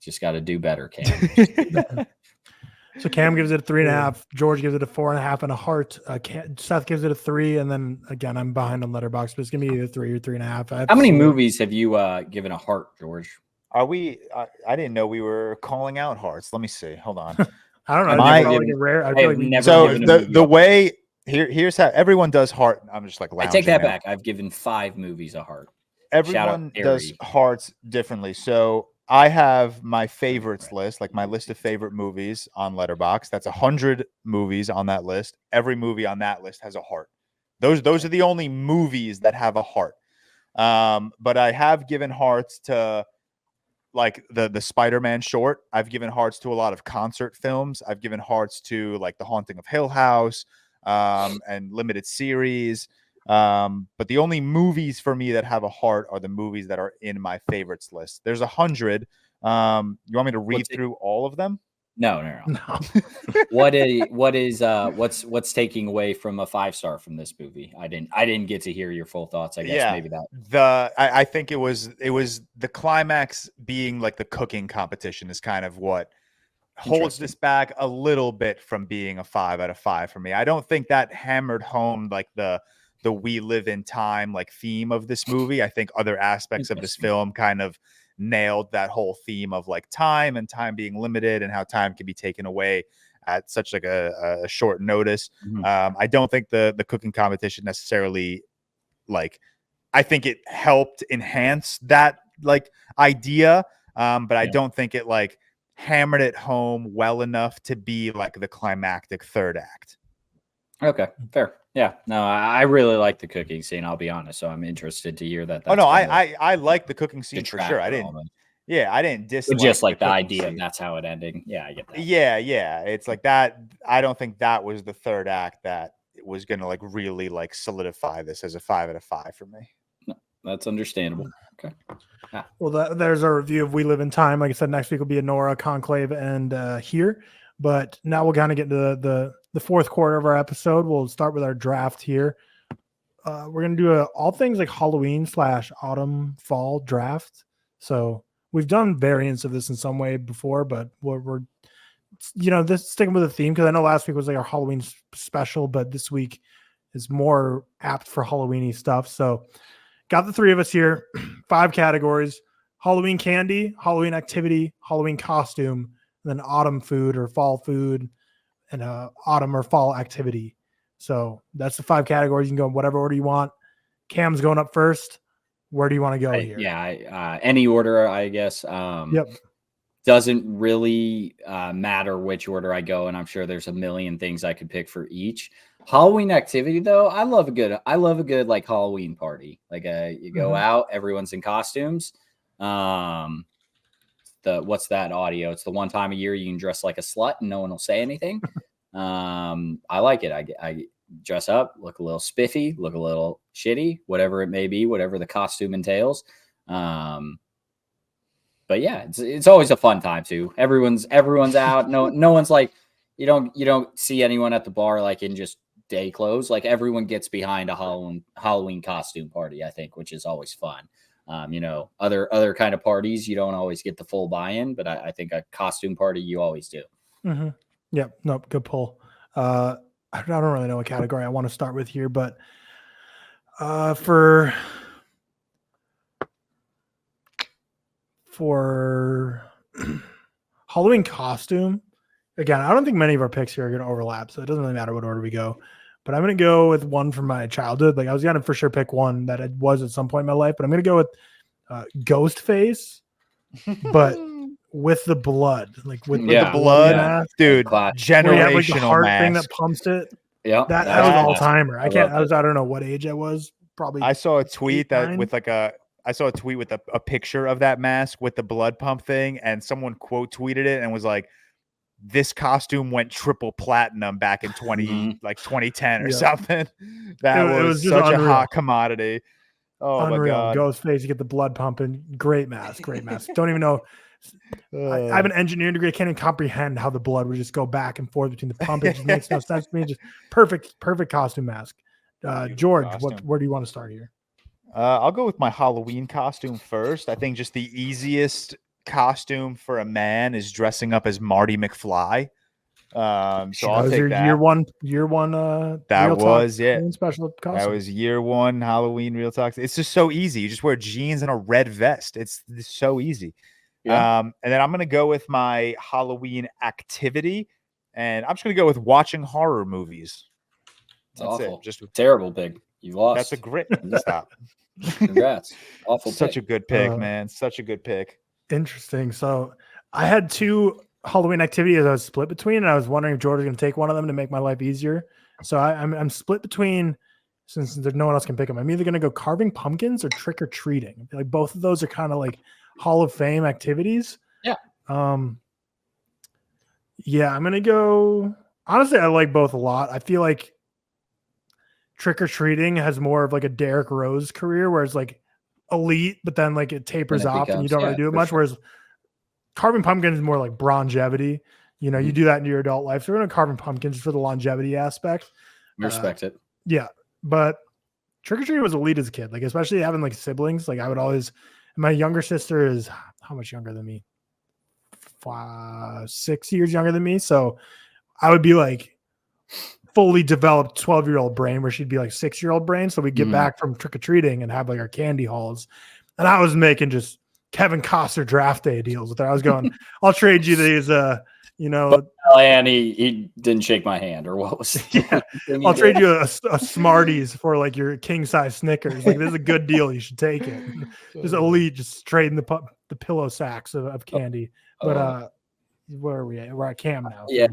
Just got to do better, Cam. So Cam gives it a 3.5. George gives it a 4.5 and a heart. Seth gives it a 3, and then again, I'm behind on Letterboxd, but it's gonna be either 3 or 3.5. How many movies have you given a heart, George? Are we? I didn't know we were calling out hearts. Let me see. Hold on. I don't know. I feel like never so the way here's how everyone does heart. I'm just like I take that back. I've given 5 movies a heart. Everyone does hearts differently. So I have my favorites list, like my list of favorite movies on Letterboxd. That's 100 movies on that list. Every movie on that list has a heart. Those are the only movies that have a heart. But I have given hearts to like the Spider-Man short. I've given hearts to a lot of concert films. I've given hearts to like The Haunting of Hill House and limited series. But the only movies for me that have a heart are the movies that are in my favorites list. There's 100. You want me to read through all of them? No. What's taking away from a 5-star from this movie? I didn't get to hear your full thoughts. I guess maybe that I think it was the climax being like the cooking competition is kind of what holds this back a little bit from being a 5 out of 5 for me. I don't think that hammered home like the we live in time like theme of this movie. I think other aspects of this film kind of nailed that whole theme of like time and time being limited and how time can be taken away at such like a short notice. I don't think the cooking competition necessarily like, I think it helped enhance that like idea. But I don't think it like hammered it home well enough to be like the climactic third act. Okay, fair. Yeah, no, I really like the cooking scene. I'll be honest, so I'm interested to hear that. Oh no, I like the cooking scene for sure. I didn't dislike. Just like the idea, and that's how it ended. Yeah, I get that. Yeah, it's like that. I don't think that was the third act that was gonna like really like solidify this as a 5 out of 5 for me. No, that's understandable. Okay. Well, there's our review of We Live in Time. Like I said, next week will be Nora, Conclave, and Here. But now we'll kind of get to the fourth quarter of our episode. We'll start with our draft here. We're going to do all things like Halloween / autumn, fall draft. So we've done variants of this in some way before, but we're this sticking with the theme because I know last week was like our Halloween special, but this week is more apt for Halloween-y stuff. So got the 3 of us here, 5 categories: Halloween candy, Halloween activity, Halloween costume, and then autumn food or fall food, and autumn or fall activity. So that's the 5 categories. You can go in whatever order you want. Cam's going up first. Where do you want to go here? Yeah, any order, I guess. Yep. Doesn't really matter which order I go, and I'm sure there's a million things I could pick for each. Halloween activity, though, I love a good like Halloween party. Like you go out, everyone's in costumes. What's that audio? It's the one time a year you can dress like a slut and no one will say anything. I like it. dress up, look a little spiffy, look a little shitty, whatever it may be, whatever the costume entails. But yeah, it's always a fun time too. Everyone's out. No one's like, you don't see anyone at the bar like in just day clothes. Like everyone gets behind a Halloween costume party, I think, which is always fun. Other kind of parties, you don't always get the full buy-in, but I think a costume party you always do. Mm-hmm. Yep. Nope. Good pull. I don't really know what category I want to start with here, but for Halloween costume, again, I don't think many of our picks here are going to overlap, so it doesn't really matter what order we go. But I'm going to go with one from my childhood. Like I was going to for sure pick one that it was at some point in my life, but I'm going to go with Ghostface, but with the blood, like with the blood, mask, dude. Generational like the heart mask thing that pumps it. Yeah, that was all timer. I don't know what age I was. Probably. I saw a tweet with a picture of that mask with the blood pump thing, and someone quote tweeted it and was like, this costume went triple platinum back in 2010 or something. That was such a hot commodity. Oh unreal. My God. Ghostface, you get the blood pumping. Great mask. Don't even know. I have an engineering degree. I can't even comprehend how the blood would just go back and forth between the pump. It just makes no sense to me. Just perfect costume mask. George, where do you want to start here? I'll go with my Halloween costume first. I think just the easiest costume for a man is dressing up as Marty McFly. So I'll take that. Year one. That was special costume. That was year one Halloween ReelTok. It's just so easy. You just wear jeans and a red vest. It's so easy. Yeah. And then I'm gonna go with my Halloween activity, and I'm just gonna go with watching horror movies. That's awful. Just terrible pick. You lost. That's a great stop. Congrats. Awful. Such a good pick, man. Such a good pick. Interesting. So I had two Halloween activities I was split between, and I was wondering if George was going to take one of them to make my life easier. So I'm split between, since there's no one else can pick them. I'm either going to go carving pumpkins or trick or treating. I feel like both of those are kind of like Hall of Fame activities. Yeah. Yeah, I'm going to go. Honestly, I like both a lot. I feel like trick or treating has more of like a Derrick Rose career, where it's like elite, but then like it tapers off and you don't really do it much. Sure. Whereas carving pumpkins is more like longevity. You know, you do that in your adult life. So we're going to carving pumpkins for the longevity aspect. Respect it. Yeah. But trick or treating was elite as a kid, like especially having like siblings. Like I would always, my younger sister is how much younger than me? 6 years younger than me. So I would be like fully developed 12-year-old brain, where she'd be like 6-year-old brain. So we'd get back from trick or treating and have like our candy hauls. And I was making just Kevin Costner draft day deals with her. I was going, I'll trade you these, and he didn't shake my hand, or what was it? Yeah. I'll trade you a Smarties for like your king size Snickers. Like this is a good deal. You should take it. Just elite, just trading the pillow sacks of candy. But where are we at? We're at Cam now. Yeah.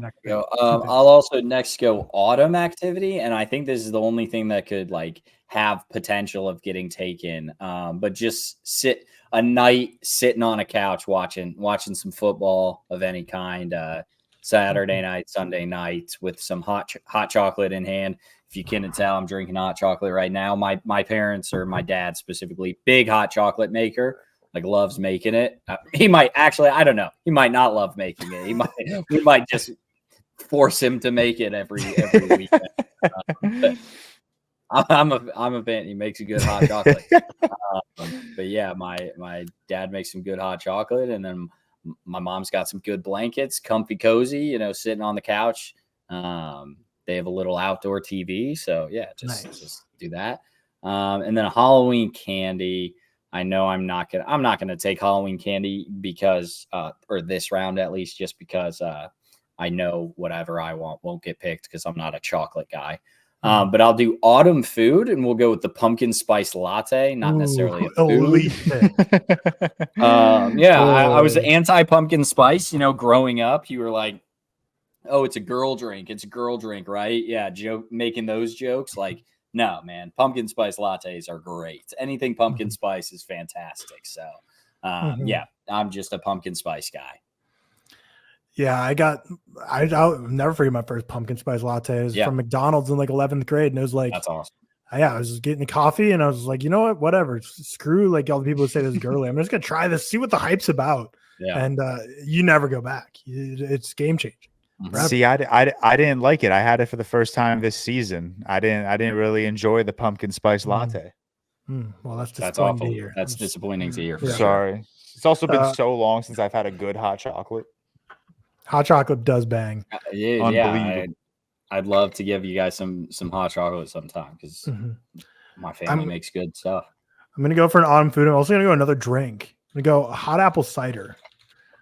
I'll also next go autumn activity. And I think this is the only thing that could like have potential of getting taken. But just sit a night sitting on a couch watching some football of any kind, Saturday night, Sunday night, with some hot chocolate in hand. If you can't tell, I'm drinking hot chocolate right now. My parents, or my dad specifically, big hot chocolate maker. Like loves making it. He might actually, I don't know. He might not love making it. We might just force him to make it every weekend. I'm a fan. He makes a good hot chocolate. But yeah, my dad makes some good hot chocolate, and then my mom's got some good blankets, comfy, cozy. Sitting on the couch. They have a little outdoor TV, so yeah, just do that. And then a Halloween candy. I know I'm not gonna take Halloween candy because, or this round at least, just because I know whatever I want won't get picked because I'm not a chocolate guy. But I'll do autumn food, and we'll go with the pumpkin spice latte, not necessarily a food. I was anti pumpkin spice. Growing up, you were like, "Oh, it's a girl drink. It's a girl drink, right?" Yeah, making those jokes like. No, man, pumpkin spice lattes are great. Anything pumpkin spice is fantastic. So, yeah, I'm just a pumpkin spice guy. Yeah, I'll never forget my first pumpkin spice latte. It was from McDonald's in like 11th grade, and it was like, that's awesome. Yeah, I was getting a coffee, and I was like, you know what, whatever, screw like all the people who say this is girly. I'm just gonna try this, see what the hype's about. Yeah, and you never go back. It's game changing. Forever. See, I didn't like it. I had it for the first time this season. I didn't really enjoy the pumpkin spice latte. Well, that's awful. to hear. That's disappointing to hear. Sorry. It's also been so long since I've had a good hot chocolate. Hot chocolate does bang. Yeah, I'd love to give you guys some hot chocolate sometime because my family makes good stuff. I'm gonna go for an autumn food. I'm also gonna go another drink. I'm gonna go hot apple cider.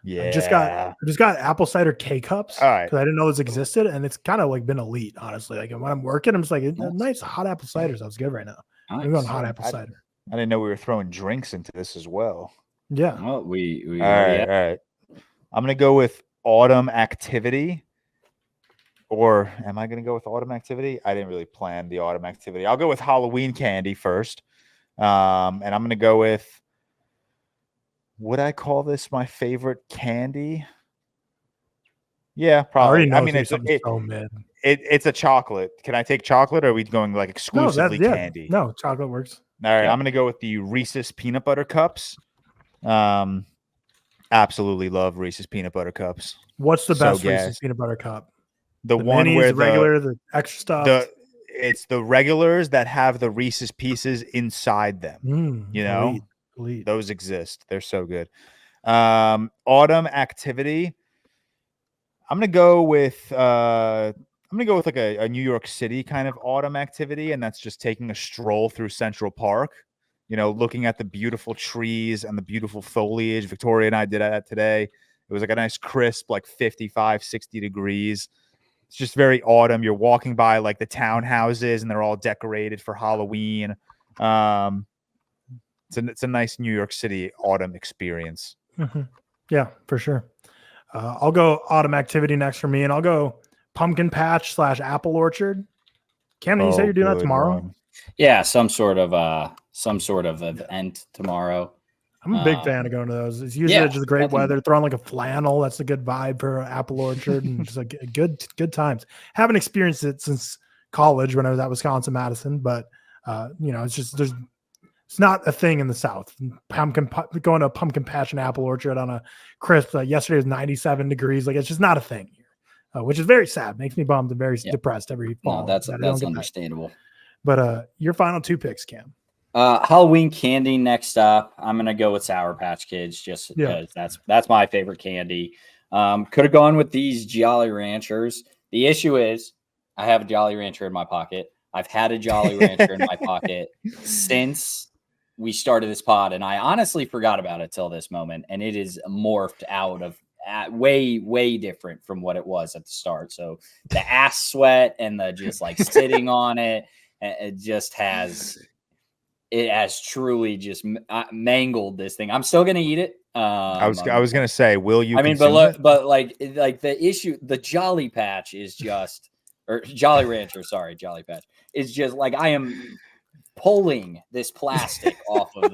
Yeah, I just got apple cider K-cups because I didn't know this existed, and it's kind of like been elite, honestly. Like when I'm working, I'm just like, nice hot apple cider sounds good right now. Nice. I'm going hot apple cider. I didn't know we were throwing drinks into this as well. Yeah. Well, we all right. I'm gonna go with autumn activity. Or am I going to go with autumn activity? I didn't really plan the autumn activity. I'll go with Halloween candy first. And I'm going to go with, would I call this my favorite candy? Yeah, probably. I mean, it's a chocolate. Can I take chocolate, or are we going like exclusively candy? No, chocolate works. All right, I'm going to go with the Reese's peanut butter cups. Absolutely love Reese's peanut butter cups. What's the best Reese's peanut butter cup? The one minis, where the extra stuff. It's the regulars that have the Reese's pieces inside them. You know, elite. Those exist. They're so good. Autumn activity. I'm gonna go with like a New York City kind of autumn activity, and that's just taking a stroll through Central Park. You know, looking at the beautiful trees and the beautiful foliage. Victoria and I did that today. It was like a nice crisp, like 55, 60 degrees. It's just very autumn. You're walking by like the townhouses, and they're all decorated for Halloween. It's a nice New York City autumn experience. Yeah, for sure. I'll go autumn activity next for me, and I'll go pumpkin patch / apple orchard. Camden, you say you're doing that tomorrow? Yeah, some sort of event tomorrow. I'm a big fan of going to those. It's usually just great weather. Throw on like a flannel. That's a good vibe for apple orchard, and just like good times. Haven't experienced it since college when I was at Wisconsin-Madison, but it's not a thing in the South. Going to a pumpkin patch and apple orchard on a crisp. Yesterday was 97 degrees. Like, it's just not a thing here, which is very sad. Makes me bummed and very depressed every fall. No, that's understandable. But your final two picks, Cam. Halloween candy next up. I'm gonna go with Sour Patch Kids just because that's my favorite candy. Could have gone with these Jolly Ranchers. The issue is I have a Jolly Rancher in my pocket. I've had a Jolly Rancher in my pocket since we started this pod, and I honestly forgot about it till this moment, and it is morphed out of way different from what it was at the start. So the ass sweat and the just like sitting on it has truly just mangled this thing. I'm still gonna eat it. I was gonna say, will you? I mean, but like the issue, the Jolly Patch is just, or Jolly Rancher, sorry, Jolly Patch is just like I am pulling this plastic off of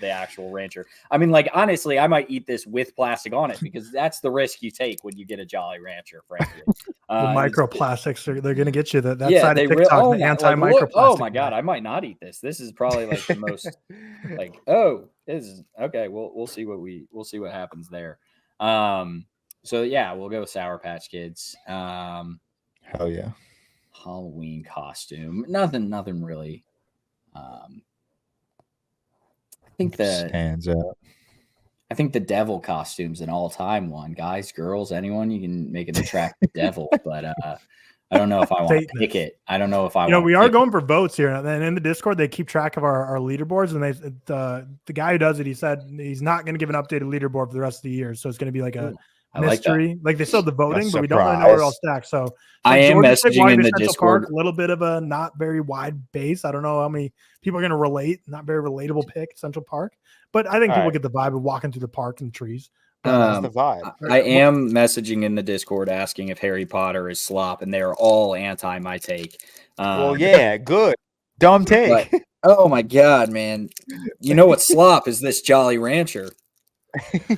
the actual Rancher. I mean, like honestly, I might eat this with plastic on it because that's the risk you take when you get a Jolly Rancher. Frankly, the microplastics they're going to get you. That side of TikTok, the anti-microplastic. Oh my god, I might not eat this. This is probably like the most like this is okay. We'll see what happens there. So yeah, we'll go with Sour Patch Kids. Hell yeah. Halloween costume. Nothing really. I think stands out. I think the devil costume's an all-time one. Guys, girls, anyone, you can make an attractive devil, but I don't know if I want to pick it. I don't know if I want. We are going for votes here, and in the Discord they keep track of our leaderboards, and the guy who does it, he said he's not going to give an updated leaderboard for the rest of the year, so it's going to be like a mystery. Like they still have the voting, but we don't really know where it all stacks. So I am messaging in the Discord. A little bit of a not very wide base. I don't know how many people are going to relate. Not very relatable pick Central Park, but I think people get the vibe of walking through the park and the trees. That's the vibe. I am messaging in the Discord asking if Harry Potter is slop, and they are all anti my take. Well, yeah, good. Dumb take. But, oh my god, man! You know what slop is? This Jolly Rancher.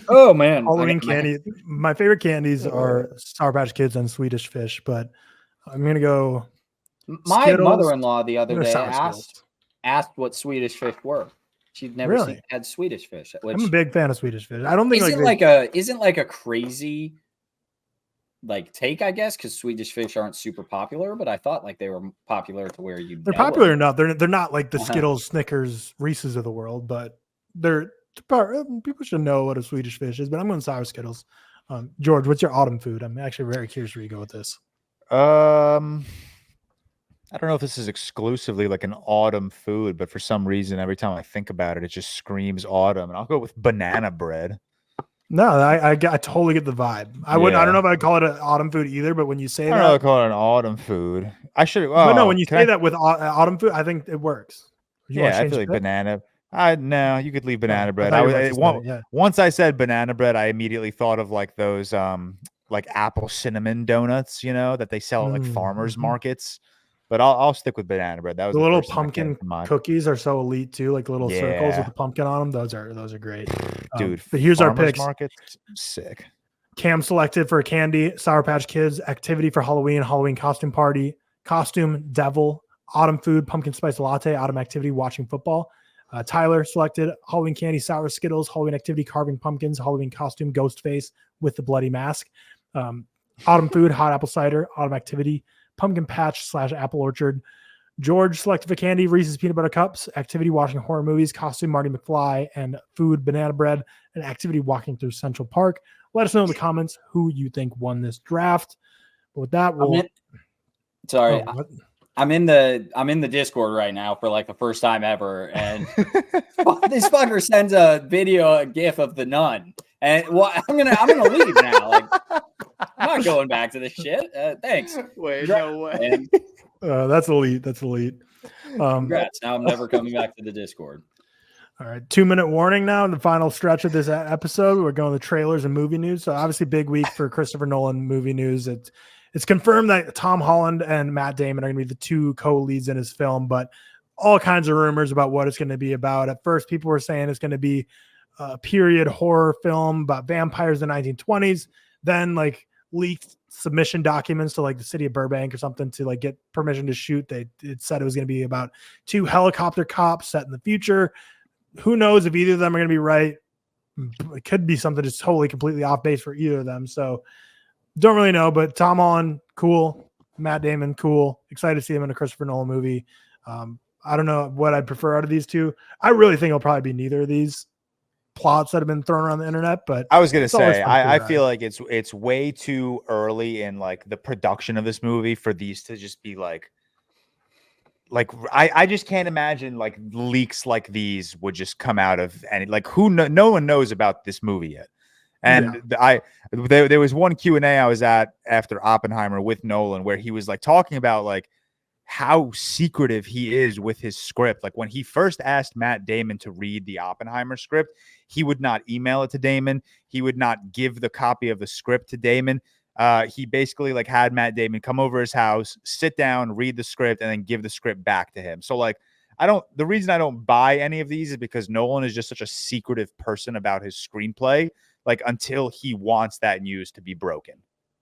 Oh man, Halloween candy. My favorite candies are Sour Patch Kids and Swedish Fish, but I'm gonna go. My Skittles. mother-in-law the other day Sour asked what Swedish Fish were. She'd never had Swedish Fish. Which I'm a big fan of Swedish Fish. I don't think isn't like a crazy like take, I guess, because Swedish Fish aren't super popular, but I thought like they were popular to where they're popular enough. They're not like the Skittles, Snickers, Reese's of the world, but people should know what a Swedish Fish is. But I'm going sour Skittles. George, what's your autumn food? I'm actually very curious where you go with this. I don't know if this is exclusively like an autumn food, but for some reason, every time I think about it, it just screams autumn. And I'll go with banana bread. No, I totally get the vibe. I don't know if I'd call it an autumn food either, but when you say I don't know if I call it an autumn food. I should. But no, when you say that with autumn food, I think it works. I feel like banana. No, you could leave banana bread. Once I said banana bread, I immediately thought of like those like apple cinnamon donuts, that they sell at like farmers markets. But I'll stick with banana bread. That was the little pumpkin cookies are so elite too, like the little circles with the pumpkin on them. Those are great, dude. But here's our picks. Markets, sick. Cam selected for candy, Sour Patch Kids, activity for Halloween costume party, costume devil, autumn food, pumpkin spice latte, autumn activity, watching football. Tyler selected Halloween candy, sour Skittles, Halloween activity, carving pumpkins, Halloween costume, ghost face with the bloody mask. Autumn food, hot apple cider, autumn activity, pumpkin patch / apple orchard. George selected for candy, Reese's peanut butter cups, activity, watching horror movies, costume, Marty McFly, and food, banana bread, and activity, walking through Central Park. Let us know in the comments who you think won this draft. But with that, I'm in the Discord right now for like the first time ever, and this fucker sends a GIF of the nun, and I'm gonna leave now. Like, I'm not going back to this shit. Thanks. Wait, no way. That's elite. That's elite. Congrats. Now I'm never coming back to the Discord. All right, 2-minute warning now. The final stretch of this episode, we're going to trailers and movie news. So obviously, big week for Christopher Nolan movie news. It's confirmed that Tom Holland and Matt Damon are going to be the two co-leads in his film, but all kinds of rumors about what it's going to be about. At first, people were saying it's going to be a period horror film about vampires in the 1920s. Then, like, leaked submission documents to like the city of Burbank or something to like get permission to shoot. It said it was going to be about 2 helicopter cops set in the future. Who knows if either of them are going to be right? It could be something just totally completely off base for either of them. So don't really know, but Tom Holland, cool. Matt Damon, cool. Excited to see him in a Christopher Nolan movie. I don't know what I'd prefer out of these two. I really think it'll probably be neither of these plots that have been thrown around the internet, but I was going to say, I feel like it's way too early in like the production of this movie for these to just be like I just can't imagine like leaks like these would just come out of any, like no one knows about this movie yet. And there was one Q&A I was at after Oppenheimer with Nolan where he was like talking about like how secretive he is with his script. Like when he first asked Matt Damon to read the Oppenheimer script, he would not email it to Damon. He would not give the copy of the script to Damon. He basically like had Matt Damon come over his house, sit down, read the script, and then give the script back to him. So like, the reason I don't buy any of these is because Nolan is just such a secretive person about his screenplay. Like until he wants that news to be broken.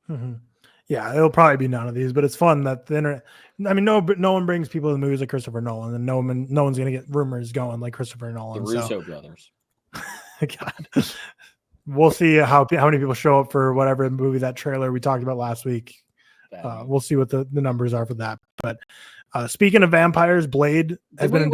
Mm-hmm. Yeah, it'll probably be none of these, but it's fun that the internet. I mean, no one brings people to the movies like Christopher Nolan, and no one's gonna get rumors going like Christopher Nolan. The Russo brothers. God, we'll see how many people show up for whatever movie that trailer we talked about last week. We'll see what the numbers are for that. But speaking of vampires, Blade has been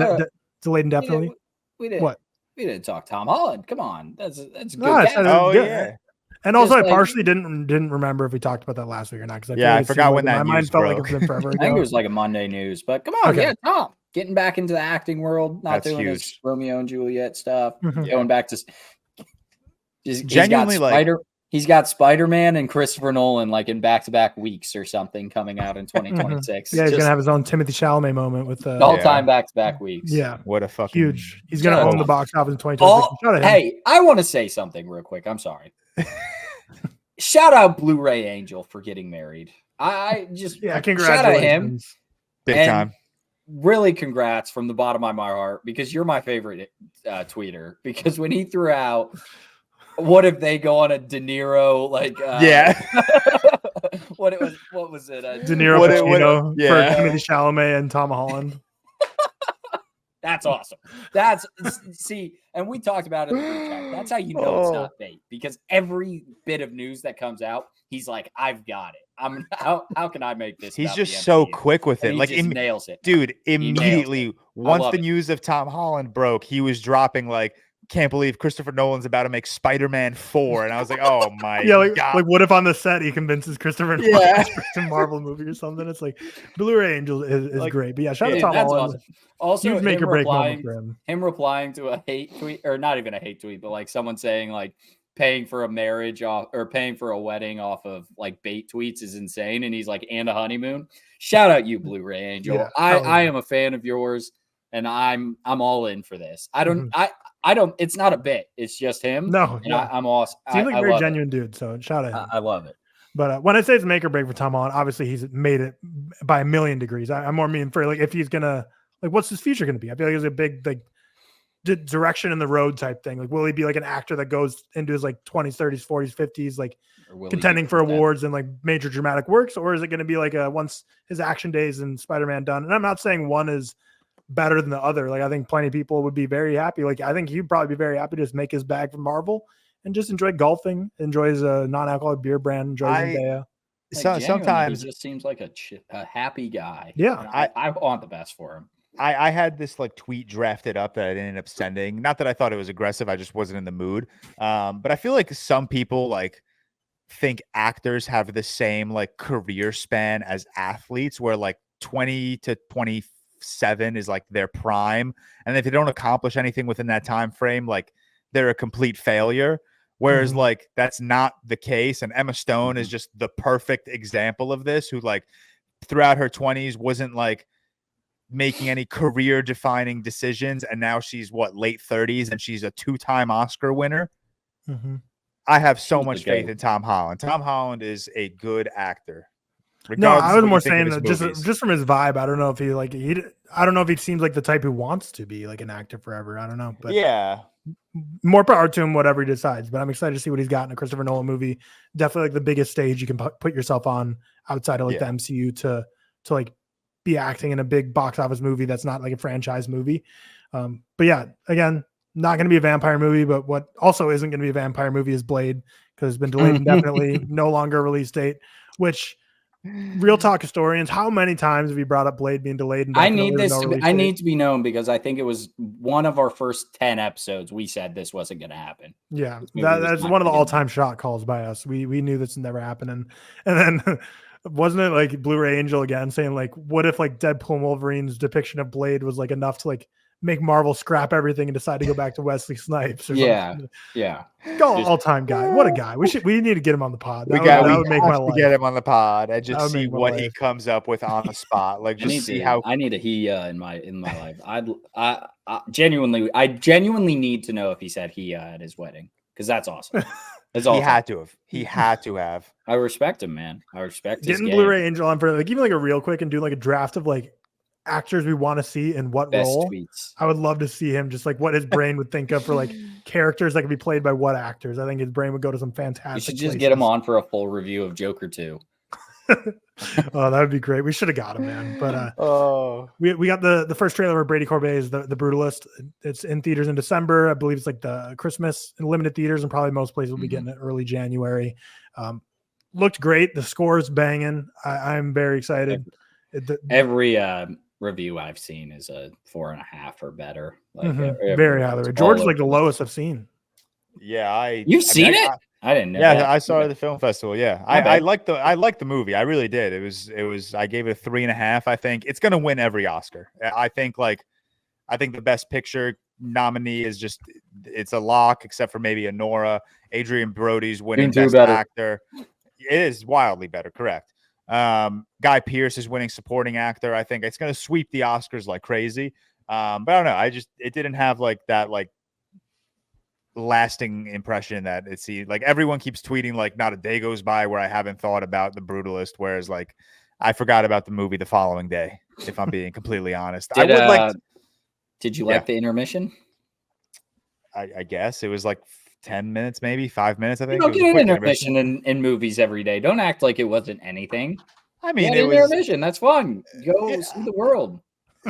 delayed indefinitely. We did. What? We didn't talk Tom Holland. Come on, that's good. Oh yeah. And also, I partially didn't remember if we talked about that last week or not because I forgot when that my mind felt like it's been forever ago. I think it was like a Monday news, but come on, Tom, getting back into the acting world, not doing this Romeo and Juliet stuff, going back to genuinely he's got Spider-Man and Christopher Nolan like in back-to-back weeks or something coming out in 2026. Yeah, he's gonna have his own Timothée Chalamet moment with all-time back-to-back weeks. Yeah, what a fucking huge. He's gonna own the box office in 2026. Hey, I want to say something real quick. I'm sorry. Shout out Blu-ray Angel for getting married. I just congratulations. Shout out him. Big time. Really congrats from the bottom of my heart because you're my favorite tweeter. Because when he threw out What if they go on a De Niro what was it? De Niro Pacino for Timothy Chalamet and Tom Holland. That's awesome. And we talked about it in the group chat. That's how you know it's not bait, because every bit of news that comes out, he's like, I've got it. How can I make this? He's just so quick with it. Like, he just nails it. Dude, immediately, once the news of Tom Holland broke, he was dropping like, can't believe Christopher Nolan's about to make Spider-Man 4. And I was like, oh my God. Like what if on the set he convinces Christopher Nolan to a Marvel movie or something? It's like Blu-ray Angel is like, great. But yeah, shout out to Tom Holland. Awesome. Also, huge make or break moment for him. Him replying to a hate tweet, or not even a hate tweet, but like someone saying like paying for a marriage off or paying for a wedding off of like bait tweets is insane. And he's like, and a honeymoon. Shout out you, Blu-ray Angel. Yeah, I am a fan of yours, and I'm all in for this. I don't. It's not a bit. It's just him. No, and I'm awesome. Seems like a very genuine dude. So shout out. I love it. But when I say it's make or break for Tom Holland, obviously he's made it by a million degrees. I'm more mean for like if he's gonna like, what's his future gonna be? I feel like there's a big like direction in the road type thing. Like, will he be like an actor that goes into his like 20s, 30s, 40s, 50s, like contending for awards and like major dramatic works, or is it going to be like once his action days and Spider-Man done? And I'm not saying one is better than the other. Like, I think plenty of people would be very happy. Like, I think he'd probably be very happy to just make his bag from Marvel and just enjoy golfing, enjoys a non-alcoholic beer brand, enjoys Zendaya. Like, sometimes he just seems like a happy guy. Yeah, I want the best for him. I had this like tweet drafted up that I ended up sending. Not that I thought it was aggressive. I just wasn't in the mood. But I feel like some people like think actors have the same like career span as athletes, where like 20 to 27 is like their prime. And if they don't accomplish anything within that time frame, like they're a complete failure. Whereas like that's not the case. And Emma Stone is just the perfect example of this, who like throughout her 20s wasn't like making any career defining decisions, and now she's late 30s and she's a 2-time Oscar winner. I have so much faith in Tom Holland. Tom Holland is a good actor. No, I was more saying that just from his vibe. I don't know if I don't know if he seems like the type who wants to be like an actor forever. I don't know, but yeah, more power to him, whatever he decides. But I'm excited to see what he's got in a Christopher Nolan movie. Definitely like the biggest stage you can put yourself on outside of like the MCU to like be acting in a big box office movie that's not like a franchise movie. But yeah, again, not going to be a vampire movie, but what also isn't going to be a vampire movie is Blade, because it's been delayed indefinitely, no longer release date, which ReelTok historians, how many times have you brought up Blade being delayed? I need to be known, because I think it was one of our first 10 episodes. We said this wasn't going to happen. Yeah. That's one of the all-time shot calls by us. We knew this never happened. And then wasn't it like Blu-ray Angel again saying like, what if like Deadpool and Wolverine's depiction of Blade was like enough to like make Marvel scrap everything and decide to go back to Wesley Snipes? Or something? All-time guy. What a guy. We need to get him on the pod. That would make my life. Get him on the pod and just see what he comes up with on the spot. Like, just see how I need a he in my life. I genuinely need to know if he said he at his wedding, because that's awesome. He had to have. I respect him, man. I respect his getting Blu-ray Angel on for like even like a real quick and do like a draft of like actors we want to see in what best role. Tweets. I would love to see him just like what his brain would think of for like characters that could be played by what actors. I think his brain would go to some fantastic. You should just get him on for a full review of Joker 2. Oh, that would be great. We should have got him, man. But we got the first trailer of Brady Corbet's the Brutalist. It's in theaters in December. I believe it's like the Christmas in limited theaters, and probably most places will be getting it early January. Looked great. The score is banging. I'm very excited. Every review I've seen is a 4.5 or better. Like very highly rated. George is like the lowest I've seen. Yeah, you've seen it? I didn't know. Yeah, that. I saw it at the film festival. Yeah, I liked the movie. I really did. It was. I gave it a 3.5. I think it's gonna win every Oscar. I think the Best Picture nominee is it's a lock, except for maybe Nora. Adrian Brody's winning Best Actor. It is wildly better. Correct. Guy Pearce is winning Supporting Actor. I think it's gonna sweep the Oscars like crazy. But I don't know. It didn't have like that lasting impression that like everyone keeps tweeting like not a day goes by where I haven't thought about The Brutalist, whereas like I forgot about the movie the following day, if I'm being completely honest. Did you like the intermission? I guess it was like 10 minutes, maybe 5 minutes. I think get an intermission in movies every day. Don't act like it wasn't anything. I mean, it was intermission. That's fun. Go see the world.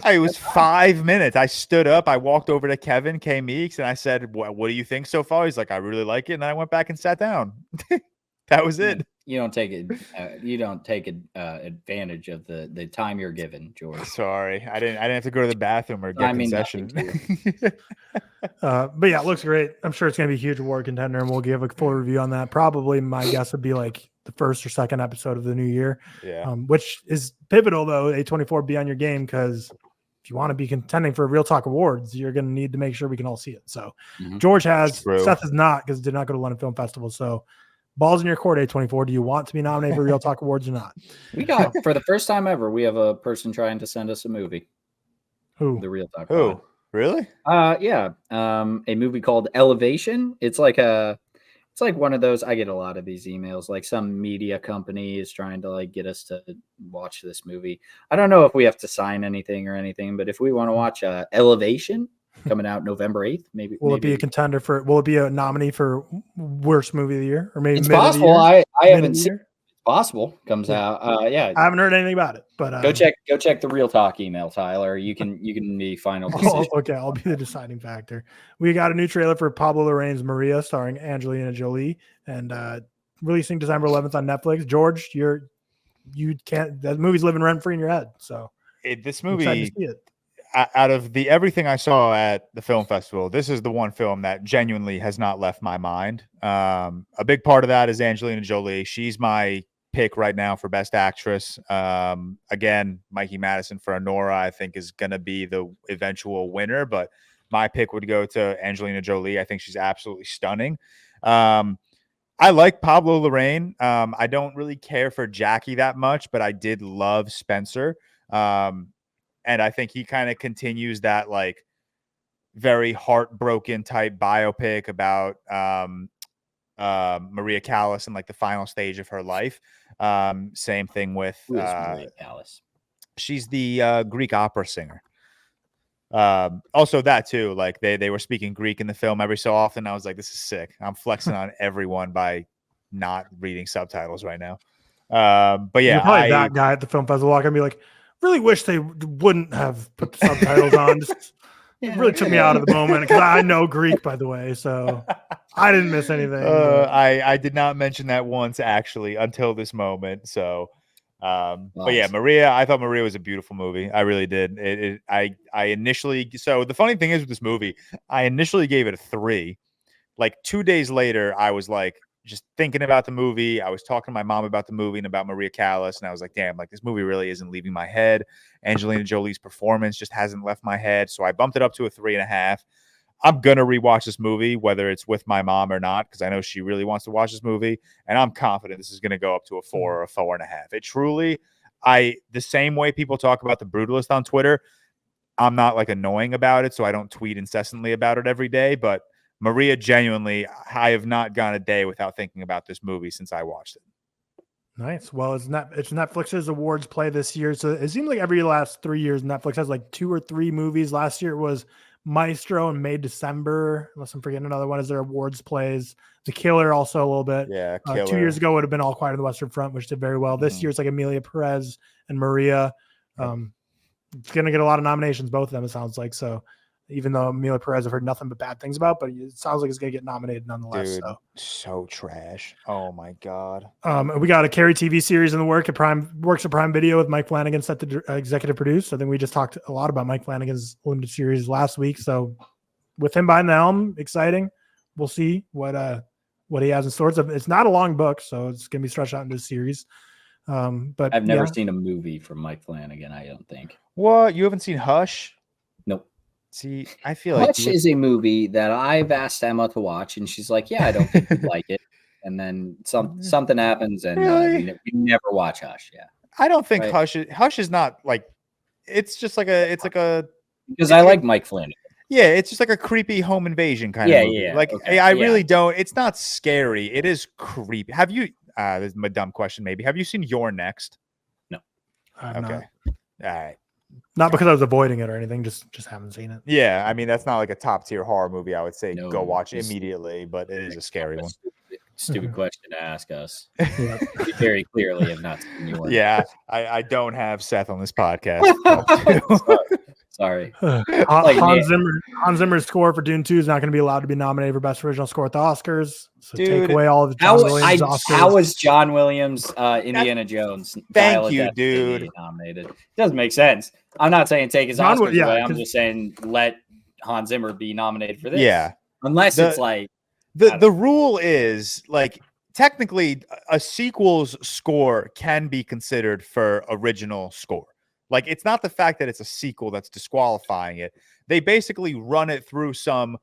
It was 5 minutes. I stood up. I walked over to Kevin K. Meeks and I said, "What do you think so far?" He's like, "I really like it." And then I went back and sat down. That was it. You don't take it. You don't take advantage of the time you're given, George. Sorry, I didn't have to go to the bathroom or get concession. But yeah, it looks great. I'm sure it's going to be a huge award contender, and we'll give a full review on that. Probably, my guess would be like the first or second episode of the new year. Yeah. Which is pivotal though. A24, be on your game, because if you want to be contending for ReelTok Awards, you're going to need to make sure we can all see it. So George has, Seth is not, because did not go to London Film Festival. So balls in your court, A24. Do you want to be nominated for ReelTok Awards or not? We got, for the first time ever, we have a person trying to send us a movie. Who? The ReelTok. Who? Really? Yeah. A movie called Elevation. It's like one of those. I get a lot of these emails. Like some media company is trying to like get us to watch this movie. I don't know if we have to sign anything or anything, but if we want to watch Elevation, coming out November 8th, maybe. Will it be a contender for? Will it be a nominee for worst movie of the year, or maybe it's possible? I haven't seen. It's possible comes out. Yeah, I haven't heard anything about it, but go check the ReelTok email, Tyler. You can be final decision. Okay, I'll be the deciding factor. We got a new trailer for Pablo Larraín's Maria, starring Angelina Jolie, and releasing December 11th on Netflix. George, you can't. That movie's living rent free in your head. So this movie. Out of everything I saw at the film festival, this is the one film that genuinely has not left my mind. A big part of that is Angelina Jolie. She's my pick right now for Best Actress. Again, Mikey Madison for Anora, I think, is going to be the eventual winner, but my pick would go to Angelina Jolie. I think she's absolutely stunning. I like Pablo Larraín. I don't really care for Jackie that much, but I did love Spencer. And I think he kind of continues that like very heartbroken type biopic about Maria Callas and like the final stage of her life. Same thing with Maria Callas. She's the Greek opera singer. Also that too, like they were speaking Greek in the film every so often. I was like, this is sick. I'm flexing on everyone by not reading subtitles right now. But yeah, you're probably that guy at the film festival. I can be like, really wish they wouldn't have put the subtitles on. It really took me out of the moment, because I know Greek, by the way, so I didn't miss anything. I did not mention that once actually until this moment. So, but yeah, Maria. I thought Maria was a beautiful movie. I really did. I initially. So the funny thing is with this movie, I initially gave it a 3. Like 2 days later, I was like, just thinking about the movie. I was talking to my mom about the movie and about Maria Callas, and I was like, damn, like this movie really isn't leaving my head. Angelina Jolie's performance just hasn't left my head. So I bumped it up to a 3.5. I'm going to rewatch this movie, whether it's with my mom or not, because I know she really wants to watch this movie. And I'm confident this is going to go up to a 4 or a 4.5. It truly, the same way people talk about The Brutalist on Twitter, I'm not like annoying about it. So I don't tweet incessantly about it every day, but Maria, genuinely, I have not gone a day without thinking about this movie since I watched it. Nice. Well, it's Netflix's awards play this year. So it seems like every last 3 years, Netflix has like 2 or 3 movies. Last year it was Maestro in May, December. Unless I'm forgetting another one, is their awards plays. The Killer also a little bit. Yeah. 2 years ago would have been All Quiet on the Western Front, which did very well. This year it's like Emilia Perez and Maria. It's going to get a lot of nominations, both of them, it sounds like. So even though Emilia Perez I've heard nothing but bad things about, but it sounds like it's going to get nominated nonetheless. Dude, so trash. Oh my God. We got a Carrie TV series in the works at Prime Video with Mike Flanagan set to executive produce. I think we just talked a lot about Mike Flanagan's limited series last week. So with him behind the helm, exciting. We'll see what he has in store. It's not a long book, so it's going to be stretched out into a series. But I've never seen a movie from Mike Flanagan, I don't think. What? You haven't seen Hush? Nope. See, I feel like Hush is a movie that I've asked Emma to watch, and she's like, "Yeah, I don't think you'd like it." And then something happens, and we never watch Hush. Yeah, I don't think Hush is not like. It's just like because I like Mike Flanagan. Yeah, it's just like a creepy home invasion kind of movie. Yeah. Like I really don't. It's not scary. It is creepy. Have you? This is my dumb question. Maybe have you seen You're Next? No. Okay. All right. Not because I was avoiding it or anything, just haven't seen it. Yeah, I mean that's not like a top tier horror movie. I would say No, go watch it's- immediately, but it is a scary one. Stupid question to ask us. Yeah. We very clearly have not seen you. Yeah, I don't have Seth on this podcast. Sorry. Hans Zimmer's score for Dune 2 is not going to be allowed to be nominated for Best Original Score at the Oscars. So Dude, take away all of the John Williams Oscars. How was John Williams Indiana Jones? Thank you, dude. Nominated. Doesn't make sense. I'm not saying take his Oscars yeah, away. I'm just saying let Hans Zimmer be nominated for this. Yeah. Unless it's like the rule is like technically a sequel's score can be considered for original score. Like it's not the fact that it's a sequel that's disqualifying it. They basically run it through some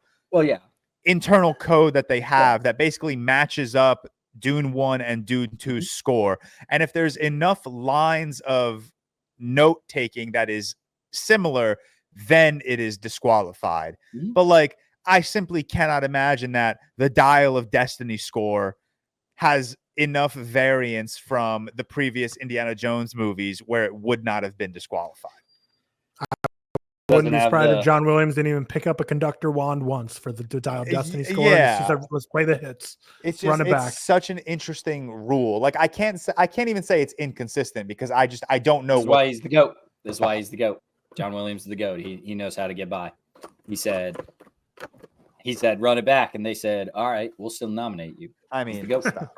internal code that they have that basically matches up Dune 1 and Dune 2's score. And if there's enough lines of note taking that is similar, then it is disqualified. But like I simply cannot imagine that the Dial of Destiny score has enough variance from the previous Indiana Jones movies where it would not have been disqualified. Wouldn't be surprised if John Williams didn't even pick up a conductor wand once for the Dial of Destiny score. Yeah, it's just, let's play the hits. It's just, run it back. It's such an interesting rule. Like I can't even say it's inconsistent because I don't know. That's why he's the GOAT. That's why he's the GOAT. John Williams is the GOAT. He knows how to get by. He said, run it back, and they said, all right, we'll still nominate you. I mean, it's like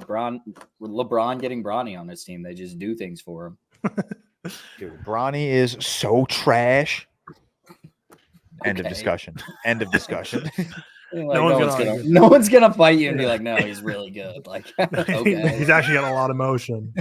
LeBron getting Bronny on his team. They just do things for him. Dude, Bronny is so trash. End of discussion. End of discussion. Like, no one's gonna fight you and be like, no, he's really good. Like, okay. He's actually got a lot of motion.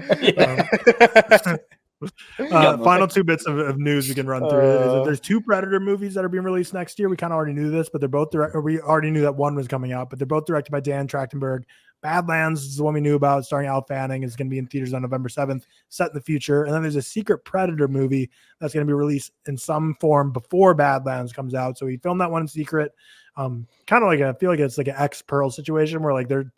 Final two bits of news we can run through. There's two Predator movies that are being released next year. We kind of already knew this, but they're both we already knew that one was coming out, but they're both directed by Dan Trachtenberg. Badlands is the one we knew about, starring Al Fanning. Is going to be in theaters on November 7th, set in the future. And then there's a secret Predator movie that's going to be released in some form before Badlands comes out. So he filmed that one in secret. Kind of like I feel like it's like an X-Pearl situation where like they're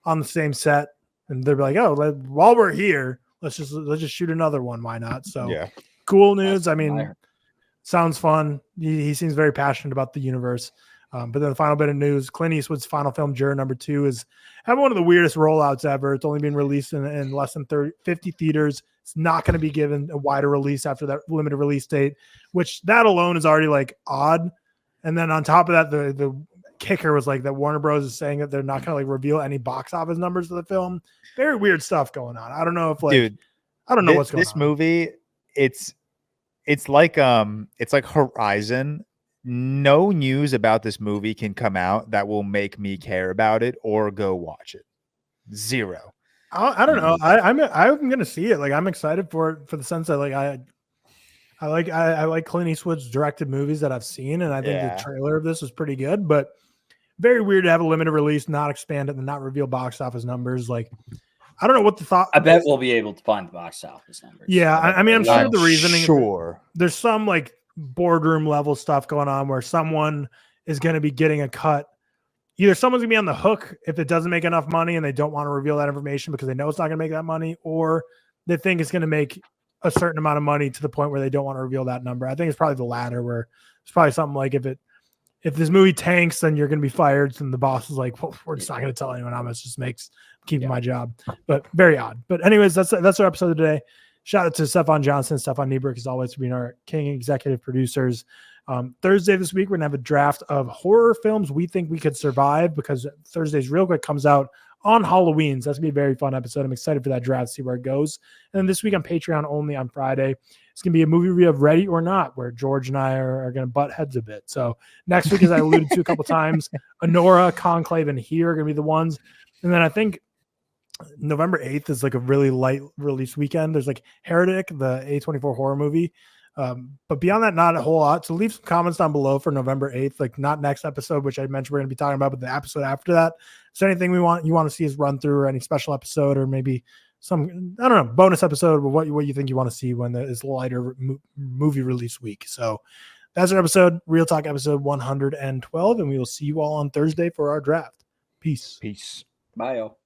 on the same set and they're like, oh, while we're here, let's just shoot another one. Why not? So cool news. I mean, sounds fun. He seems very passionate about the universe. But then the final bit of news, Clint Eastwood's final film, Juror Number 2, is having one of the weirdest rollouts ever. It's only been released in less than 50 theaters. It's not going to be given a wider release after that limited release date, which that alone is already like odd. And then on top of that, the kicker was like that Warner Bros. Is saying that they're not going to like reveal any box office numbers of the film. Very weird stuff going on. I don't know if like, dude, I don't know what's going on. This movie, it's like Horizon. No news about this movie can come out that will make me care about it or go watch it. Zero. I don't know. I'm gonna see it. Like I'm excited for it for the sense that like I like Clint Eastwood's directed movies that I've seen, and I think the trailer of this was pretty good. But very weird to have a limited release, not expand it, and not reveal box office numbers. Like I don't know what the thought. I bet we'll be able to find the box office numbers. Yeah, I mean I'm sure the reasoning. Sure. There's some like boardroom level stuff going on where someone is going to be getting a cut. Either someone's gonna be on the hook if it doesn't make enough money and they don't want to reveal that information because they know it's not gonna make that money, or they think it's gonna make a certain amount of money to the point where they don't want to reveal that number. I think it's probably the latter, where it's probably something like if this movie tanks, then you're gonna be fired. And the boss is like, well, we're just not gonna tell anyone how much this makes keeping my job. But very odd. But anyways, that's our episode today. Shout out to Stefan Johnson, Stefan Nieberg, as always, for being our king executive producers. Thursday this week, we're going to have a draft of horror films we think we could survive, because Thursday's Real Quick comes out on Halloween. So that's going to be a very fun episode. I'm excited for that draft, see where it goes. And then this week on Patreon only on Friday, it's going to be a movie review of Ready or Not, where George and I are going to butt heads a bit. So next week, as I alluded to a couple times, Honora, Conclave, and Here are going to be the ones. And then I think November 8th is like a really light release weekend. There's like Heretic, the A24 horror movie. But beyond that, not a whole lot. So leave some comments down below for November 8th, like not next episode, which I mentioned we're going to be talking about, but the episode after that. Is there anything you want to see us run through, or any special episode, or maybe some, I don't know, bonus episode, or what you think you want to see when there is lighter movie release week. So that's our episode, Real Talk episode 112, and we will see you all on Thursday for our draft. Peace. Peace. Bye, y'all.